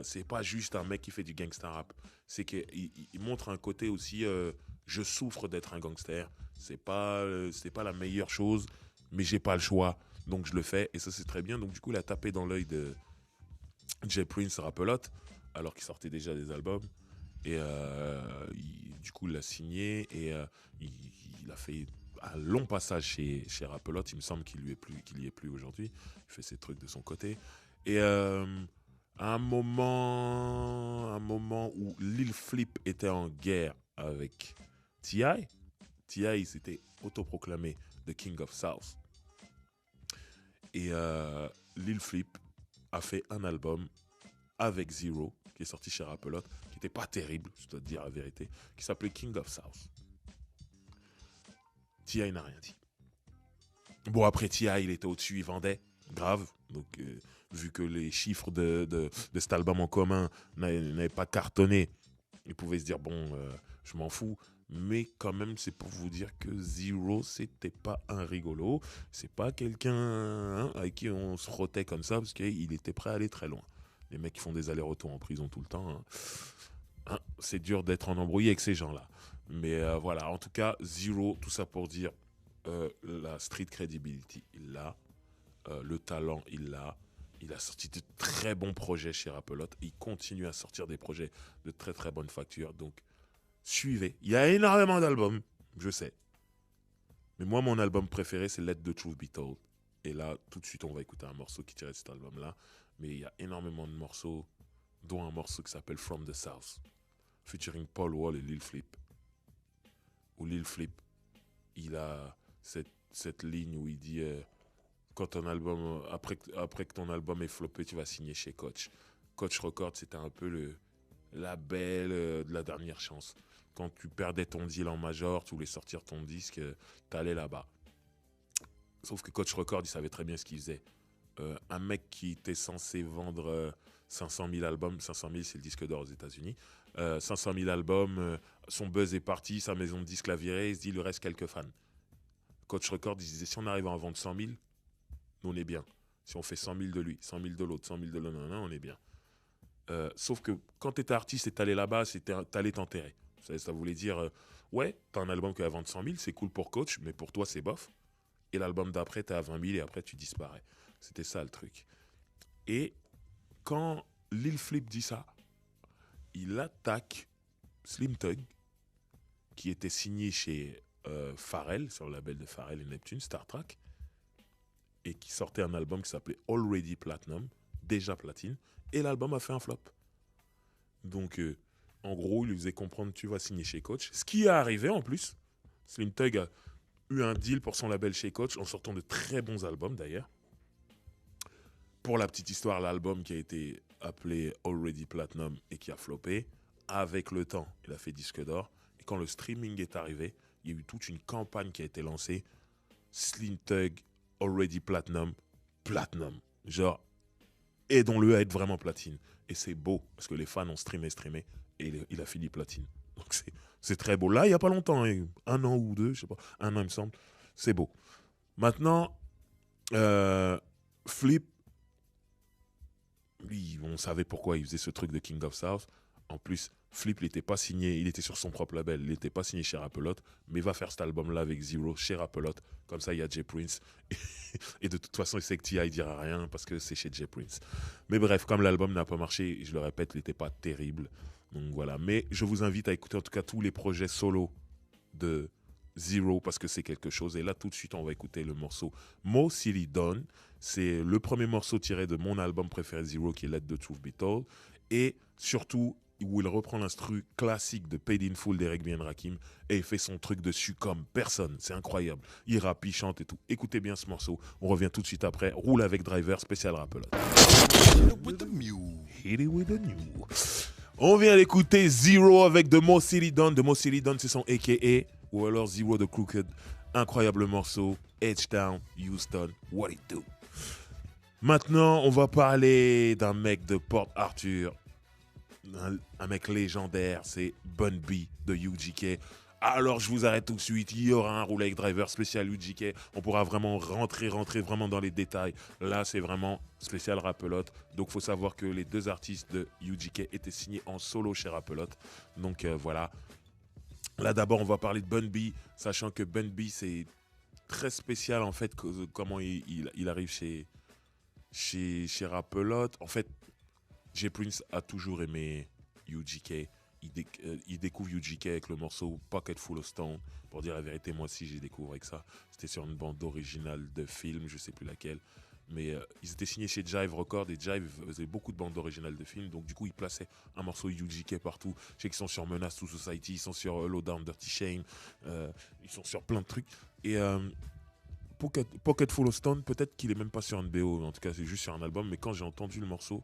C'est pas juste un mec qui fait du gangster rap. C'est qu'il il montre un côté aussi je souffre d'être un gangster. C'est pas la meilleure chose, mais j'ai pas le choix. Donc je le fais et ça c'est très bien. Donc du coup il a tapé dans l'œil de Jay Prince Rap-A-Lot alors qu'il sortait déjà des albums. Et du coup il l'a signé et il a fait un long passage chez Rap-A-Lot. Il me semble qu'il y est plus aujourd'hui. Il fait ses trucs de son côté. Et à un moment où Lil Flip était en guerre avec T.I., T.I. s'était autoproclamé The King of South. Et Lil Flip a fait un album avec Zero, qui est sorti chez Rap-A-Lot, qui n'était pas terrible, je dois te dire la vérité, qui s'appelait King of South. T.I. n'a rien dit. Bon, après T.I., il était au-dessus, il vendait, grave. Donc, vu que les chiffres de cet album en commun n'avaient pas cartonné, il pouvait se dire, bon, je m'en fous. Mais quand même, c'est pour vous dire que Zero, c'était pas un rigolo. C'est pas quelqu'un avec qui on se frottait comme ça, parce qu'il était prêt à aller très loin. Les mecs qui font des allers-retours en prison tout le temps, c'est dur d'être en embrouille avec ces gens-là. Mais voilà, en tout cas, Zero, tout ça pour dire, la street credibility, il l'a. Le talent, il l'a. Il a sorti de très bons projets chez Rap-A-Lot. Il continue à sortir des projets de très très bonne facture. Donc, suivez. Il y a énormément d'albums, je sais. Mais moi, mon album préféré, c'est Let the Truth Be Told. Et là, tout de suite, on va écouter un morceau qui tirait de cet album-là. Mais il y a énormément de morceaux, dont un morceau qui s'appelle From the South, featuring Paul Wall et Lil Flip. Où Lil Flip, il a cette ligne où il dit quand ton album, après que ton album est floppé, tu vas signer chez Coach. Coach Records, c'était un peu le label de la dernière chance. Quand tu perdais ton deal en major, tu voulais sortir ton disque, t'allais là-bas. Sauf que Coach Records, il savait très bien ce qu'il faisait. Un mec qui était censé vendre 500 000 albums, 500 000 c'est le disque d'or aux États-Unis, 500 000 albums, son buzz est parti, sa maison de disque l'a viré, il se dit il lui reste quelques fans. Coach Records, il disait si on arrive à en vendre 100 000, nous on est bien. Si on fait 100 000 de lui, 100 000 de l'autre, 100 000 de l'autre, on est bien. Sauf que quand t'étais artiste et t'allais là-bas, t'allais t'enterrer. Ça voulait dire, ouais, t'as un album qui va vendre 100 000, c'est cool pour Coach, mais pour toi c'est bof. Et l'album d'après, t'es à 20 000 et après tu disparais. C'était ça le truc. Et quand Lil Flip dit ça, il attaque Slim Thug, qui était signé chez Pharrell, sur le label de Pharrell et Neptune, Star Trek, et qui sortait un album qui s'appelait Already Platinum, déjà platine, et l'album a fait un flop. Donc, en gros, il lui faisait comprendre tu vas signer chez Coach. Ce qui est arrivé en plus. Slim Thug a eu un deal pour son label chez Coach en sortant de très bons albums d'ailleurs. Pour la petite histoire, l'album qui a été appelé Already Platinum et qui a floppé, avec le temps, il a fait disque d'or. Et quand le streaming est arrivé, il y a eu toute une campagne qui a été lancée. Slim Thug, Already Platinum, Platinum. Genre, aidons-le à être vraiment platine. Et c'est beau, parce que les fans ont streamé, et il a fini platine. Donc c'est très beau. Là, il n'y a pas longtemps, un an ou deux, je sais pas, un an il me semble. C'est beau. Maintenant, Flip, lui, on savait pourquoi il faisait ce truc de King of South. En plus, Flip, il n'était pas signé, il était sur son propre label, il n'était pas signé chez Rappelotte, mais va faire cet album-là avec Zero chez Rappelotte. Comme ça, il y a Jay Prince. Et de toute façon, il sait que T.I. ne dira rien parce que c'est chez Jay Prince. Mais bref, comme l'album n'a pas marché, je le répète, il n'était pas terrible. Donc voilà. Mais je vous invite à écouter en tout cas tous les projets solo de Zero parce que c'est quelque chose. Et là, tout de suite, on va écouter le morceau Mo City Done. C'est le premier morceau tiré de mon album préféré Zero qui est Let the Truth Be Told. Et surtout, où il reprend l'instru classique de Paid in Full d'Eric B. Rakim et il fait son truc dessus comme personne. C'est incroyable. Il rappe, il chante et tout. Écoutez bien ce morceau. On revient tout de suite après. Roule avec Driver, spécial Rappelotte. Hit it with the new. On vient d'écouter Zero avec The Mo City Done. The Mo City Done, c'est son AKA. Ou alors Zero the Crooked. Incroyable morceau. H-Town, Houston, what it do. Maintenant, on va parler d'un mec de Port Arthur. Un mec légendaire, c'est Bun B de UGK. Alors je vous arrête tout de suite, il y aura un roule avec driver spécial UGK. On pourra vraiment rentrer vraiment dans les détails. Là c'est vraiment spécial Rappelotte. Donc il faut savoir que les deux artistes de UGK étaient signés en solo chez Rappelotte. Donc voilà. Là d'abord on va parler de Bun B, sachant que Bun B c'est très spécial en fait comment il arrive chez Rappelotte. En fait, Jay Prince a toujours aimé UGK. Il découvre UGK avec le morceau Pocket Full of Stone. Pour dire la vérité, moi aussi j'ai découvert avec ça. C'était sur une bande originale de film, je sais plus laquelle. Mais ils étaient signés chez Jive Records et Jive faisait beaucoup de bandes originales de films. Donc du coup, ils plaçaient un morceau UGK partout. Je sais qu'ils sont sur Menace to Society, ils sont sur Low Down Dirty Shame, ils sont sur plein de trucs. Et Pocket Full of Stone, peut-être qu'il est même pas sur un BO. En tout cas, c'est juste sur un album. Mais quand j'ai entendu le morceau,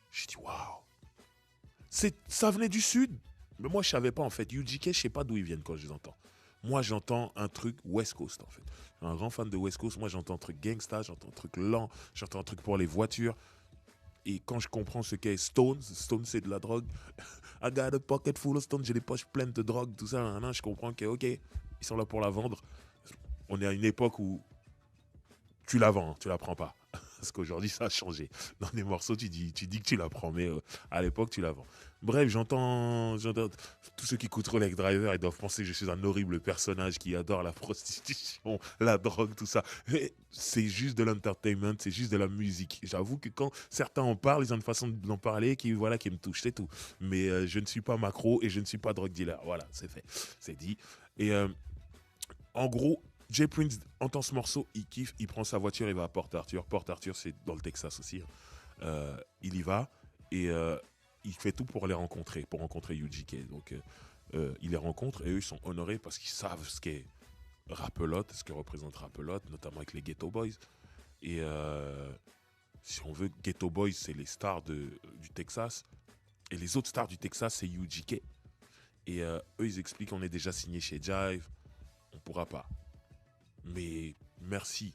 j'ai dit waouh, ça venait du sud. Mais moi je savais pas en fait. UGK, je sais pas d'où ils viennent quand je les entends. Moi j'entends un truc West Coast en fait. Je suis un grand fan de West Coast. Moi j'entends un truc gangsta, j'entends un truc lent, j'entends un truc pour les voitures. Et quand je comprends ce qu'est Stone c'est de la drogue. I got a pocket full of Stone, j'ai les poches pleines de drogue, tout ça. Je comprends que ok, ils sont là pour la vendre. On est à une époque où tu la vends, tu la prends pas. Parce qu'aujourd'hui, ça a changé. Dans les morceaux, tu dis que tu la prends, mais à l'époque, tu la vends. Bref, j'entends tous ceux qui écoutent Rolex Driver, ils doivent penser que je suis un horrible personnage qui adore la prostitution, la drogue, tout ça. C'est juste de l'entertainment, c'est juste de la musique. J'avoue que quand certains en parlent, ils ont une façon d'en parler qui me touche, c'est tout. Mais je ne suis pas macro et je ne suis pas drug dealer. Voilà, c'est fait, c'est dit. Et en gros, Jay Prince entend ce morceau, il kiffe, il prend sa voiture, il va à Port Arthur. Port Arthur, c'est dans le Texas aussi. Il y va et il fait tout pour les rencontrer, pour rencontrer UGK. Donc, il les rencontre et eux, ils sont honorés parce qu'ils savent ce qu'est Rappelotte, ce que représente Rappelotte, notamment avec les Ghetto Boys. Et si on veut, Ghetto Boys, c'est les stars du Texas. Et les autres stars du Texas, c'est UGK. Et eux, ils expliquent qu'on est déjà signé chez Jive, on pourra pas. Mais merci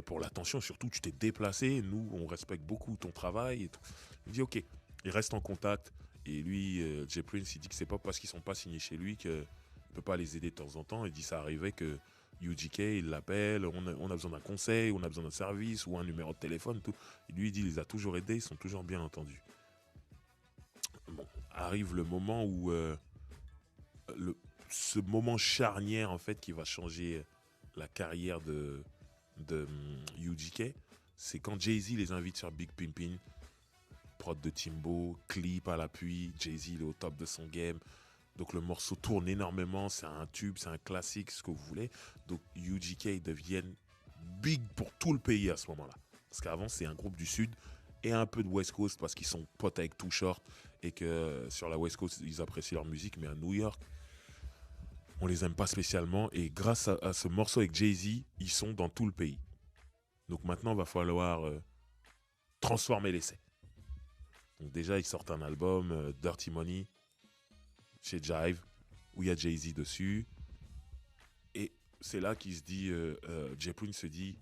pour l'attention. Surtout, tu t'es déplacé. Nous, on respecte beaucoup ton travail. Et tout. Il dit OK. Il reste en contact. Et lui, Jay Prince, il dit que c'est pas parce qu'ils sont pas signés chez lui qu'il ne peut pas les aider de temps en temps. Il dit ça arrivait que UGK, il l'appelle. On a besoin d'un conseil, on a besoin d'un service ou un numéro de téléphone. Tout. Et lui, il dit il les a toujours aidés. Ils sont toujours bien entendus. Bon, arrive le moment où ce moment charnière en fait qui va changer la carrière de UGK, c'est quand Jay-Z les invite sur Big Pimpin', prod de Timbo, clip à l'appui, Jay-Z il est au top de son game, donc le morceau tourne énormément, c'est un tube, c'est un classique, ce que vous voulez, donc UGK ils deviennent big pour tout le pays à ce moment-là, parce qu'avant c'est un groupe du Sud et un peu de West Coast parce qu'ils sont potes avec Too Short et que sur la West Coast ils apprécient leur musique, mais à New York on les aime pas spécialement et grâce à ce morceau avec Jay-Z, ils sont dans tout le pays. Donc maintenant, il va falloir transformer l'essai. Donc déjà, ils sortent un album, Dirty Money, chez Jive, où il y a Jay-Z dessus. Et c'est là qu'il se dit, Jay Prince se dit,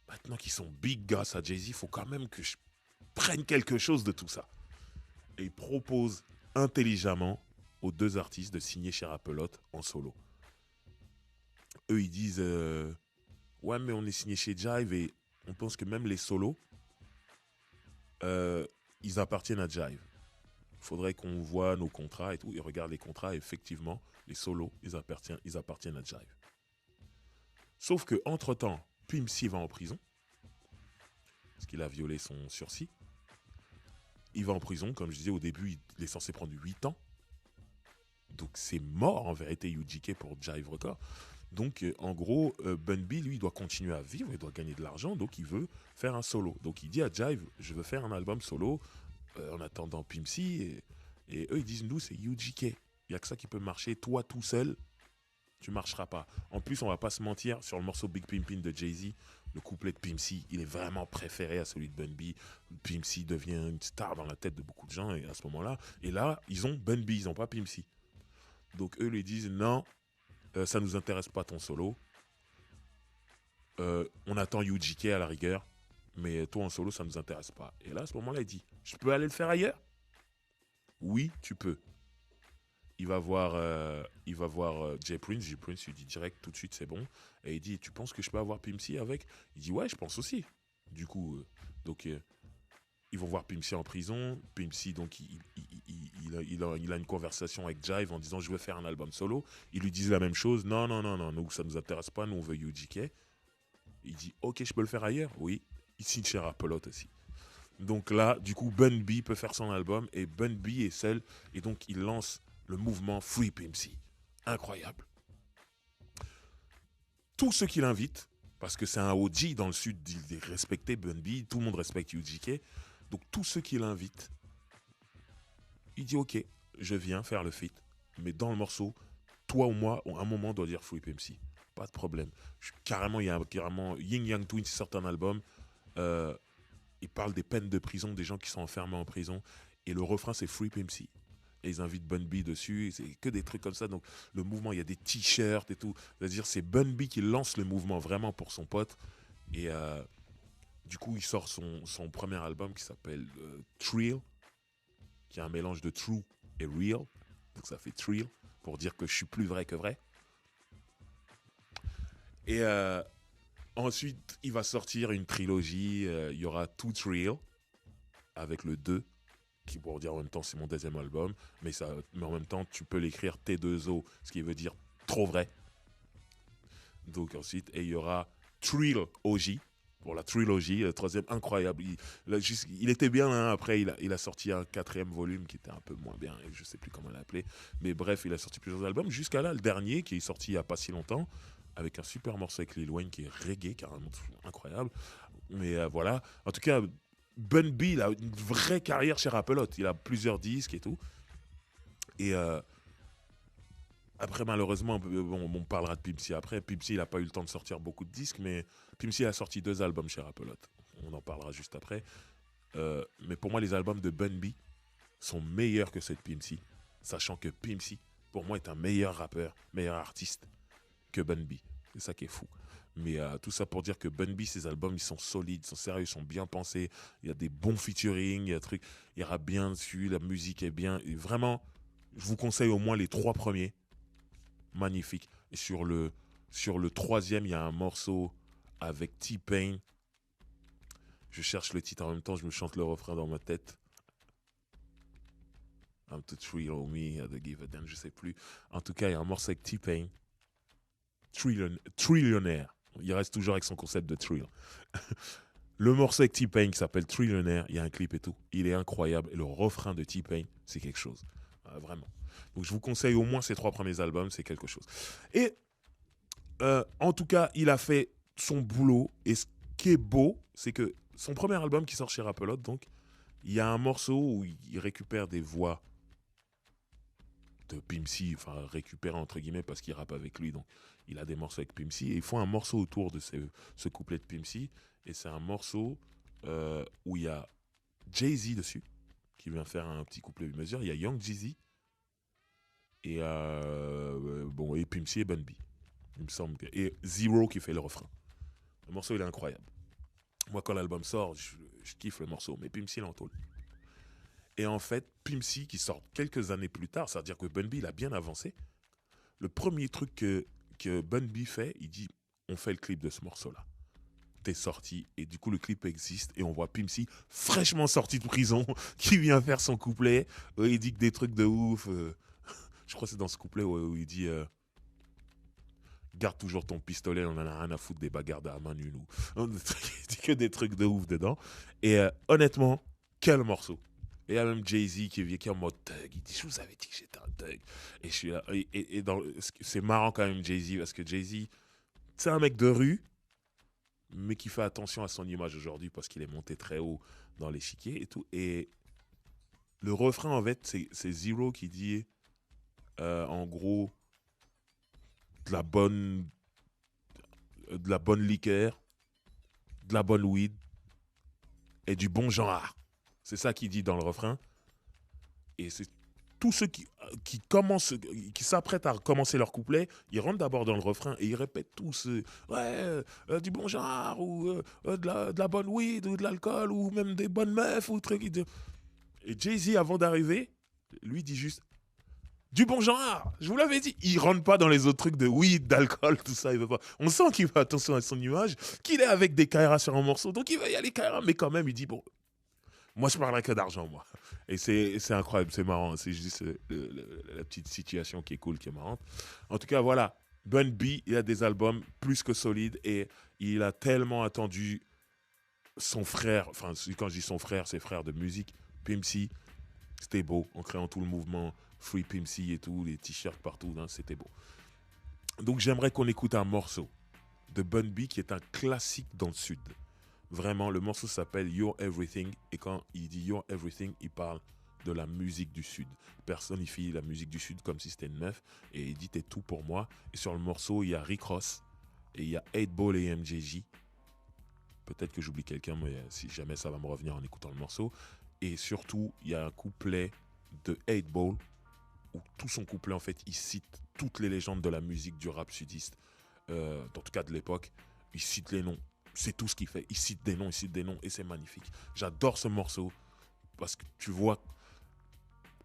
maintenant qu'ils sont big grâce à Jay-Z, il faut quand même que je prenne quelque chose de tout ça. Et il propose intelligemment aux deux artistes de signer chez Rappelotte en solo. Eux, ils disent ouais, mais on est signé chez Jive et on pense que même les solos, ils appartiennent à Jive. faudrait qu'on voit nos contrats et tout. Il regarde les contrats et effectivement, les solos, ils appartiennent à Jive. Sauf que entre-temps, Pimp C va en prison, parce qu'il a violé son sursis. Il va en prison, comme je disais au début, il est censé prendre 8 ans. Donc c'est mort en vérité UGK pour Jive Records. Donc en gros, Bun B, lui, il doit continuer à vivre, il doit gagner de l'argent, donc il veut faire un solo. Donc il dit à Jive, je veux faire un album solo en attendant Pimp C. Et eux, ils disent, nous, c'est UGK. Il n'y a que ça qui peut marcher. Toi, tout seul, tu ne marcheras pas. En plus, on ne va pas se mentir, sur le morceau Big Pimpin' de Jay-Z, le couplet de Pimp C, il est vraiment préféré à celui de Bun B. Pimp C devient une star dans la tête de beaucoup de gens et à ce moment-là. Et là, ils ont Bun B, ils n'ont pas Pimp C. Donc eux lui disent, non, ça ne nous intéresse pas ton solo. On attend UGK à la rigueur, mais toi en solo, ça ne nous intéresse pas. Et là, à ce moment-là, il dit, je peux aller le faire ailleurs? Oui, tu peux. Il va voir Jay Prince. Jay Prince lui dit direct, tout de suite, c'est bon. Et il dit, tu penses que je peux avoir Pimp C avec? Il dit, ouais, je pense aussi. Du coup, ils vont voir Pimp C en prison. Pimp C, donc, il a une conversation avec Jive en disant, je veux faire un album solo. Ils lui disent la même chose. Non, nous, ça ne nous intéresse pas. Nous, on veut UGK. Il dit, ok, je peux le faire ailleurs? Oui. Il signe chez Rap-A-Lot aussi. Donc là, du coup, Bun B peut faire son album et Bun B est seul. Et donc, il lance le mouvement Free Pimp C. Incroyable. Tous ceux qui l'invitent, parce que c'est un OG dans le sud, il est respecté, Bun B, tout le monde respecte UGK. Donc tous ceux qui l'invitent, il dit ok, je viens faire le feat. Mais dans le morceau, toi ou moi, à un moment, doit dire Free Pimp C. Pas de problème. Carrément, il y a carrément Ying Yang Twins sort un album. Il parle des peines de prison, des gens qui sont enfermés en prison. Et le refrain, c'est Free Pimp C. Et ils invitent Bun B dessus, c'est que des trucs comme ça. Donc le mouvement, il y a des t-shirts et tout. C'est-à-dire c'est Bun B qui lance le mouvement vraiment pour son pote. Et du coup, il sort son premier album qui s'appelle Trill, qui est un mélange de true et real. Donc ça fait Trill, pour dire que je suis plus vrai que vrai. Et ensuite, il va sortir une trilogie. Il y aura Too Trill, avec le 2. Qui pour dire en même temps c'est mon deuxième album, mais en même temps tu peux l'écrire T2O, ce qui veut dire trop vrai. Donc ensuite, et il y aura Trill OG pour la trilogie, le troisième incroyable. Il était bien, hein, après il a sorti un 4e volume qui était un peu moins bien, je sais plus comment l'appeler, mais bref, il a sorti plusieurs albums jusqu'à là, le dernier qui est sorti il y a pas si longtemps, avec un super morceau avec Lil Wayne qui est reggae, carrément incroyable. Mais voilà, en tout cas, Bun B, il a une vraie carrière chez Rap-A-Lot. Il a plusieurs disques et tout. Et après, malheureusement, on parlera de Pimp C après. Pimp C, il n'a pas eu le temps de sortir beaucoup de disques, mais Pimp C a sorti 2 albums chez Rap-A-Lot. On en parlera juste après. Mais pour moi, les albums de Bun B sont meilleurs que ceux de Pimp C, sachant que Pimp C, pour moi, est un meilleur rappeur, meilleur artiste que Bun B. C'est ça qui est fou. Mais tout ça pour dire que Bun B, ses albums, ils sont solides, ils sont sérieux, ils sont bien pensés. Il y a des bons featuring, il y a des trucs, il rappe bien dessus, la musique est bien. Et vraiment, je vous conseille au moins les 3 premiers. Magnifique. Et sur le 3e, il y a un morceau avec T-Pain. Je cherche le titre en même temps, je me chante le refrain dans ma tête. I'm too thrill on me, I don't give a damn, je sais plus. En tout cas, il y a un morceau avec T-Pain. Trillionnaire. Il reste toujours avec son concept de thrill. Le morceau avec T-Pain qui s'appelle Trillionnaire, il y a un clip et tout. Il est incroyable. Et le refrain de T-Pain, c'est quelque chose. Vraiment. Donc je vous conseille au moins ces 3 premiers albums, c'est quelque chose. Et en tout cas, il a fait son boulot. Et ce qui est beau, c'est que son premier album qui sort chez Rap-A-Lot, donc, il y a un morceau où il récupère des voix de Pimp C, enfin récupéré entre guillemets parce qu'il rappe avec lui, donc il a des morceaux avec Pimp C et ils font un morceau autour de ce couplet de Pimp C et c'est un morceau où il y a Jay-Z dessus qui vient faire un petit couplet de mesure, il y a Young Jeezy et et Pimp C et Bun B, il me semble et Zero qui fait le refrain. Le morceau il est incroyable. Moi quand l'album sort, je kiffe le morceau, mais Pimp C il en tôle. Et en fait, Pimp C, qui sort quelques années plus tard, c'est-à-dire que Bun B, il a bien avancé. Le premier truc que Bun B fait, il dit, on fait le clip de ce morceau-là. t'es sorti. Et du coup, le clip existe et on voit Pimp C fraîchement sorti de prison qui vient faire son couplet. Il dit que des trucs de ouf. Je crois que c'est dans ce couplet où il dit garde toujours ton pistolet, on en a rien à foutre des bagarres à main nue. Il dit que des trucs de ouf dedans. Et honnêtement, quel morceau. Et il y a même Jay-Z qui est en mode thug. Il dit, je vous avais dit que j'étais un thug. Et je suis là. C'est marrant quand même, Jay-Z, parce que Jay-Z, c'est un mec de rue, mais qui fait attention à son image aujourd'hui parce qu'il est monté très haut dans l'échiquier et tout. Et le refrain, en fait, c'est Zero qui dit, en gros, de la bonne liqueur, de la bonne weed et du bon genre. C'est ça qu'il dit dans le refrain. Et c'est tous ceux qui s'apprêtent à commencer leur couplet, ils rentrent d'abord dans le refrain et ils répètent tous du bon genre ou de la bonne weed ou de l'alcool ou même des bonnes meufs ou trucs. Et Jay-Z, avant d'arriver, lui dit juste du bon genre, je vous l'avais dit. Il rentre pas dans les autres trucs de weed, d'alcool, tout ça. Il veut pas. On sent qu'il fait attention à son image, qu'il est avec des Kaira sur un morceau, donc il va y aller Kaira, mais quand même, il dit bon, moi je parlerai que d'argent, moi. Et c'est incroyable, c'est marrant. C'est juste la petite situation qui est cool, qui est marrante. En tout cas, voilà. Bun B, il a des albums plus que solides et il a tellement attendu son frère, enfin, quand je dis son frère, c'est frère de musique, Pimp C. C'était beau, en créant tout le mouvement Free Pimp C et tout, les t-shirts partout, hein, c'était beau. Donc j'aimerais qu'on écoute un morceau de Bun B qui est un classique dans le Sud. Vraiment, le morceau s'appelle You're Everything et quand il dit You're Everything, il parle de la musique du Sud. Il personnifie la musique du Sud comme si c'était une meuf et il dit t'es tout pour moi. Et sur le morceau, il y a Rick Ross et il y a 8Ball et MJG. Peut-être que j'oublie quelqu'un, mais si jamais ça va me revenir en écoutant le morceau. Et surtout, il y a un couplet de 8Ball où tout son couplet, en fait, il cite toutes les légendes de la musique du rap sudiste, en tout cas de l'époque. Il cite les noms. C'est tout ce qu'il fait. Il cite des noms et c'est magnifique. J'adore ce morceau parce que tu vois...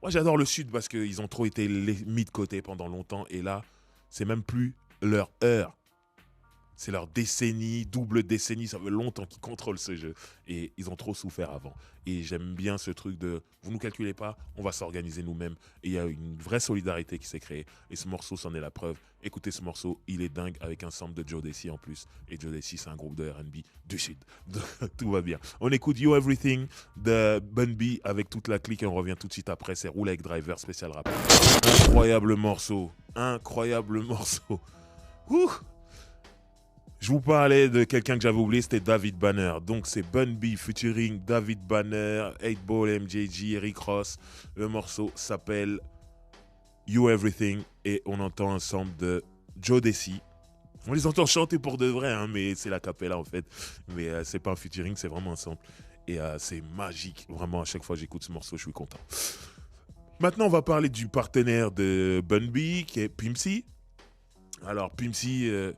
Moi, j'adore le Sud parce qu'ils ont trop été mis de côté pendant longtemps et là, c'est même plus leur heure. C'est leur décennie, double décennie, ça fait longtemps qu'ils contrôlent ce jeu. Et ils ont trop souffert avant. Et j'aime bien ce truc de, vous nous calculez pas, on va s'organiser nous-mêmes. Et il y a une vraie solidarité qui s'est créée. Et ce morceau, c'en est la preuve. Écoutez ce morceau, il est dingue avec un sample de Joe Desi en plus. Et Joe Desi, c'est un groupe de R&B du Sud. Tout va bien. On écoute You Everything de Bun B avec toute la clique et on revient tout de suite après. C'est Roule avec Driver, spécial rap. Incroyable morceau. Incroyable morceau. Ouh! Je vous parlais de quelqu'un que j'avais oublié, c'était David Banner. Donc c'est Bun B featuring David Banner, 8Ball, MJG, Rick Ross. Le morceau s'appelle You Everything et on entend un sample de Joe Desi. On les entend chanter pour de vrai, hein, mais c'est la cappella en fait. Mais c'est pas un featuring, c'est vraiment un sample. Et c'est magique. Vraiment, à chaque fois que j'écoute ce morceau, je suis content. Maintenant, on va parler du partenaire de Bun B, qui est Pimp C. Alors, Pimp C...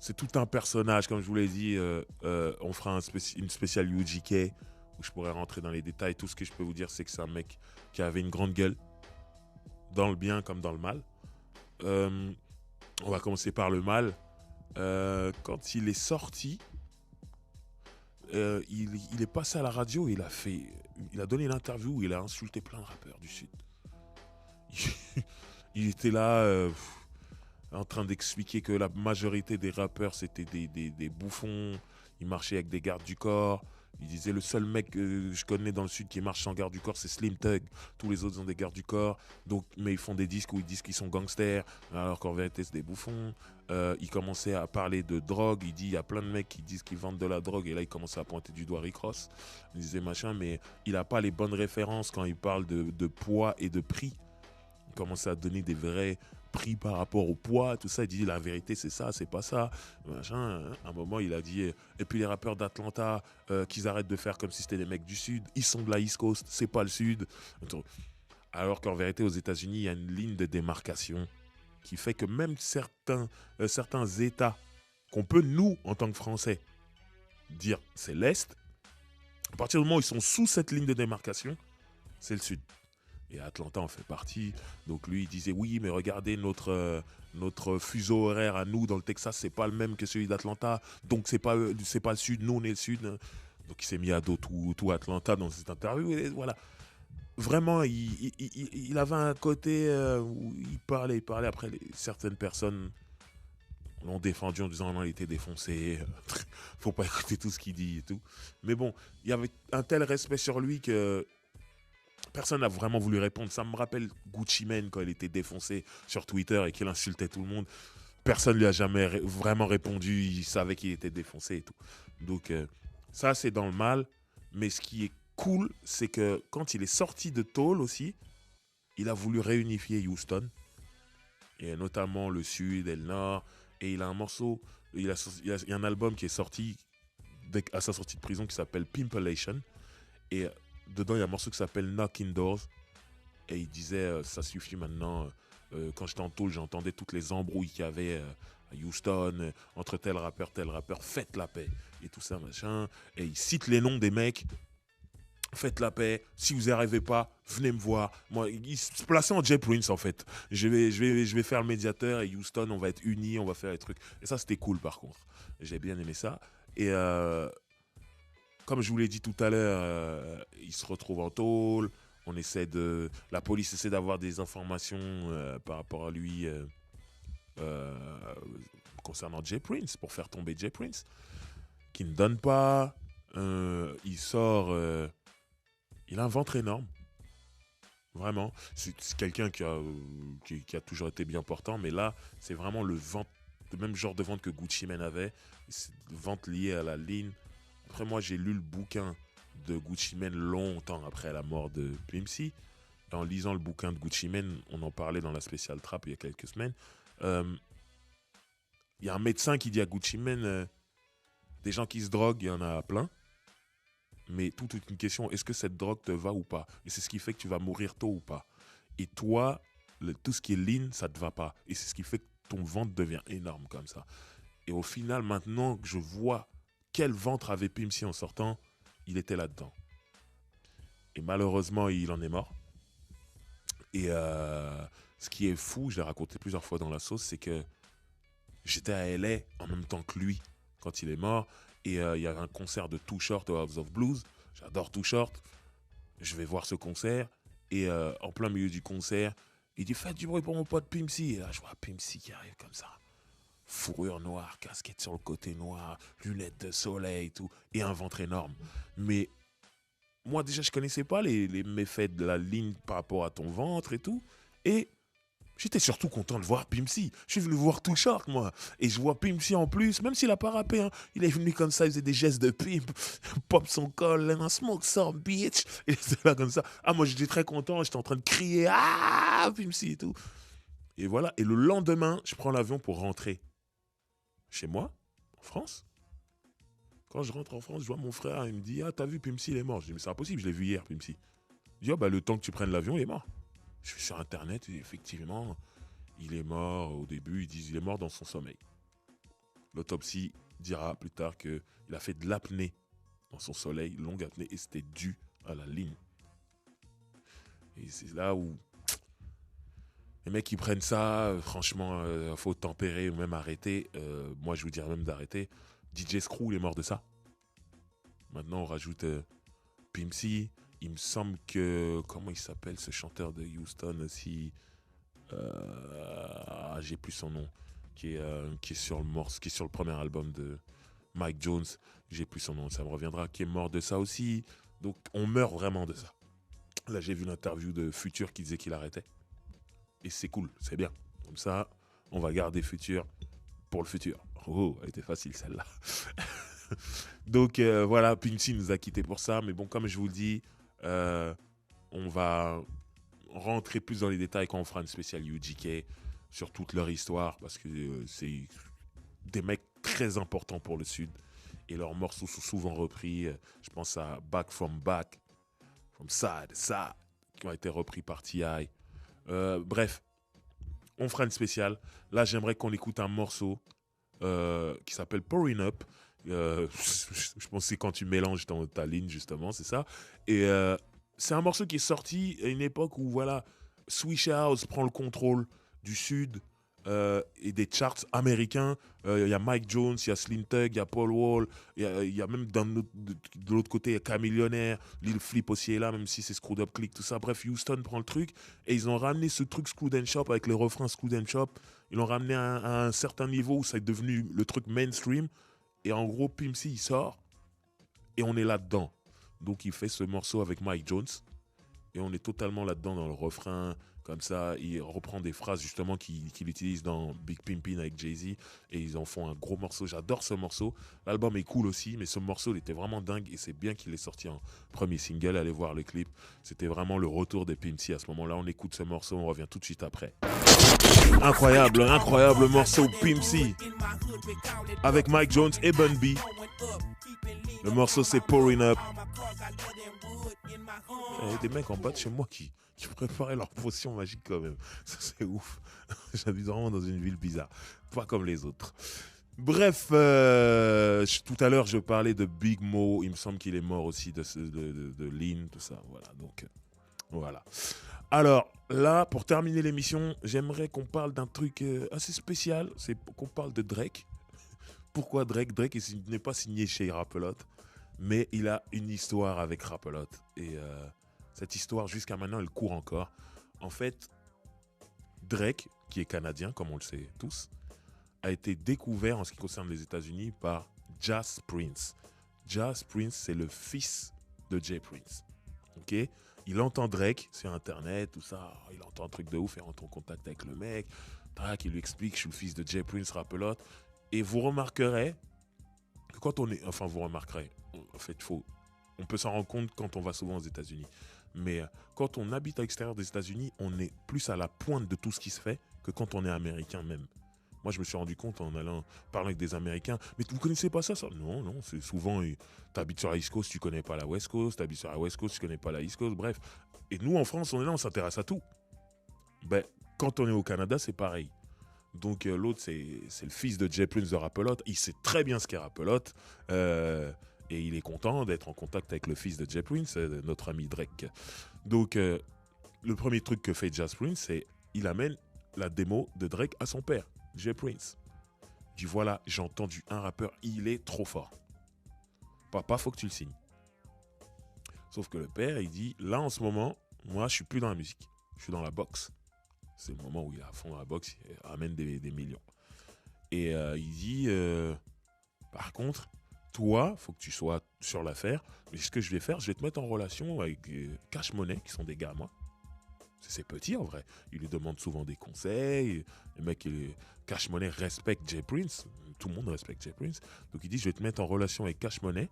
c'est tout un personnage, comme je vous l'ai dit. On fera une spéciale UGK où je pourrais rentrer dans les détails. Tout ce que je peux vous dire, c'est que c'est un mec qui avait une grande gueule, dans le bien comme dans le mal. On va commencer par le mal. Quand il est sorti, il est passé à la radio et il a donné une interview où il a insulté plein de rappeurs du Sud. Il était là... en train d'expliquer que la majorité des rappeurs, c'était des bouffons. Ils marchaient avec des gardes du corps. Il disait le seul mec que je connais dans le Sud qui marche sans garde du corps, c'est Slim Thug. Tous les autres ont des gardes du corps. Donc, mais ils font des disques où ils disent qu'ils sont gangsters, alors qu'en vérité, c'est des bouffons. Il commençait à parler de drogue. Il dit il y a plein de mecs qui disent qu'ils vendent de la drogue. Et là, il commençait à pointer du doigt Rick Ross. Il disait machin, mais il n'a pas les bonnes références quand il parle de poids et de prix. Il commençait à donner des vrais prix par rapport au poids, tout ça. Il dit la vérité, c'est ça, c'est pas ça. Machin. À un moment, il a dit et puis les rappeurs d'Atlanta, qu'ils arrêtent de faire comme si c'était des mecs du Sud. Ils sont de la East Coast, c'est pas le Sud. Alors qu'en vérité, aux États-Unis, il y a une ligne de démarcation qui fait que même certains États qu'on peut, nous, en tant que Français, dire c'est l'Est, à partir du moment où ils sont sous cette ligne de démarcation, c'est le Sud. Et Atlanta en fait partie. Donc lui, il disait oui, mais regardez notre fuseau horaire à nous dans le Texas, c'est pas le même que celui d'Atlanta. Donc c'est pas le sud, nous on est le sud. Donc il s'est mis à dos tout Atlanta dans cette interview. Et voilà. Vraiment, il avait un côté où il parlait après certaines personnes l'ont défendu en disant non, il était défoncé, faut pas écouter tout ce qu'il dit et tout. Mais bon, il y avait un tel respect sur lui que personne n'a vraiment voulu répondre. Ça me rappelle Gucci Mane quand il était défoncé sur Twitter et qu'il insultait tout le monde. Personne ne lui a jamais vraiment répondu. Il savait qu'il était défoncé et tout. Donc ça, c'est dans le mal. Mais ce qui est cool, c'est que quand il est sorti de tôle aussi, il a voulu réunifier Houston. Et notamment le sud et le nord. Et il a un morceau, il y a un album qui est sorti à sa sortie de prison qui s'appelle Pimpolation. Et dedans, il y a un morceau qui s'appelle Knocking Doors. Et il disait, ça suffit maintenant. Quand j'étais en tôle, j'entendais toutes les embrouilles qu'il y avait à Houston, entre tel rappeur, faites la paix. Et tout ça, machin. Et il cite les noms des mecs. Faites la paix. Si vous n'y arrivez pas, venez me voir. Moi, il se plaçait en Jay Prince, en fait. Je vais faire le médiateur et Houston, on va être unis, on va faire les trucs. Et ça, c'était cool, par contre. J'ai bien aimé ça. Et comme je vous l'ai dit tout à l'heure, il se retrouve en tôle. La police essaie d'avoir des informations par rapport à lui concernant Jay Prince, pour faire tomber Jay Prince, qui ne donne pas. Il sort. Il a un ventre énorme. Vraiment. C'est quelqu'un qui a toujours été bien portant, mais là, c'est vraiment le même genre de ventre que Gucci Mane avait. C'est le ventre lié à la ligne. Après, moi, j'ai lu le bouquin de Gucci Mane longtemps après la mort de Pimp C. En lisant le bouquin de Gucci Mane, on en parlait dans la spéciale Trap il y a quelques semaines. Il y a un médecin qui dit à Gucci Mane, des gens qui se droguent, il y en a plein. Mais tout est une question, est-ce que cette drogue te va ou pas? Et c'est ce qui fait que tu vas mourir tôt ou pas. Et toi, tout ce qui est lean, ça te va pas. Et c'est ce qui fait que ton ventre devient énorme comme ça. Et au final, maintenant que je vois quel ventre avait Pimp C en sortant, il était là-dedans. Et malheureusement, il en est mort. Et ce qui est fou, je l'ai raconté plusieurs fois dans la sauce, c'est que j'étais à LA en même temps que lui quand il est mort. Et il y avait un concert de Too Short au House of Blues. J'adore Too Short. Je vais voir ce concert. Et en plein milieu du concert, il dit « Faites du bruit pour mon pote Pimp C ». Et là, je vois Pimp C qui arrive comme ça. Fourrure noire, casquette sur le côté noir, lunettes de soleil, tout. Et un ventre énorme. Mais moi, déjà, je connaissais pas les méfaits de la ligne par rapport à ton ventre et tout. Et j'étais surtout content de voir Pimp C. Je suis venu voir Too Short, moi. Et je vois Pimp C en plus, même s'il a pas rappé. Hein. Il est venu comme ça, il faisait des gestes de pimp. Pop son col, and I smoke some bitch. Et il était là comme ça. Ah, moi, j'étais très content. J'étais en train de crier. Ah, Pimp C et tout. Et voilà. Et le lendemain, je prends l'avion pour rentrer chez moi, en France. Quand je rentre en France, je vois mon frère. Il me dit, ah, t'as vu Pimp C, il est mort. Je dis, mais c'est impossible, je l'ai vu hier, Pimp C. Il dit, oh, bah, le temps que tu prennes l'avion, il est mort. Je suis sur Internet et effectivement, il est mort au début. Ils disent qu'il est mort dans son sommeil. L'autopsie dira plus tard qu'il a fait de l'apnée dans son sommeil, longue apnée, et c'était dû à la ligne. Et c'est là où les mecs qui prennent ça, franchement, faut tempérer ou même arrêter. Moi, je vous dirais même d'arrêter. DJ Screw, il est mort de ça. Maintenant, on rajoute Pimp C. Il me semble que... Comment il s'appelle, ce chanteur de Houston aussi j'ai plus son nom. Qui est sur le premier album de Mike Jones. J'ai plus son nom, ça me reviendra. Qui est mort de ça aussi. Donc, on meurt vraiment de ça. Là, j'ai vu l'interview de Future qui disait qu'il arrêtait. Et c'est cool, c'est bien. Comme ça, on va garder Future pour le futur. Oh, elle était facile celle-là. Donc voilà, Pimp C nous a quittés pour ça. Mais bon, comme je vous le dis, on va rentrer plus dans les détails quand on fera une spéciale UGK sur toute leur histoire. Parce que c'est des mecs très importants pour le Sud. Et leurs morceaux sont souvent repris. Je pense à Back From Back, From Side to Side, qui ont été repris par T.I. Bref, on fera une spéciale. Là, j'aimerais qu'on écoute un morceau qui s'appelle Pouring Up. Je pense que c'est quand tu mélanges ta ligne, justement, c'est ça. Et c'est un morceau qui est sorti à une époque où, voilà, Swish House prend le contrôle du Sud et des charts américains. Il y a Mike Jones, il y a Slim Thug, il y a Paul Wall, il y a même de l'autre côté, il y a Chamillionaire, Lil Flip aussi est là, même si c'est Screwed Up Click, tout ça. Bref, Houston prend le truc et ils ont ramené ce truc Screwed and Shop avec les refrains Screwed and Shop. Ils l'ont ramené à un certain niveau où ça est devenu le truc mainstream. Et en gros, Pimp C, il sort et on est là-dedans. Donc il fait ce morceau avec Mike Jones et on est totalement là-dedans dans le refrain. Comme ça, il reprend des phrases justement qu'il utilise dans Big Pimpin' avec Jay-Z et ils en font un gros morceau. J'adore ce morceau. L'album est cool aussi, mais ce morceau, il était vraiment dingue et c'est bien qu'il est sorti en premier single. Allez voir le clip. C'était vraiment le retour des Pimp C à ce moment-là. On écoute ce morceau, on revient tout de suite après. Incroyable, incroyable morceau Pimp C avec Mike Jones et Bun B. Le morceau c'est Pouring Up. Il y a des mecs en bas de chez moi qui préparaient leur potion magique quand même. Ça c'est ouf. J'habite vraiment dans une ville bizarre. Pas comme les autres. Bref, tout à l'heure je parlais de Big Mo. Il me semble qu'il est mort aussi de Lean, tout ça. Voilà, donc voilà. Alors là, pour terminer l'émission, j'aimerais qu'on parle d'un truc assez spécial. C'est qu'on parle de Drake. Pourquoi Drake? Drake n'est pas signé chez Rap-A-Lot, mais il a une histoire avec Rap-A-Lot. Et cette histoire, jusqu'à maintenant, elle court encore. En fait, Drake, qui est canadien, comme on le sait tous, a été découvert en ce qui concerne les États-Unis par Jas Prince. Jas Prince, c'est le fils de Jay Prince. Ok? Il entend Drake sur Internet, tout ça. Il entend un truc de ouf, il rentre en contact avec le mec. Tac, il lui explique, je suis le fils de Jay Prince, Rap-A-Lot. Et vous remarquerez que quand on est... Enfin, vous remarquerez. En fait, on peut s'en rendre compte quand on va souvent aux États-Unis. Mais quand on habite à l'extérieur des États-Unis, on est plus à la pointe de tout ce qui se fait que quand on est américain même. Moi, je me suis rendu compte en allant parler avec des Américains. Mais vous connaissez pas ça? Non, non, c'est souvent... Tu habites sur la East Coast, tu connais pas la West Coast. Tu habites sur la West Coast, tu connais pas la East Coast. Bref. Et nous, en France, on est là, on s'intéresse à tout. Ben, quand on est au Canada, c'est pareil. Donc l'autre, c'est le fils de Jay Prince de Rap-A-Lot. Il sait très bien ce qu'est Rap-A-Lot. Et il est content d'être en contact avec le fils de Jay Prince, notre ami Drake. Donc le premier truc que fait Jas Prince, c'est il amène la démo de Drake à son père, Jay Prince. Il dit voilà, j'ai entendu un rappeur, il est trop fort. Papa, faut que tu le signes. Sauf que le père, il dit là en ce moment, moi je suis plus dans la musique, je suis dans la boxe. C'est le moment où il est à fond dans la boxe, il ramène des millions. Et il dit, par contre, toi, il faut que tu sois sur l'affaire. Mais ce que je vais faire, je vais te mettre en relation avec Cash Money, qui sont des gars, moi. C'est petit en vrai. Il lui demande souvent des conseils. Le mec, Cash Money respecte Jay Prince. Tout le monde respecte Jay Prince. Donc il dit, je vais te mettre en relation avec Cash Money.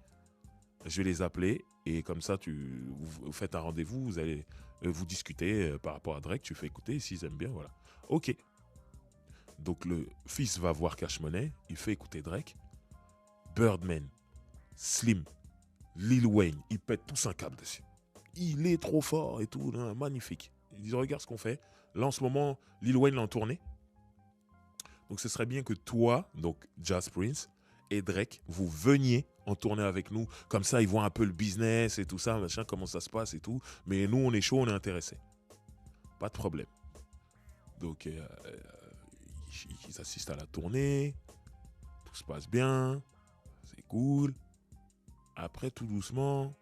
Je vais les appeler et comme ça, vous faites un rendez-vous, vous allez vous discuter par rapport à Drake, tu fais écouter, s'ils aiment bien, voilà. Ok. Donc le fils va voir Cash Money, il fait écouter Drake. Birdman, Slim, Lil Wayne, ils pètent tous un câble dessus. Il est trop fort et tout, là, magnifique. Ils disent, regarde ce qu'on fait. Là, en ce moment, Lil Wayne l'a en tournée. Donc ce serait bien que toi, donc Jas Prince, et Drake, vous veniez en tournée avec nous. Comme ça, ils voient un peu le business et tout ça, machin, comment ça se passe et tout. Mais nous, on est chaud, on est intéressés. Pas de problème. Donc, ils assistent à la tournée. Tout se passe bien. C'est cool. Après, tout doucement,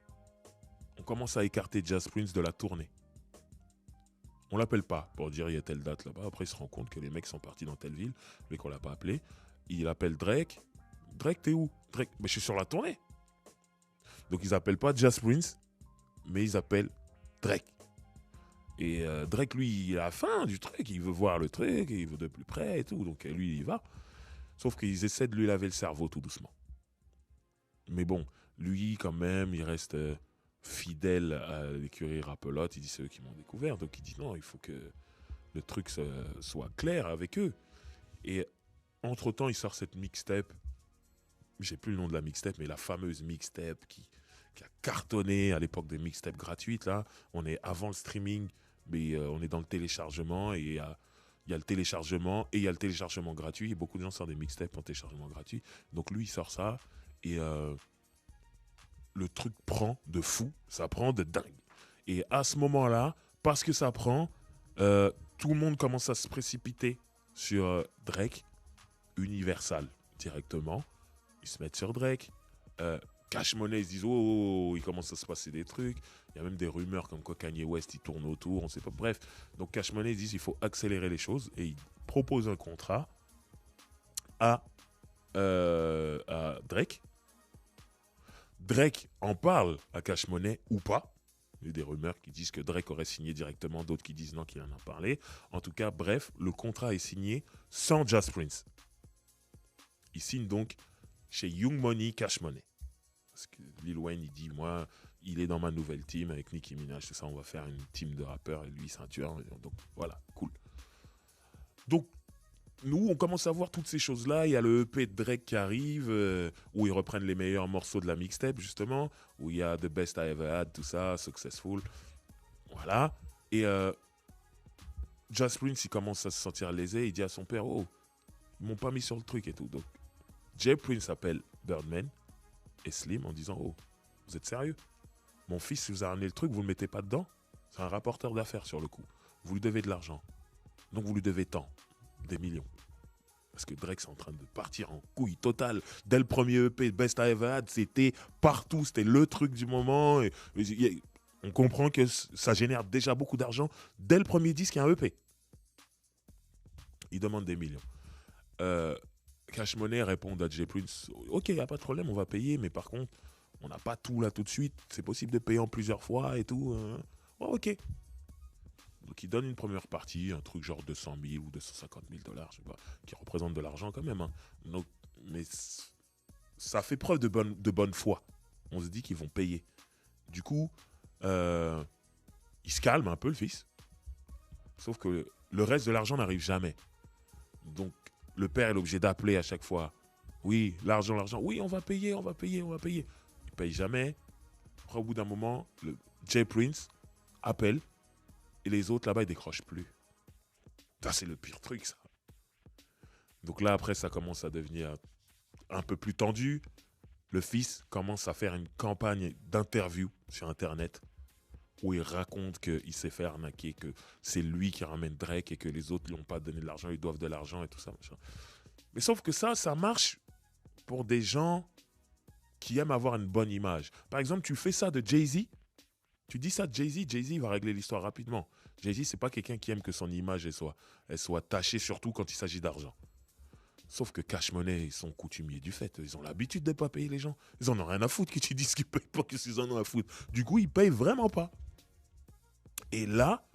on commence à écarter Jas Prince de la tournée. On l'appelle pas pour dire il y a telle date là-bas. Après, il se rend compte que les mecs sont partis dans telle ville, mais qu'on l'a pas appelé. Il appelle Drake. Drake, t'es où? Drake, mais je suis sur la tournée. Donc ils appellent pas Jas Prince, mais ils appellent Drake. Et Drake, lui, il a faim du truc, il veut voir le truc, il veut de plus près et tout. Donc lui, il y va. Sauf qu'ils essaient de lui laver le cerveau tout doucement. Mais bon, lui, quand même, il reste fidèle à l'écurie Rap-A-Lot. Il dit c'est eux qui m'ont découvert. Donc il dit non, il faut que le truc soit clair avec eux. Et entre-temps, il sort cette mixtape. J'ai plus le nom de la mixtape, mais la fameuse mixtape qui a cartonné à l'époque des mixtapes gratuites. Là, on est avant le streaming, mais on est dans le téléchargement et il y a le téléchargement et il y a le téléchargement gratuit. Et beaucoup de gens sortent des mixtapes en téléchargement gratuit. Donc lui, il sort ça et le truc prend de fou, ça prend de dingue. Et à ce moment-là, parce que ça prend, tout le monde commence à se précipiter sur Drake, Universal directement. Ils se mettent sur Drake. Cash Money, ils se disent il commence à se passer des trucs. Il y a même des rumeurs comme quoi Kanye West il tourne autour, on sait pas. Bref, donc Cash Money ils disent il faut accélérer les choses et ils proposent un contrat à Drake. Drake en parle à Cash Money ou pas. Il y a des rumeurs qui disent que Drake aurait signé directement, d'autres qui disent non, qu'il en a parlé. En tout cas, bref, le contrat est signé sans Just Prince. Il signe donc chez Young Money, Cash Money. Parce que Lil Wayne, il dit, moi, il est dans ma nouvelle team avec Nicki Minaj, tout ça, on va faire une team de rappeurs et lui, c'est un tueur. Donc voilà, cool. Donc, nous, on commence à voir toutes ces choses-là. Il y a le EP de Drake qui arrive, où ils reprennent les meilleurs morceaux de la mixtape, justement, où il y a The Best I Ever Had, tout ça, Successful. Voilà. Et Just Prince, il commence à se sentir lésé. Il dit à son père, ils m'ont pas mis sur le truc et tout. Donc, Jay Prince appelle Birdman et Slim en disant, vous êtes sérieux? Mon fils, si vous a ramené le truc, vous ne le mettez pas dedans? C'est un rapporteur d'affaires sur le coup. Vous lui devez de l'argent. Donc, vous lui devez tant. Des millions. Parce que Drake, c'est en train de partir en couille totale. Dès le premier EP, Best I Ever Had, c'était partout. C'était le truc du moment. Et on comprend que ça génère déjà beaucoup d'argent. Dès le premier disque, il y a un EP. Il demande des millions. Cash Money répond à Jay Prince, ok, il n'y a pas de problème, on va payer, mais par contre, on n'a pas tout là tout de suite. C'est possible de payer en plusieurs fois et tout. Ok. Donc il donne une première partie, un truc genre 200 000 ou 250 000 $, je sais pas, qui représente de l'argent quand même. Hein. Donc, mais ça fait preuve de bonne foi. On se dit qu'ils vont payer. Du coup, il se calme un peu le fils. Sauf que le reste de l'argent n'arrive jamais. Donc le père est obligé d'appeler à chaque fois. Oui, l'argent. Oui, on va payer. Il paye jamais. Après, au bout d'un moment, le Jay Prince appelle. Et les autres, là-bas, ils décrochent plus. Ça, c'est le pire truc, ça. Donc là, après, ça commence à devenir un peu plus tendu. Le fils commence à faire une campagne d'interview sur Internet où il raconte qu'il s'est fait arnaquer, que c'est lui qui ramène Drake et que les autres ne lui ont pas donné de l'argent, ils doivent de l'argent et tout ça. Machin. Mais sauf que ça marche pour des gens qui aiment avoir une bonne image. Par exemple, tu fais ça de Jay-Z. Tu dis ça de Jay-Z, Jay-Z va régler l'histoire rapidement. Jay-Z, c'est pas quelqu'un qui aime que son image elle soit tachée, surtout quand il s'agit d'argent. Sauf que Cash Money, ils sont coutumiers du fait. Ils ont l'habitude de ne pas payer les gens. Ils en ont rien à foutre que tu dises qu'ils payent pas, qu'ils en ont à foutre. Du coup, ils payent vraiment pas. Et là,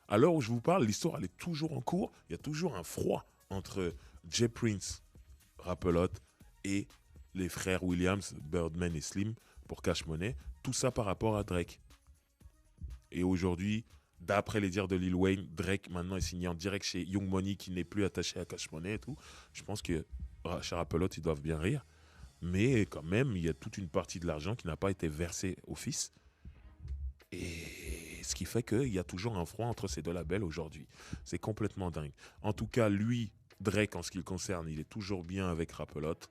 à l'heure où je vous parle, l'histoire, elle est toujours en cours. Il y a toujours un froid entre Jay Prince, Rappelotte, et les frères Williams, Birdman et Slim, pour Cash Money. Tout ça par rapport à Drake. Et aujourd'hui, d'après les dires de Lil Wayne, Drake maintenant est signé en direct chez Young Money qui n'est plus attaché à Cash Money et tout. Je pense que chez Rappelotte, ils doivent bien rire. Mais quand même, il y a toute une partie de l'argent qui n'a pas été versée au fils. Et ce qui fait qu'il y a toujours un froid entre ces deux labels aujourd'hui. C'est complètement dingue. En tout cas, lui, Drake, en ce qui le concerne, il est toujours bien avec Rappelotte.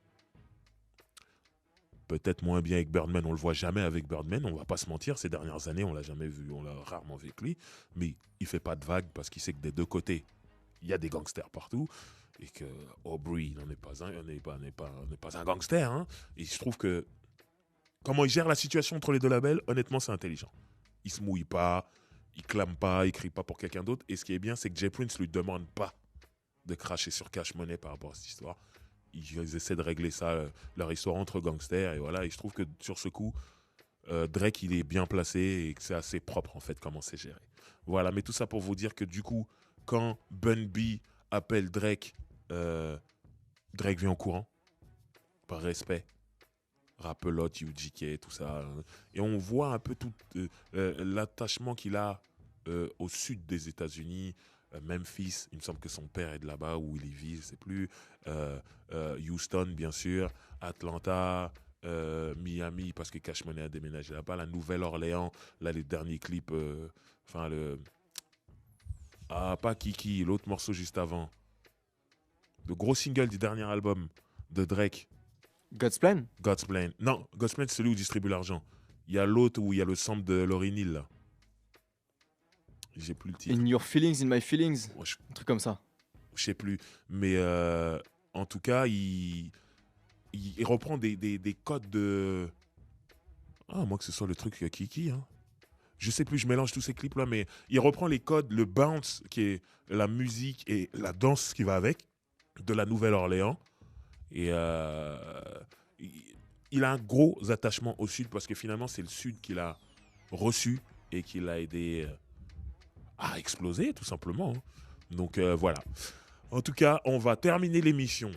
Peut-être moins bien avec Birdman, on le voit jamais avec Birdman, on va pas se mentir, ces dernières années, on l'a jamais vu, on l'a rarement vu avec lui, mais il fait pas de vagues parce qu'il sait que des deux côtés, il y a des gangsters partout, et que Aubrey n'en est pas un, n'est pas un gangster, hein. Et je trouve que comment il gère la situation entre les deux labels, honnêtement, c'est intelligent. Il se mouille pas, il clame pas, il crie pas pour quelqu'un d'autre, et ce qui est bien, c'est que Jay Prince lui demande pas de cracher sur Cash Money par rapport à cette histoire. Ils essaient de régler ça, leur histoire entre gangsters. Et voilà, et je trouve que sur ce coup, Drake, il est bien placé et que c'est assez propre, en fait, comment c'est géré. Voilà, mais tout ça pour vous dire que du coup, quand Bun B appelle Drake, Drake vient au courant, par respect. Rappelotte, UGK, tout ça. Et on voit un peu tout l'attachement qu'il a au sud des États-Unis. Memphis, il me semble que son père est de là-bas, où il y vit, je ne sais plus. Houston, bien sûr. Atlanta, Miami, parce que Cash Money a déménagé là-bas. La Nouvelle-Orléans, là, les derniers clips. Pas Kiki, l'autre morceau juste avant. Le gros single du dernier album de Drake. God's Plan? Non, God's Plan, c'est celui où il distribue l'argent. Il y a l'autre où il y a le sample de Lauryn Hill, là. J'ai plus le titre. In your feelings, in my feelings. Ouais, Un truc comme ça. je sais plus. Mais en tout cas, il reprend des codes de. Ah, moi que ce soit le truc Kiki. Hein. Je sais plus, je mélange tous ces clips-là, mais il reprend les codes, le bounce, qui est la musique et la danse qui va avec, de la Nouvelle-Orléans. Et il a un gros attachement au Sud parce que finalement, c'est le Sud qu'il a reçu et qui l'a aidé à exploser, tout simplement. Hein. Donc voilà. En tout cas, on va terminer l'émission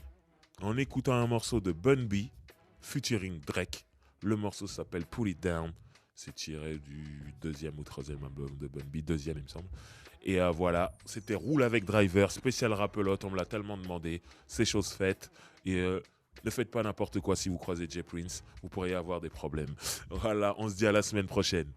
en écoutant un morceau de Bun B featuring Drake. Le morceau s'appelle Pull It Down. C'est tiré du 2e ou 3e album de Bun B, 2e il me semble. Et voilà, c'était Roule avec Driver, spécial rapelote, on me l'a tellement demandé, c'est chose faite. Et ne faites pas n'importe quoi si vous croisez Jay Prince, vous pourriez avoir des problèmes. Voilà, on se dit à la semaine prochaine.